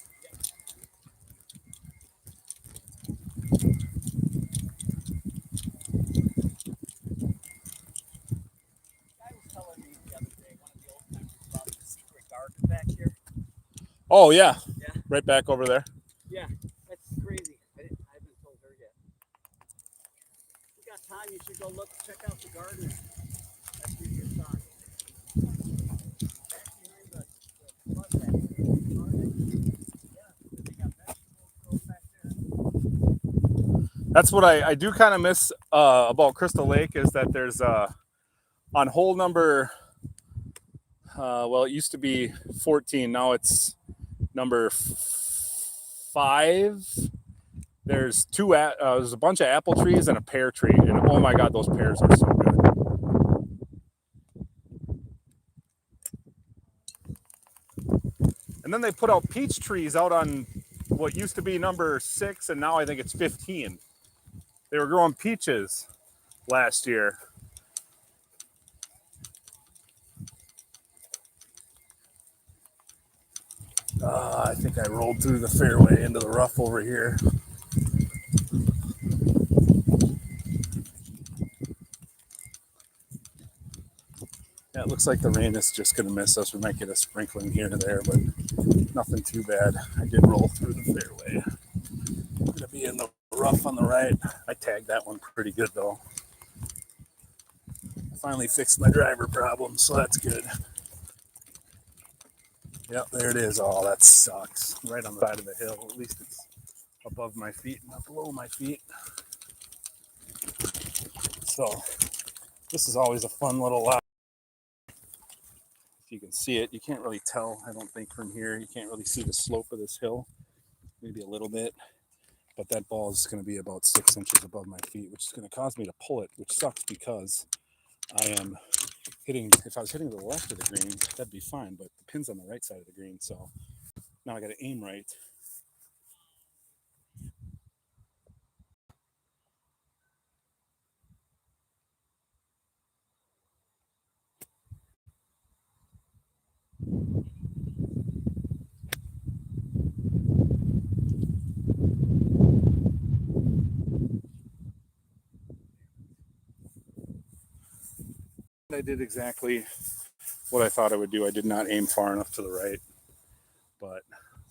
guy was telling me the other day, one of the old timers, about the secret garden back here. Oh yeah, Yeah. right back over there. Yeah, that's crazy. I haven't told her yet. If you got time, you should go check out the garden. That's where you're talking. Back behind the bus stand. Yeah, they got vegetables grown back there. That's what I do kind of miss about Crystal Lake is that there's on hole number, well, it used to be 14. Now it's number 5. There's there's a bunch of apple trees and a pear tree. And oh my God, those pears are so good. And then they put out peach trees out on what used to be number 6, and now I think it's 15. They were growing peaches last year. I think I rolled through the fairway into the rough over here. Yeah, it looks like the rain is just going to miss us. We might get a sprinkling here and there, but nothing too bad. I did roll through the fairway. I'm going to be in the rough on the right. I tagged that one pretty good, though. I finally fixed my driver problem, so that's good. Yep, there it is. Oh, that sucks. Right on the side of the hill. At least it's above my feet, not below my feet. So this is always a fun little lot. If you can see it, you can't really tell, I don't think, from here. You can't really see the slope of this hill, maybe a little bit, but that ball is going to be about 6 inches above my feet, which is going to cause me to pull it, which sucks because I am hitting, if I was hitting to the left of the green, that'd be fine, but the pin's on the right side of the green, so now I got to aim right. I did exactly what I thought I would do. I did not aim far enough to the right, but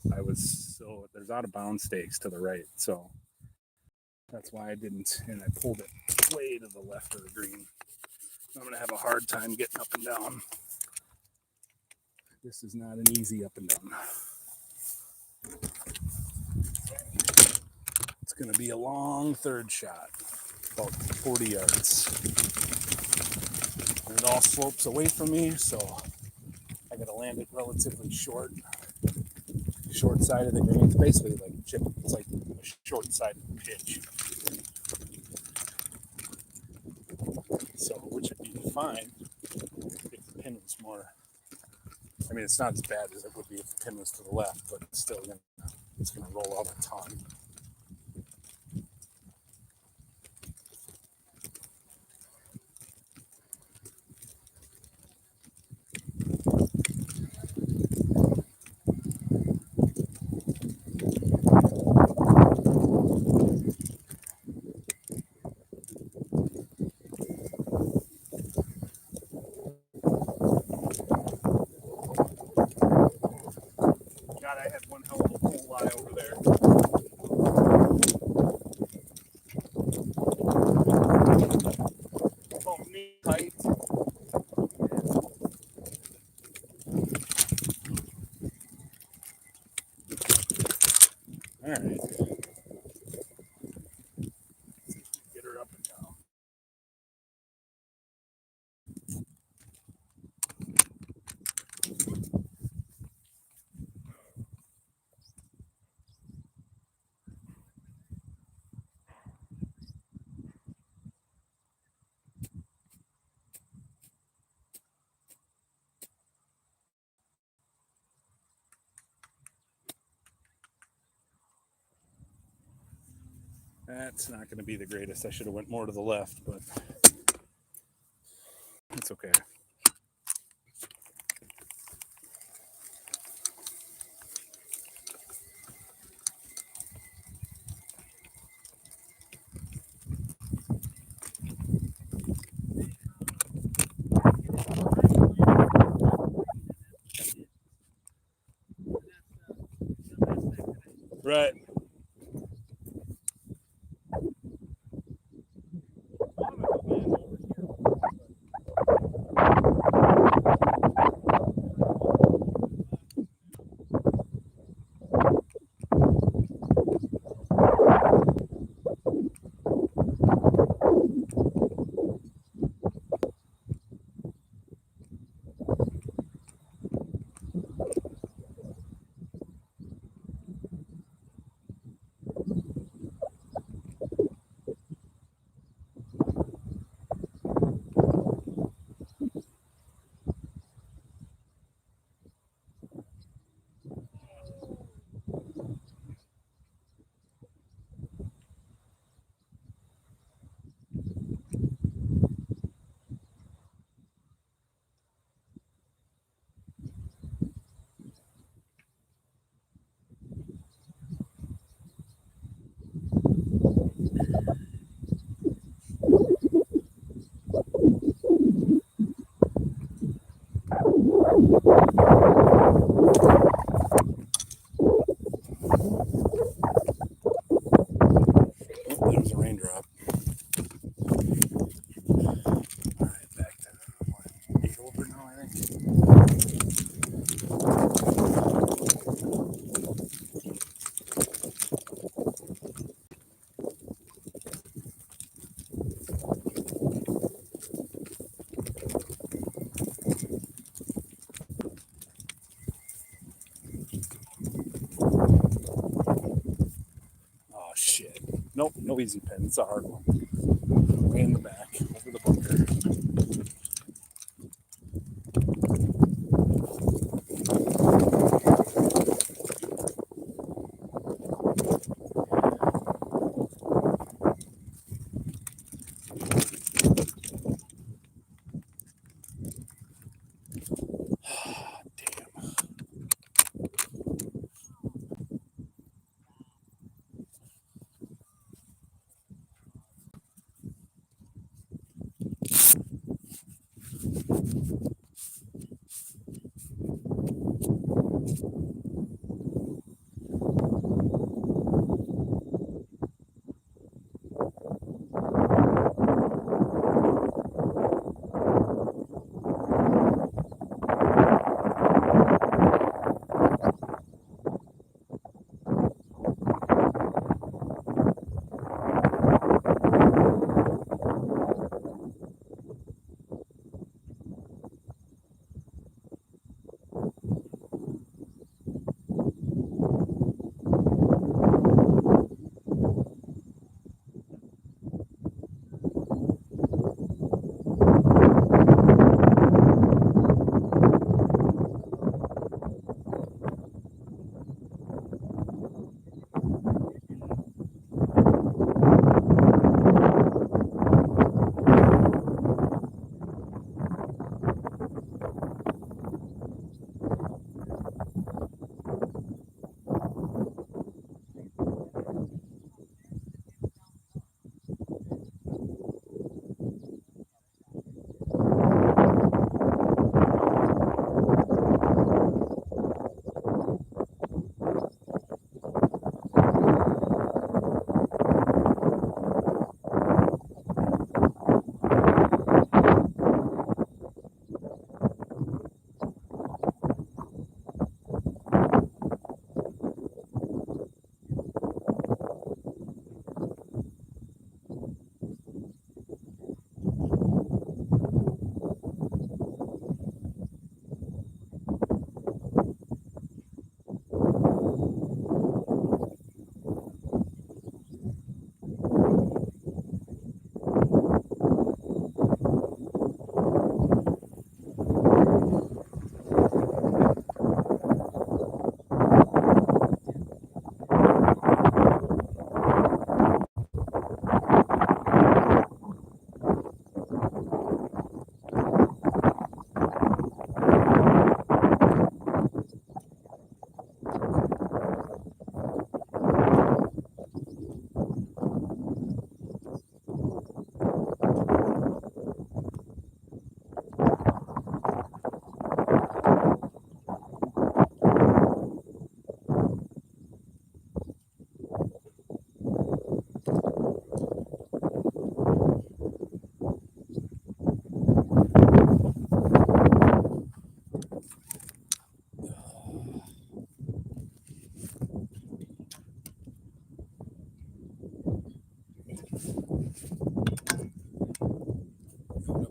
there's out of bounds stakes to the right, so that's why I didn't, and I pulled it way to the left of the green. I'm going to have a hard time getting up and down. This is not an easy up and down. It's going to be a long third shot, about 40 yards. And it all slopes away from me, so I got to land it relatively short side of the green. It's basically like chip. It's like a short side pitch. So, which would be fine if the pin was more. I mean, it's not as bad as it would be if the pin was to the left, but it's still it's gonna roll out a ton. God, I had one hell of a pull lie over there. About knee height. All right. Get her up and down. That's not going to be the greatest. I should have went more to the left, but it's okay. Right. Nope, no easy pin. It's a hard one. Way in the back, over the bunker.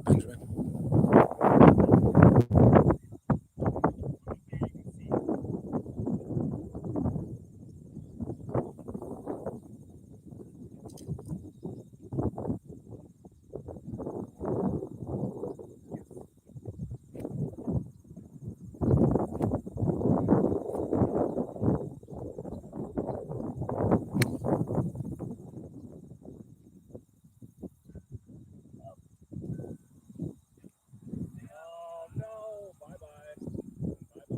Benjamin. Oh no! Bye bye. Bye bye.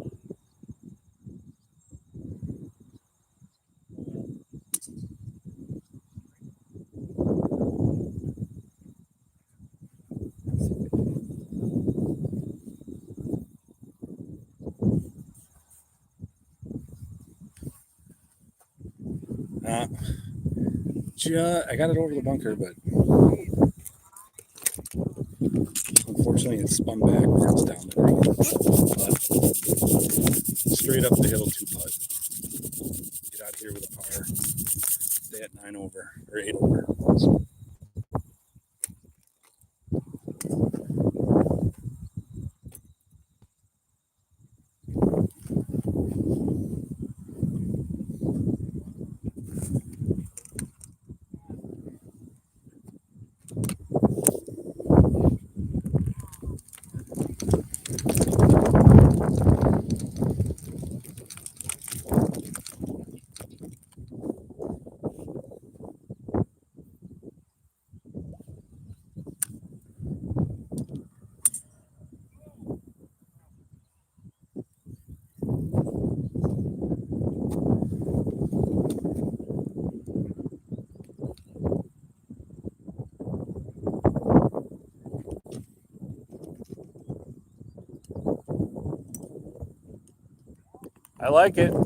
I got it over the bunker, but unfortunately it spun backwards down the green. But straight up the hill 2-putt. Get out of here with a par. Stay at 9 over or 8 over. I like it. Oh, I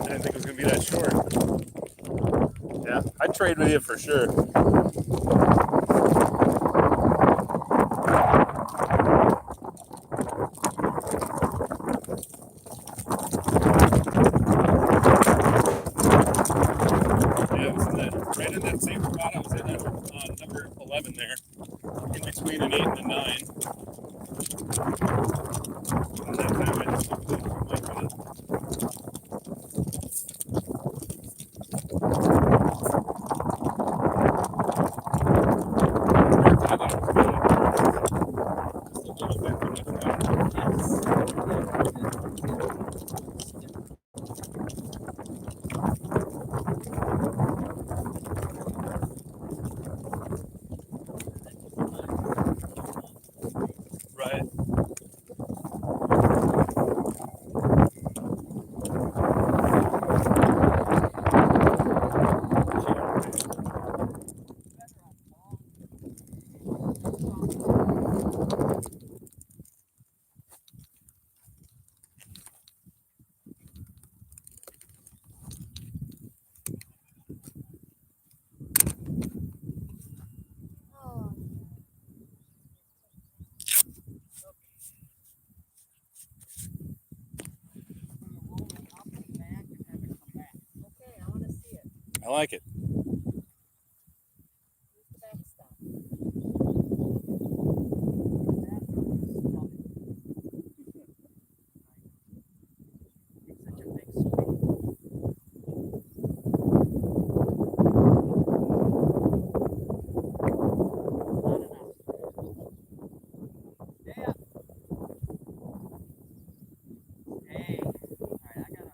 didn't think it was gonna be that short. Yeah, I'd trade with you for sure. Yeah, it was in that, right in that same spot I was in at, number 11 there, in between an 8 and a 9. And that time I just looked like it. Right. Oh, roll it up and back and have it come back. Okay, I want to see it. I like it. Use the backstop. Such a big swing. Not enough. Yeah. Hey. All right, I gotta.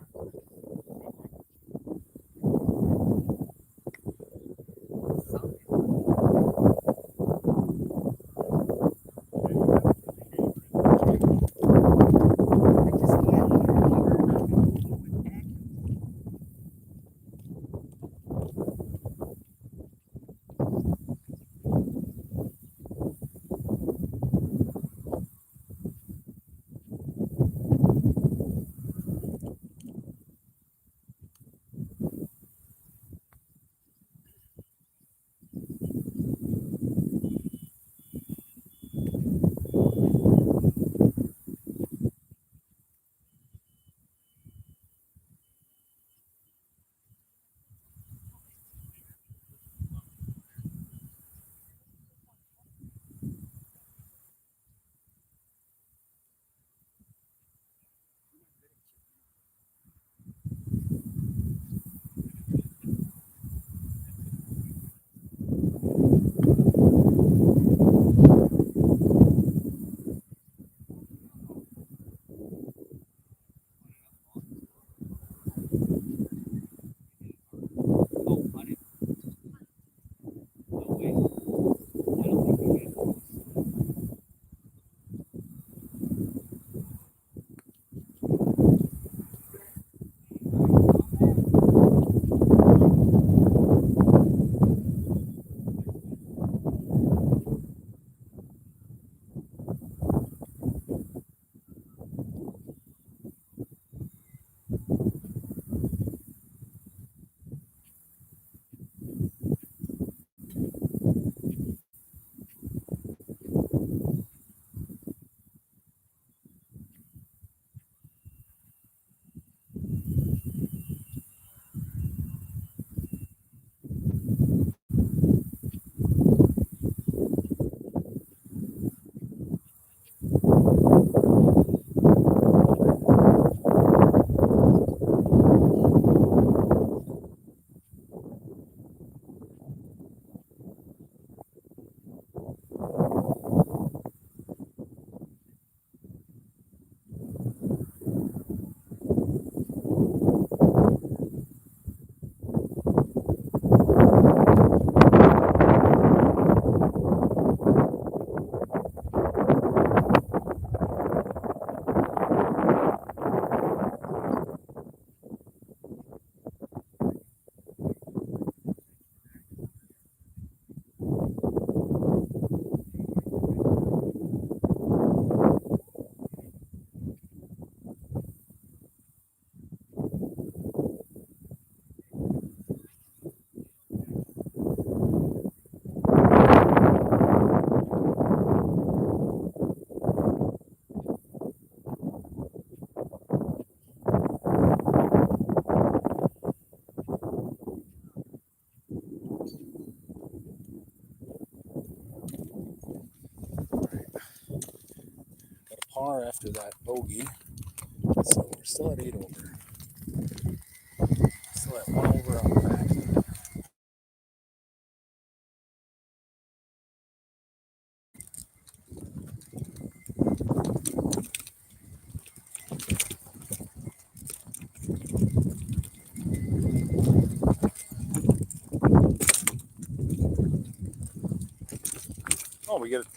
after that bogey. So we're still at 8 over. Still at 1 over on the back. Oh, we get it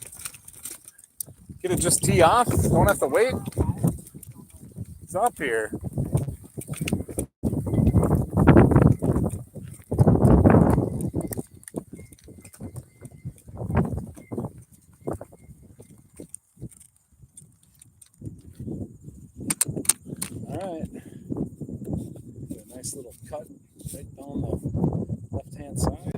just tee off. Don't have to wait. It's up here. All right. A nice little cut right down the left-hand side.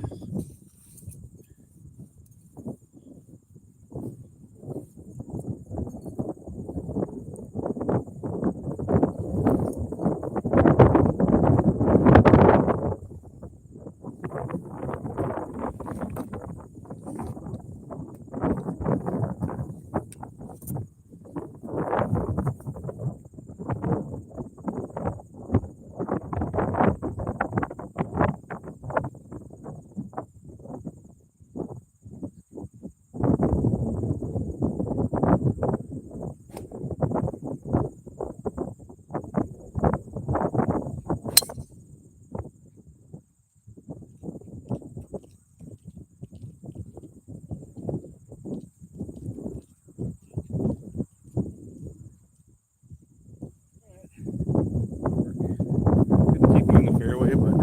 Gonna keep him in the fairway, but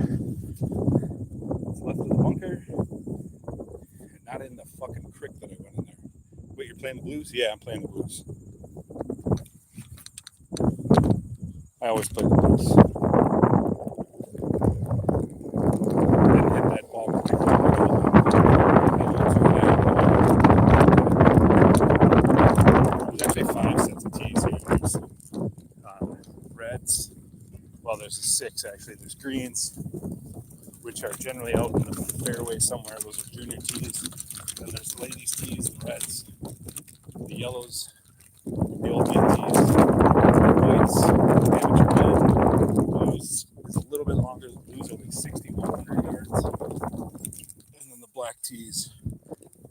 it's left of the bunker. Not in the fucking creek that I went in there. Wait, you're playing the blues? Yeah, I'm playing the blues. I always play the blues. Didn't hit that ball with my There's actually 5 sets of tees here. There's reds. Well, there's a 6 actually. There's greens, which are generally out in the fairway somewhere. Those are junior tees. Then there's ladies' tees and reds. The yellows, the old man tees. Whites, amateur men. Blues is a little bit longer. The blues are like 6,100 yards. And then the black tees.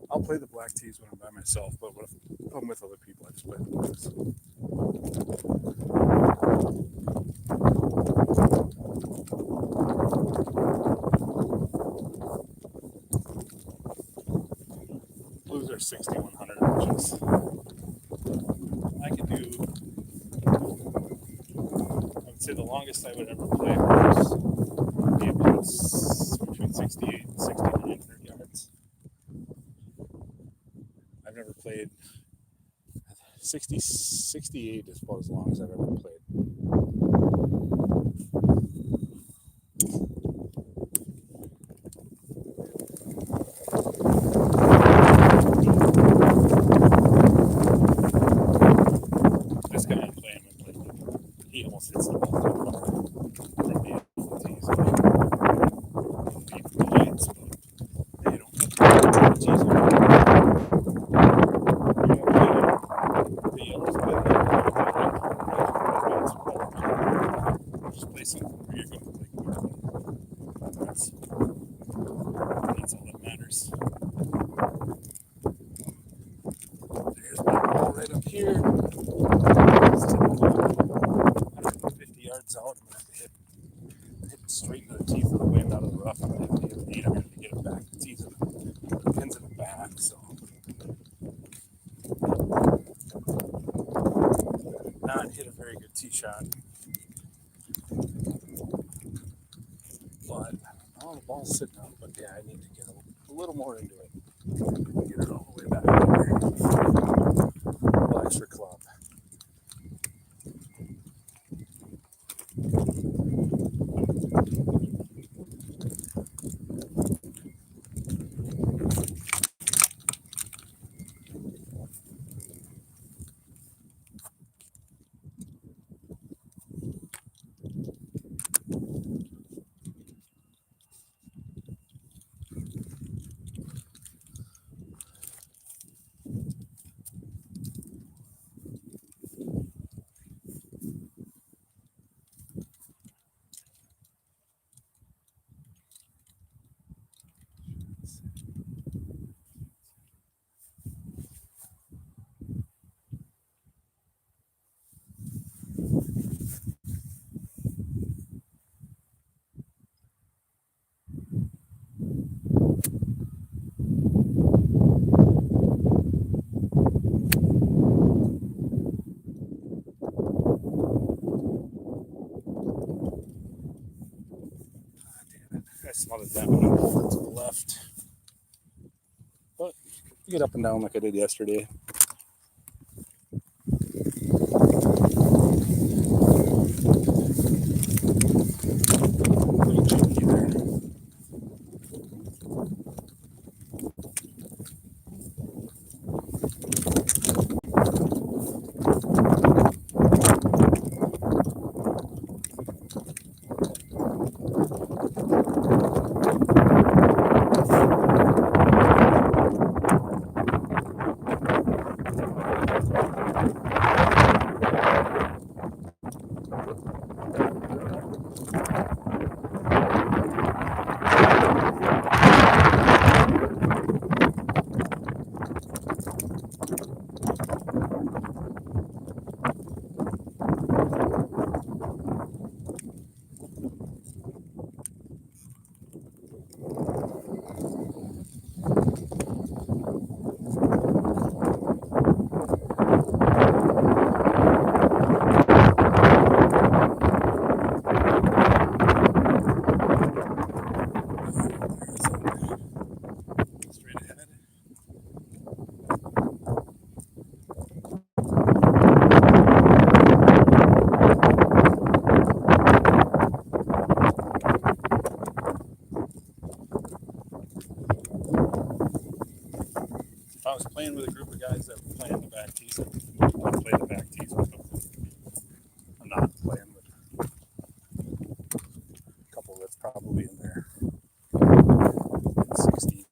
I'll play the black tees when I'm by myself, but if I'm with other people, I just play the blues. Blues are 6,100 inches. I could do, I would say the longest I would ever play would be about between 68 and 6,900 yards. I've never played 68 is about as long as I've ever played. This guy I'm playing with, like, he almost hits the ball too far from the tees. Beat the whites, but they don't get the tees on. The yellows play the just play something where you're going like that's all that matters. There's my ball right up here. It's typical 150 yards out. I'm gonna have to hit straight into the teeth of the wind out of the rough. I'm gonna have to hit 800 to get it back. The teeth of the pins in the back, so not hit a very good tee shot. But oh, the ball's sitting up. But yeah, I need to get a little more into it. Get it all the way back there. Little extra club. smothered that one and pulled it to the left. But you get up and down like I did yesterday. Little chunky there. Straight ahead. If I was playing with a group of guys that were playing the back tees, I'd play the back tees with them. I'm not playing with a couple that's probably in there. 16.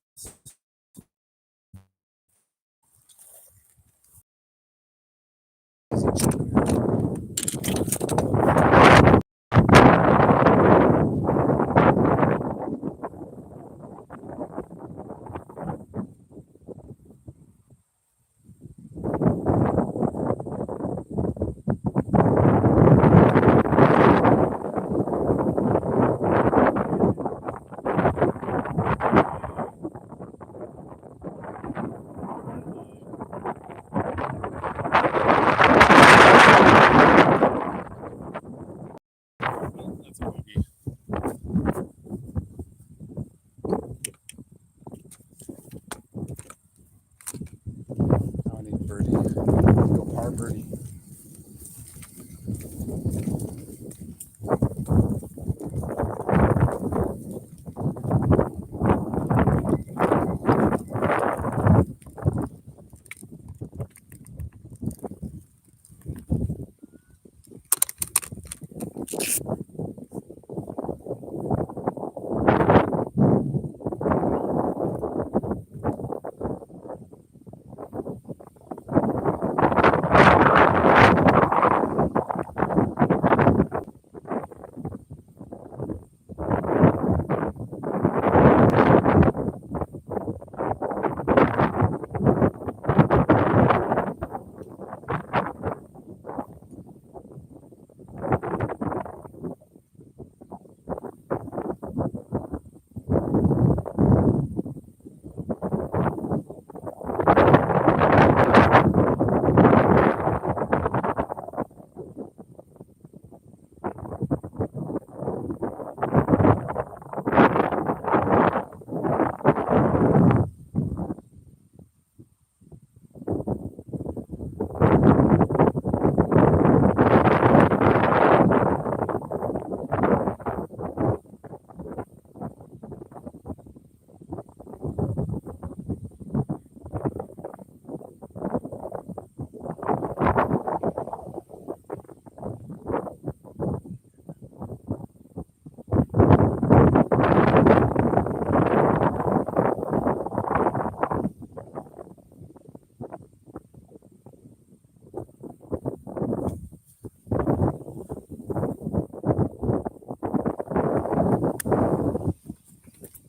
That's a bogey. Now I need a birdie. Go par birdie.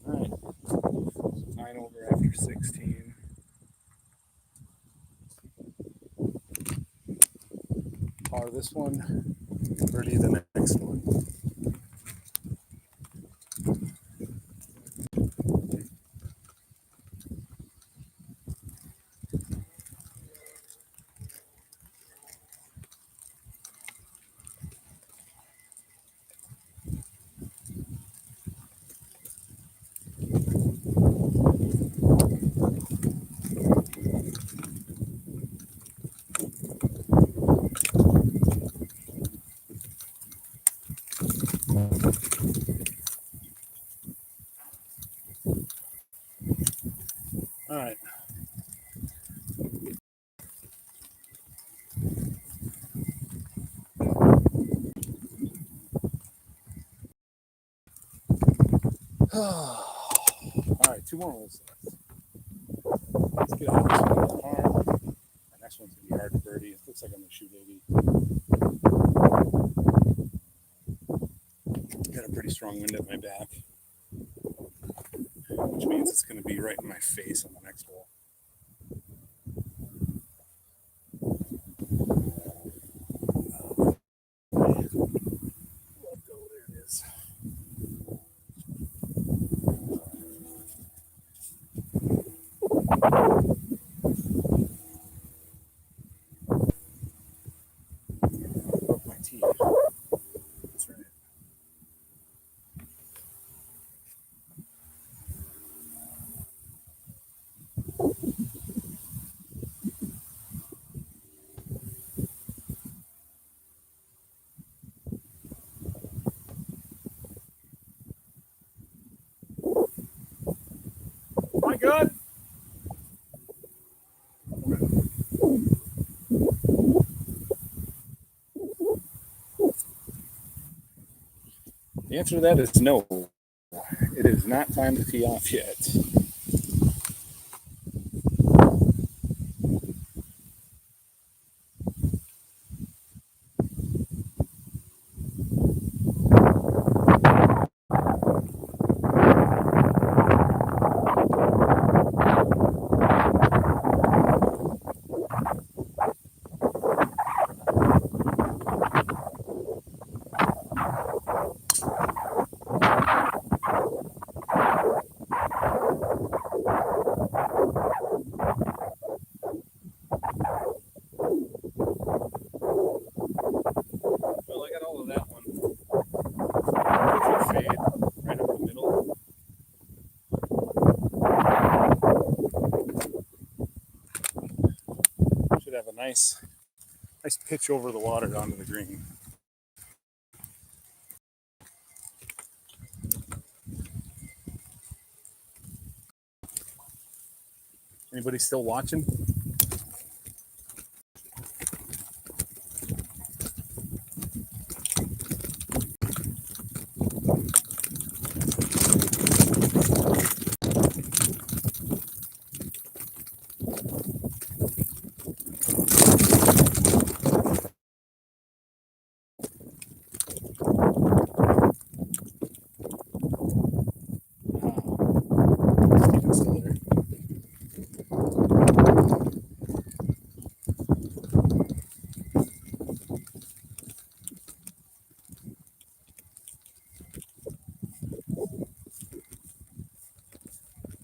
Alright. 9 over after 16. Par this one, birdie the next one. All right. All right, 2 more holes left. Let's get out of this one par. The next one's gonna be hard to birdie. It looks like I'm gonna shoot 80. Got a pretty strong wind at my back, which means it's gonna be right in my face on the next hole. Let's go. There it is. Broke my tee. That's right. Am I good? The answer to that is no. It is not time to tee off yet. Well, I got all of that one. Perfect fade right up the middle. Should have a nice pitch over the water onto the green. Anybody still watching? Steven's still there.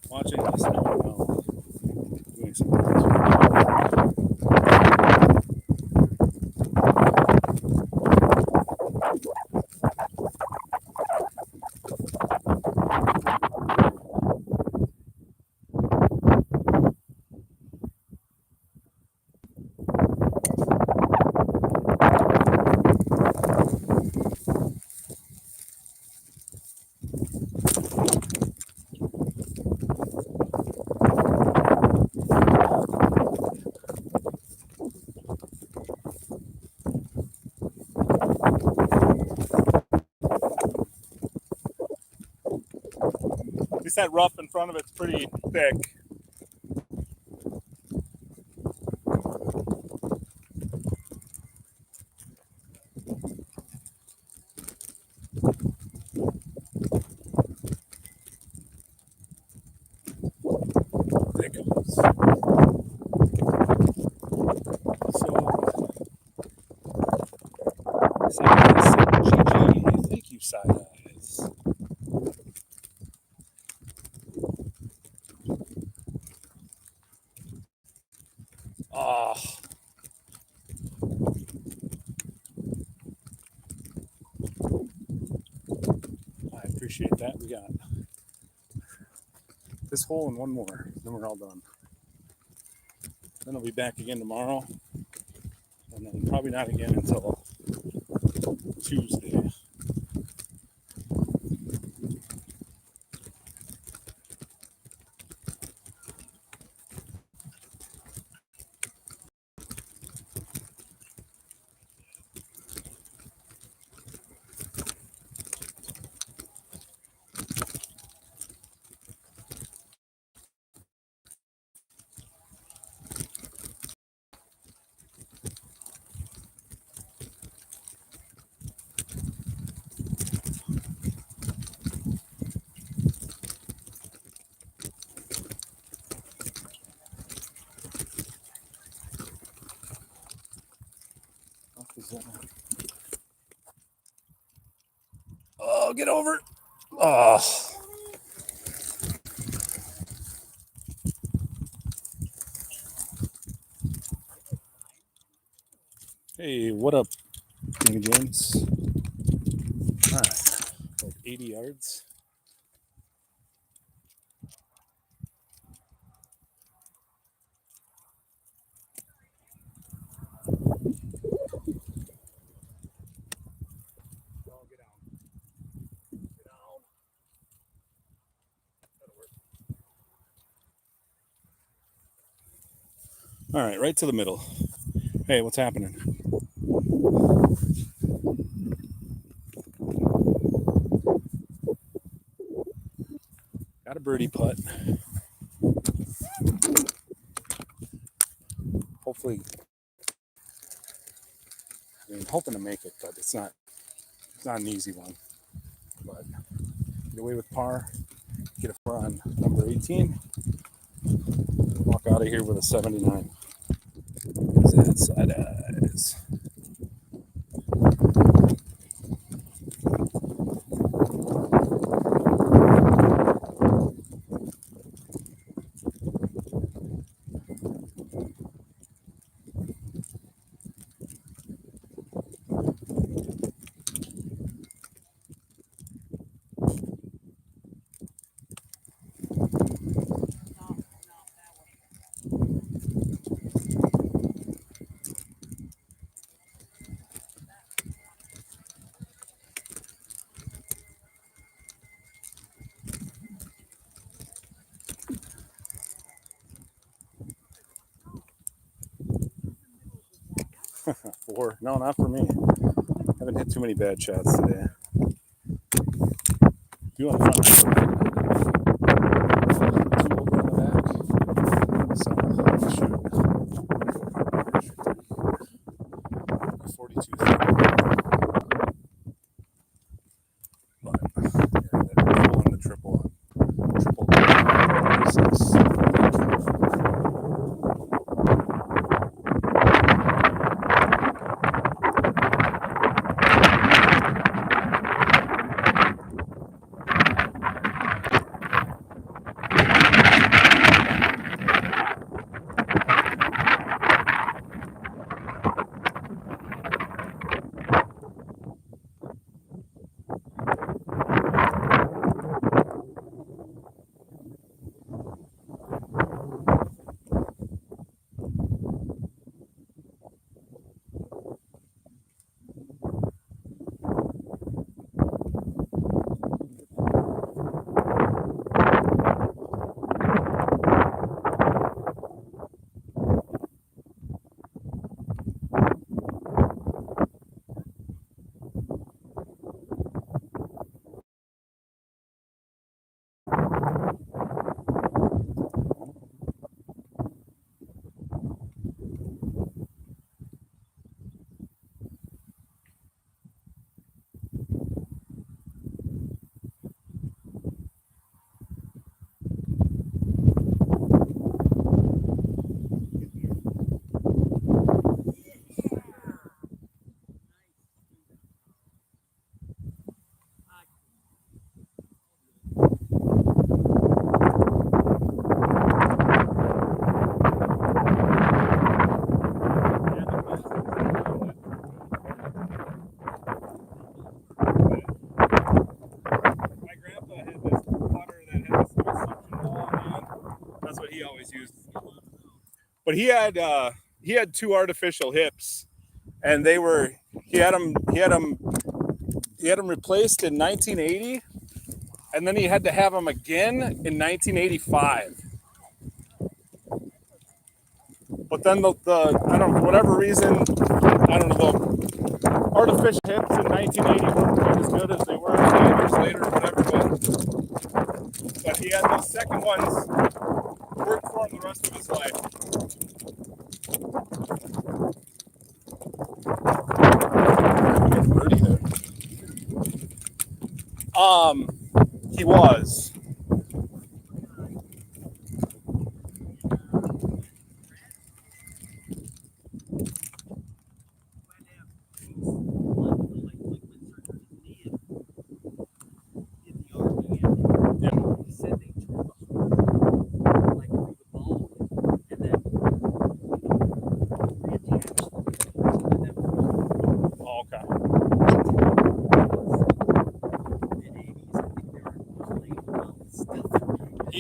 Watching this now while doing something else. At least that rough in front of it's pretty thick. There it goes. So, GG. Thank you, Side Eyes. Oh. I appreciate that. We got this hole and one more. Then we're all done. Then I'll be back again tomorrow. And then probably not again until Tuesday. Oh, get over. Oh. Hey, what up, Jimmy James? All right, about 80 yards. Oh, get down. Get down. That'll work. All right, right to the middle. Hey, what's happening? Got a birdie putt. Hopefully, I mean, hoping to make it, but it's not an easy one. But get away with par, get a par on number 18, walk out of here with a 79. Is that side eyes? Four. No, not for me. Haven't hit too many bad shots today. You want front? Two over on the back. So shoot. 42. But yeah, pulling the triple six. But he had two artificial hips, and he had them replaced in 1980, and then he had to have them again in 1985. But then the I don't know, for whatever reason, I don't know, the artificial hips in 1980 weren't quite as good as they were 5 years later or whatever. But he had those second ones work for him the rest of his life. Birdie there. He was.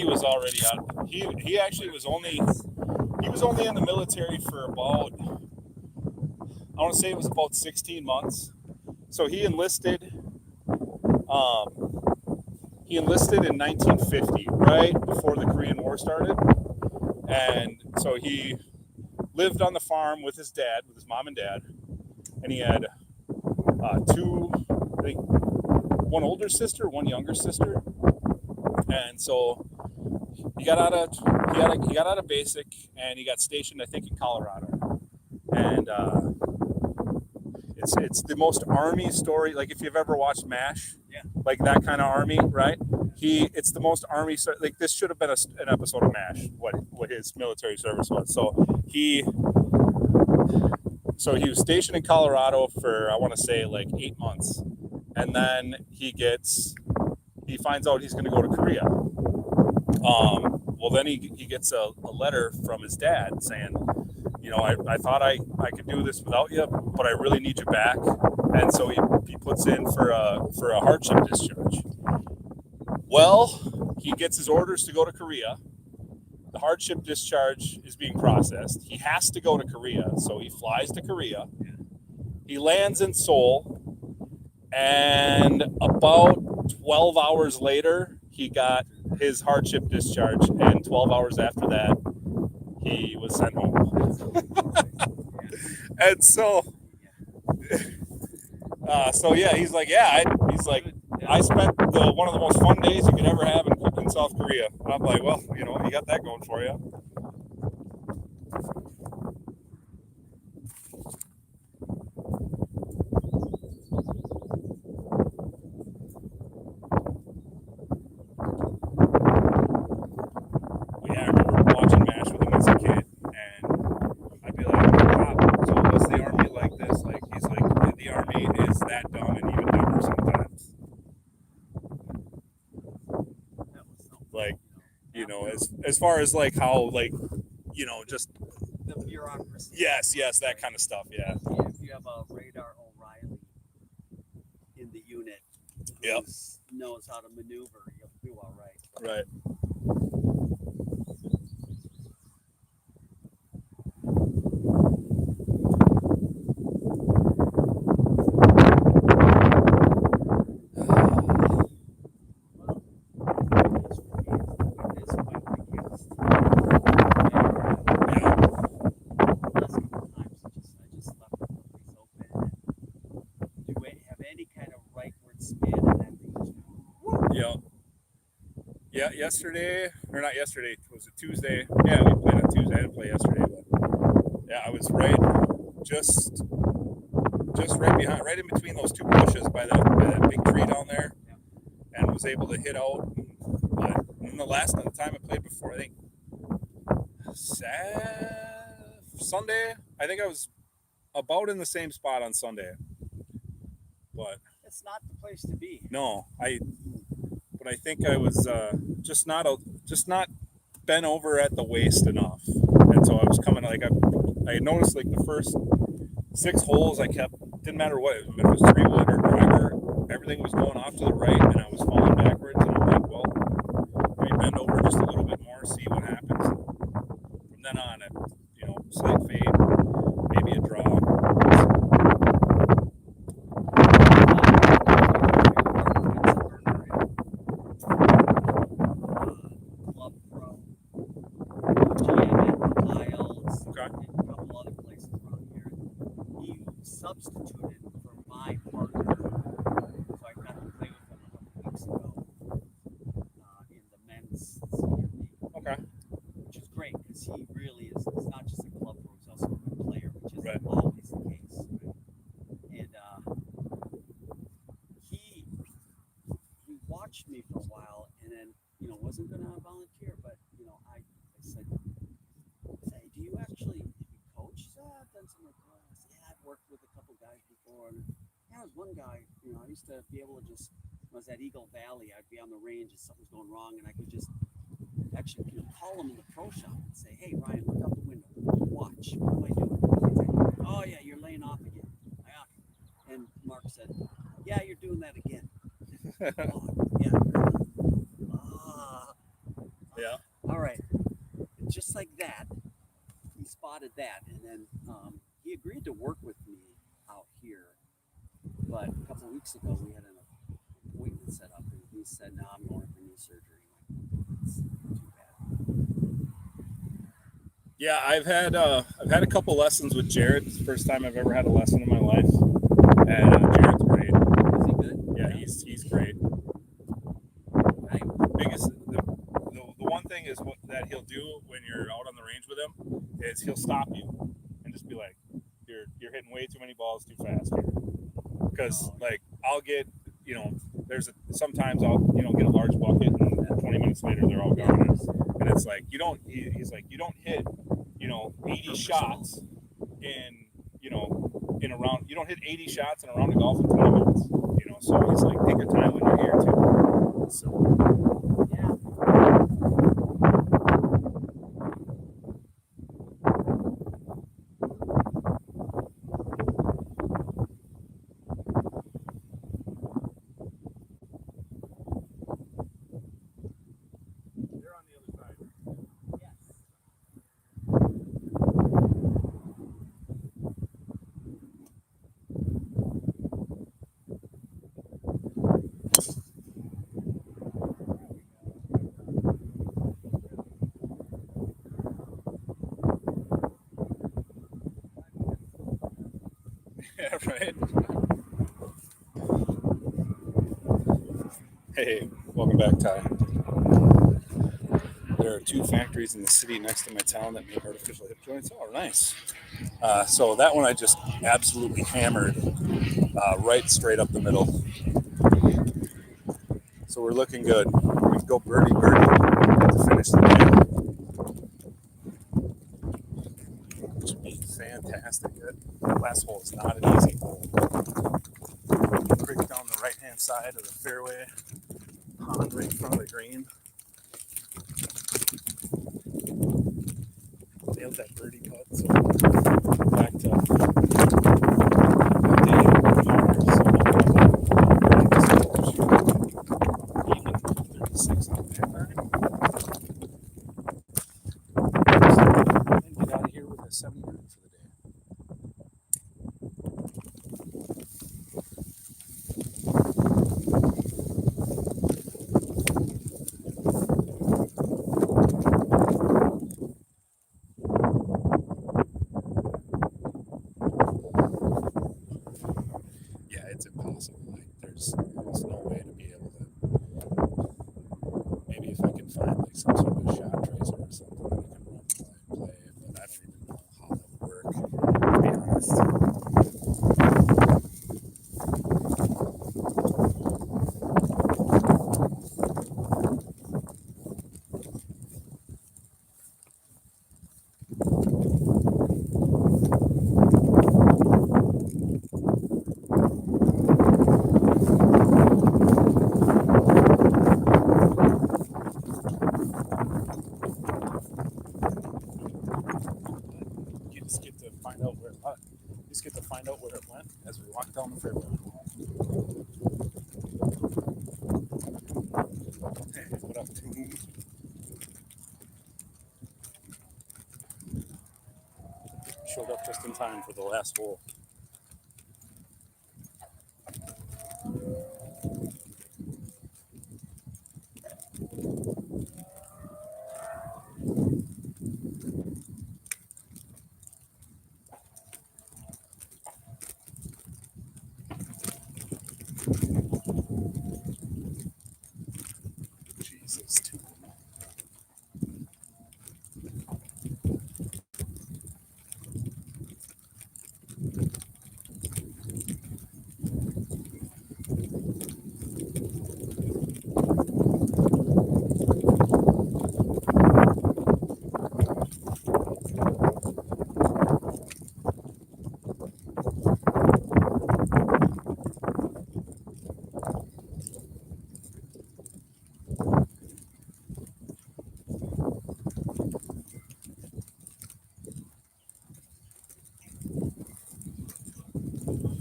he was already out. He actually was only in the military for about, I want to say it was about 16 months. So he enlisted in 1950, right before the Korean War started. And so he lived on the farm with his mom and dad. And he had two, I think, one older sister, one younger sister. And so he got out of basic, and he got stationed, I think, in Colorado. And it's the most Army story. Like if you've ever watched MASH, like that kind of Army, right? It's the most Army. Like this should have been an episode of MASH. What his military service was. So he was stationed in Colorado for, I want to say, like 8 months, and then he finds out he's going to go to Korea. Well, then he gets a letter from his dad saying, I thought I could do this without you, but I really need you back. And so he puts in for a hardship discharge. Well, he gets his orders to go to Korea. The hardship discharge is being processed. He has to go to Korea, so he flies to Korea. He lands in Seoul, and about 12 hours later, he got his hardship discharge, and 12 hours after that, he was sent home. And so he's like, I spent one of the most fun days you could ever have in South Korea. I'm like, well, you got that going for you. Yeah, I remember watching MASH with him as a kid, and I'd be like, wow, so what's the Army like this? Like, he's like, the Army is that dumb and even dumber sometimes. Like, as far as like how, like, just The bureaucracy. yes, that kind of stuff. Yeah. If you have a Radar O'Reilly in the unit who knows how to maneuver, you'll do all right. Right. Yesterday, or not yesterday, was it Tuesday? Yeah, we played on Tuesday. I didn't play yesterday, but yeah, I was just right behind, right in between those two bushes by that big tree down there, and was able to hit out. But the time I played before, I think Sunday, I think I was about in the same spot on Sunday, but it's not the place to be. No, but I think I was just not bent over at the waist enough, and so I was coming like I noticed like the first 6 holes didn't matter what it was 3-wood or driver, everything was going off to the right, and I was falling backwards, and I'm like, well, maybe bend over just a little bit more, see what happens. From then on, slight fade, maybe a draw. Substituted for my partner, so I got to play with him a couple weeks ago in the men's senior league. Okay. Which is great because he really is. He's not just a club pro; he's also a good player, which is right. always the case. Right? And he watched me for a while, and then wasn't going to volunteer, but I said, "Hey, do you actually coach?" I've done some class. Yeah, I've worked with a couple guys before. And there was one guy, I used to be able to just, when I was at Eagle Valley, I'd be on the range and something was going wrong, and I could just actually call him in the pro shop and say, "Hey, Ryan, look out the window. Watch. What am I doing?" He'd say, "Oh, yeah, you're laying off again." And Mark said, "Yeah, you're doing that again." Oh, yeah. that. And then he agreed to work with me out here. But a couple of weeks ago, we had an appointment set up, and he said, "No, I'm going for knee surgery." It's too bad. Yeah, I've had a couple lessons with Jared. It's the first time I've ever had a lesson in my life, and Jared's great. Is he good? Yeah, he's great. The one thing is that he'll do when you're out on the range with him is he'll stop you and just be like, "You're hitting way too many balls too fast here." Because like I'll get, sometimes I'll get a large bucket and 20 minutes later they're all gone, and it's like he's like you don't hit 80 shots in a round. You don't hit 80 shots in a round of golf in 20 minutes. So he's like, take your time when you're here too. So Yeah. they're on the other side. Yes. Yeah, right. Hey, welcome back, Ty. There are 2 factories in the city next to my town that make artificial hip joints. Oh, nice. So that one I just absolutely hammered right straight up the middle. So we're looking good. We can go birdie to finish the day, which would be fantastic. That last hole is not an easy hole. Creek down the right-hand side of the fairway, pond right in front of the green. Nailed that birdie putt. So back to even 36 on there. And get out of here with a 79 for the day. Yeah, it's impossible. Like, there's almost no way to be able to. Maybe if I can find like some sort of shot tracer or something that I can run while I play, but I don't even know how that would work, to be honest. You just get to find out where it went. You just get to find out where it went as we walk down the fairway. Hey, what up, Toom? Showed up just in time for the last hole. Jesus, Toom.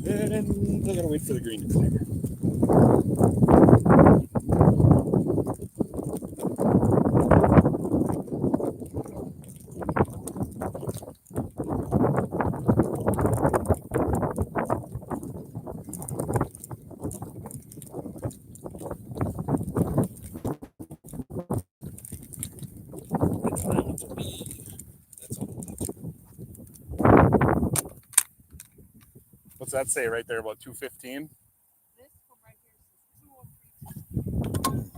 And I gotta wait for the green to clear. What's that say right there? About 215? This one right here says 203.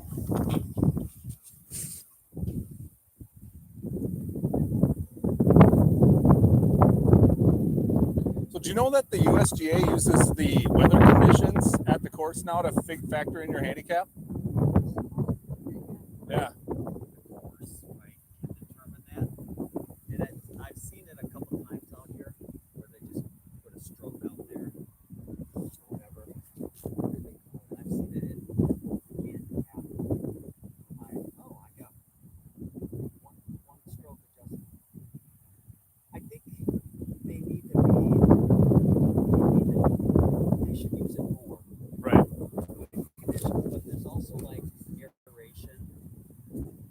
So do you know that the USGA uses the weather conditions at the course now to factor in your handicap? Yeah. Course, right, can determine that. And I've seen it a couple times out here where they just put a stroke out there or whatever. I've seen it in handicap. I got one stroke adjustment. I think they need to be, they should use it more. Right. Conditions, but there's also like aeration.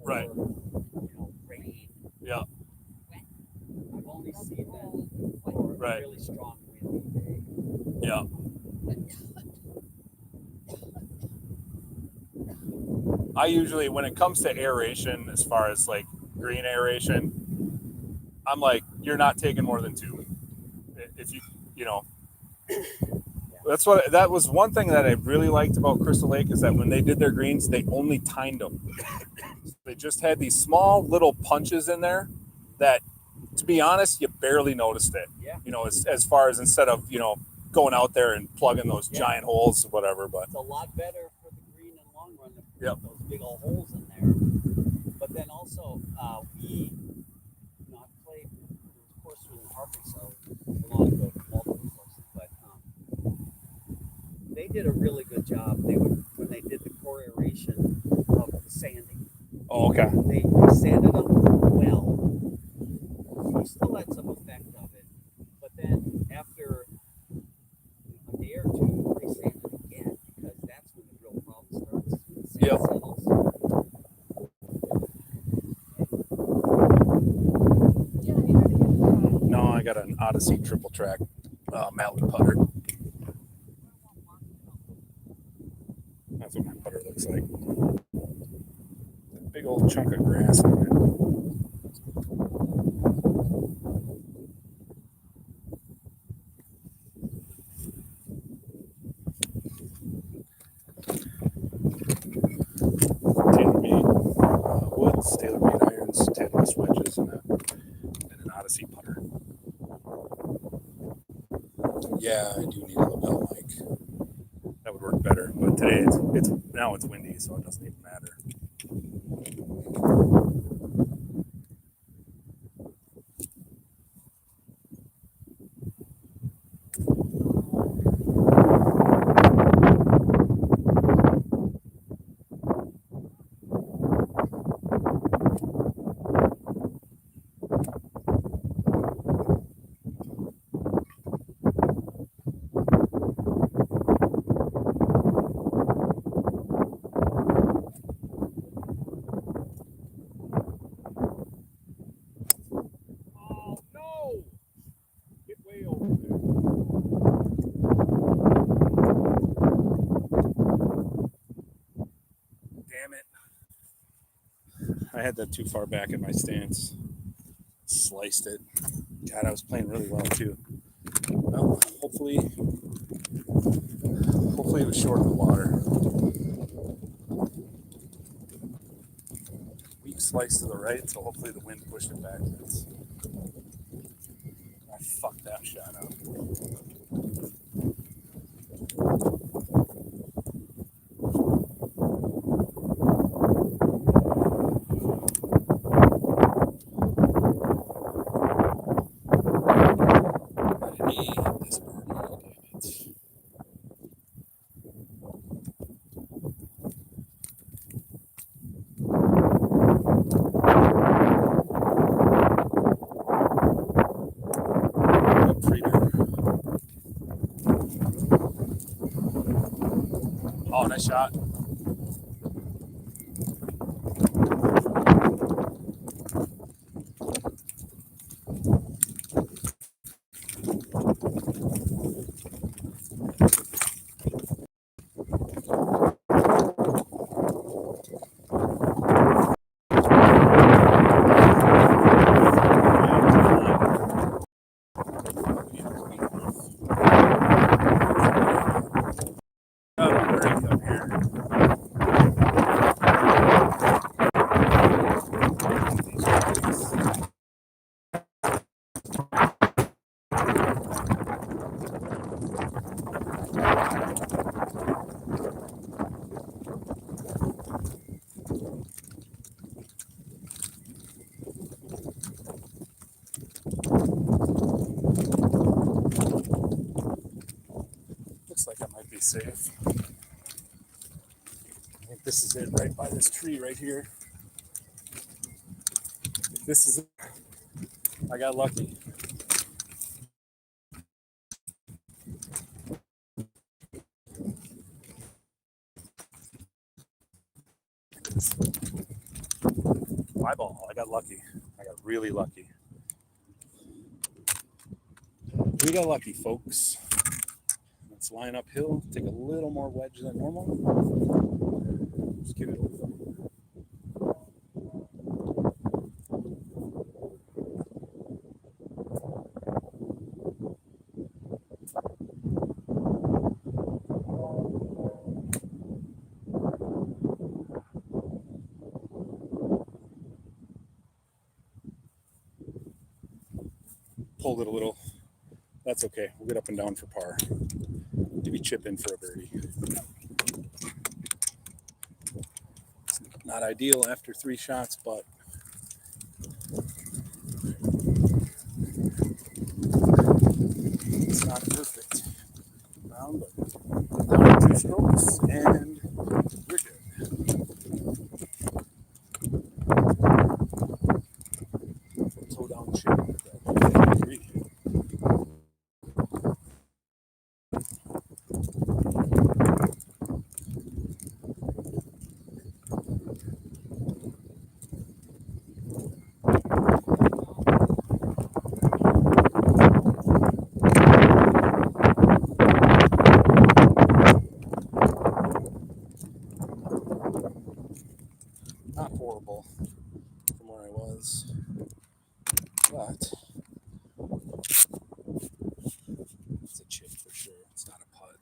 Right. Or, rain. Yeah. I've only seen that for Right. a really strong windy day. Yeah. I usually, when it comes to aeration, as far as like green aeration, I'm like, you're not taking more than 2. If that was one thing that I really liked about Crystal Lake is that when they did their greens, they only tined them. They just had these small little punches in there that, to be honest, you barely noticed it. Yeah. As far as instead of, going out there and plugging those giant holes or whatever, but It's a lot better for the green and long run to put Yep. those big old holes in there. But then also, I've played, of course, in Arkansas, along with multiple courses, but they did a really good job. When they did the core aeration of the sanding. oh, okay. They sanded them well. You still had some effect of it, but then after a day or two, they sand it again because that's when the real problem starts. When the sand Yep. settles. Yeah, you gotta get No, I got an Odyssey triple track mallet putter. That's what my putter looks like. Big old chunk of grass on it. TaylorMade woods, TaylorMade irons, Titleist wedges, and an Odyssey putter. Yeah, I do need a lapel mic. That would work better, but today it's windy, so it doesn't even matter. Oh no! Get way over there. Damn it. I had that too far back in my stance. Sliced it. God, I was playing really well too. Well, hopefully it was short of the water. Weak slice to the right, so hopefully the wind pushed it backwards. I fucked that shot up. I need this birdie, damn it. Oh, nice shot. safe. I think this is it right by this tree right here. If this is it, I got lucky. My ball. I got lucky. I got really lucky. We got lucky, folks. Let's line uphill. Take a little more wedge than normal. Just get it over. Pulled it a little. That's okay. We'll get up and down for par. Maybe chip in for a birdie. It's not ideal after 3 shots, but it's not perfect round, but down 2 strokes and we're good. Toe down chip. Not horrible from where I was, but it's a chip for sure. It's not a putt.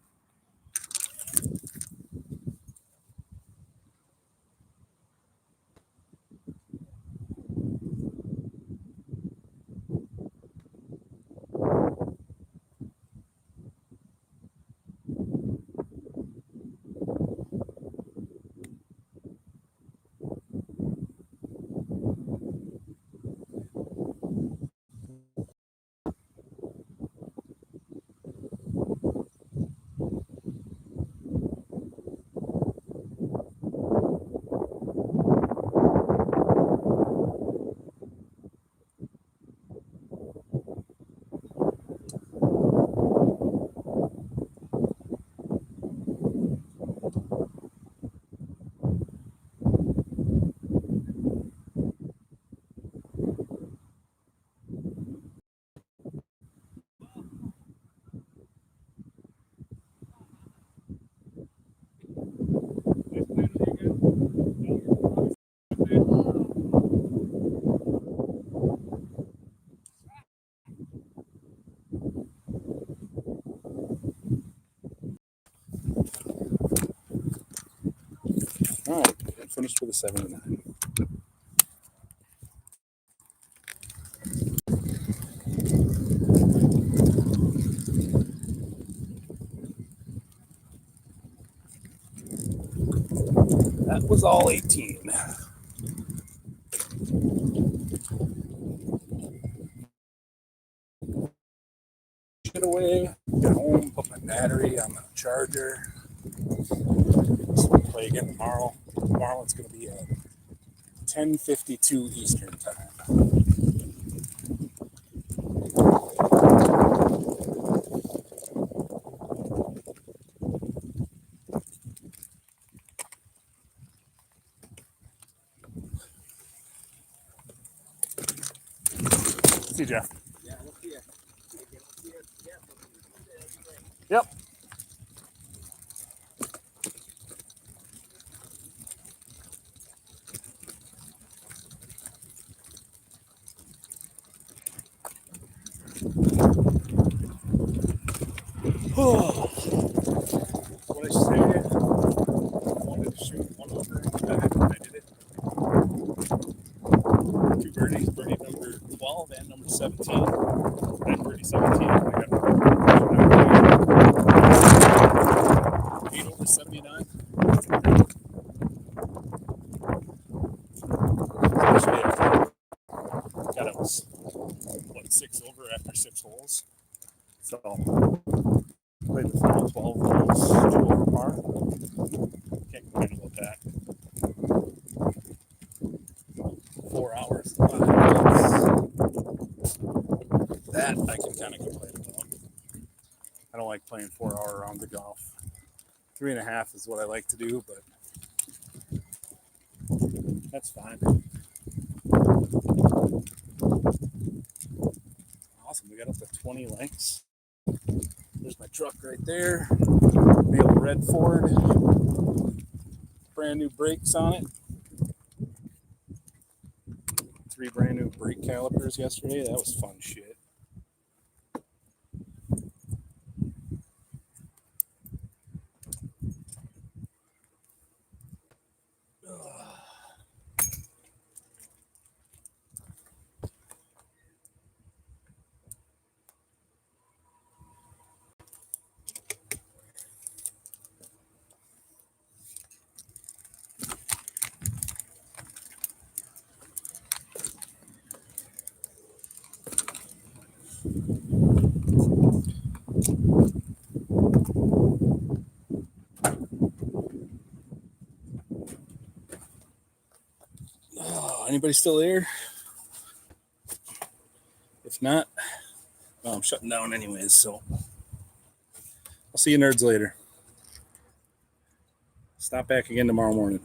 All right, finished with a 79. That was all 18. Get away, get home, put my battery on the charger. So we'll play again tomorrow. Tomorrow it's going to be at 10:52 Eastern time. See you, Jeff. Yeah, we'll see you. Yep. What I say, I wanted to shoot one over. I did it. 2 birdies, birdie number 12 and number 17. Then birdie 17. I got 8 over 79. God, it was, 6 over after 6 holes. So, played the final 12 holes, 2 playing 4-hour rounds of golf. 3.5 is what I like to do, but that's fine. Awesome. We got up to 20 lengths. There's my truck right there. The old red Ford. Brand new brakes on it. 3 brand new brake calipers yesterday. That was fun shit. Anybody still there? If not, well, I'm shutting down anyways, so I'll see you nerds later. Stop back again tomorrow morning.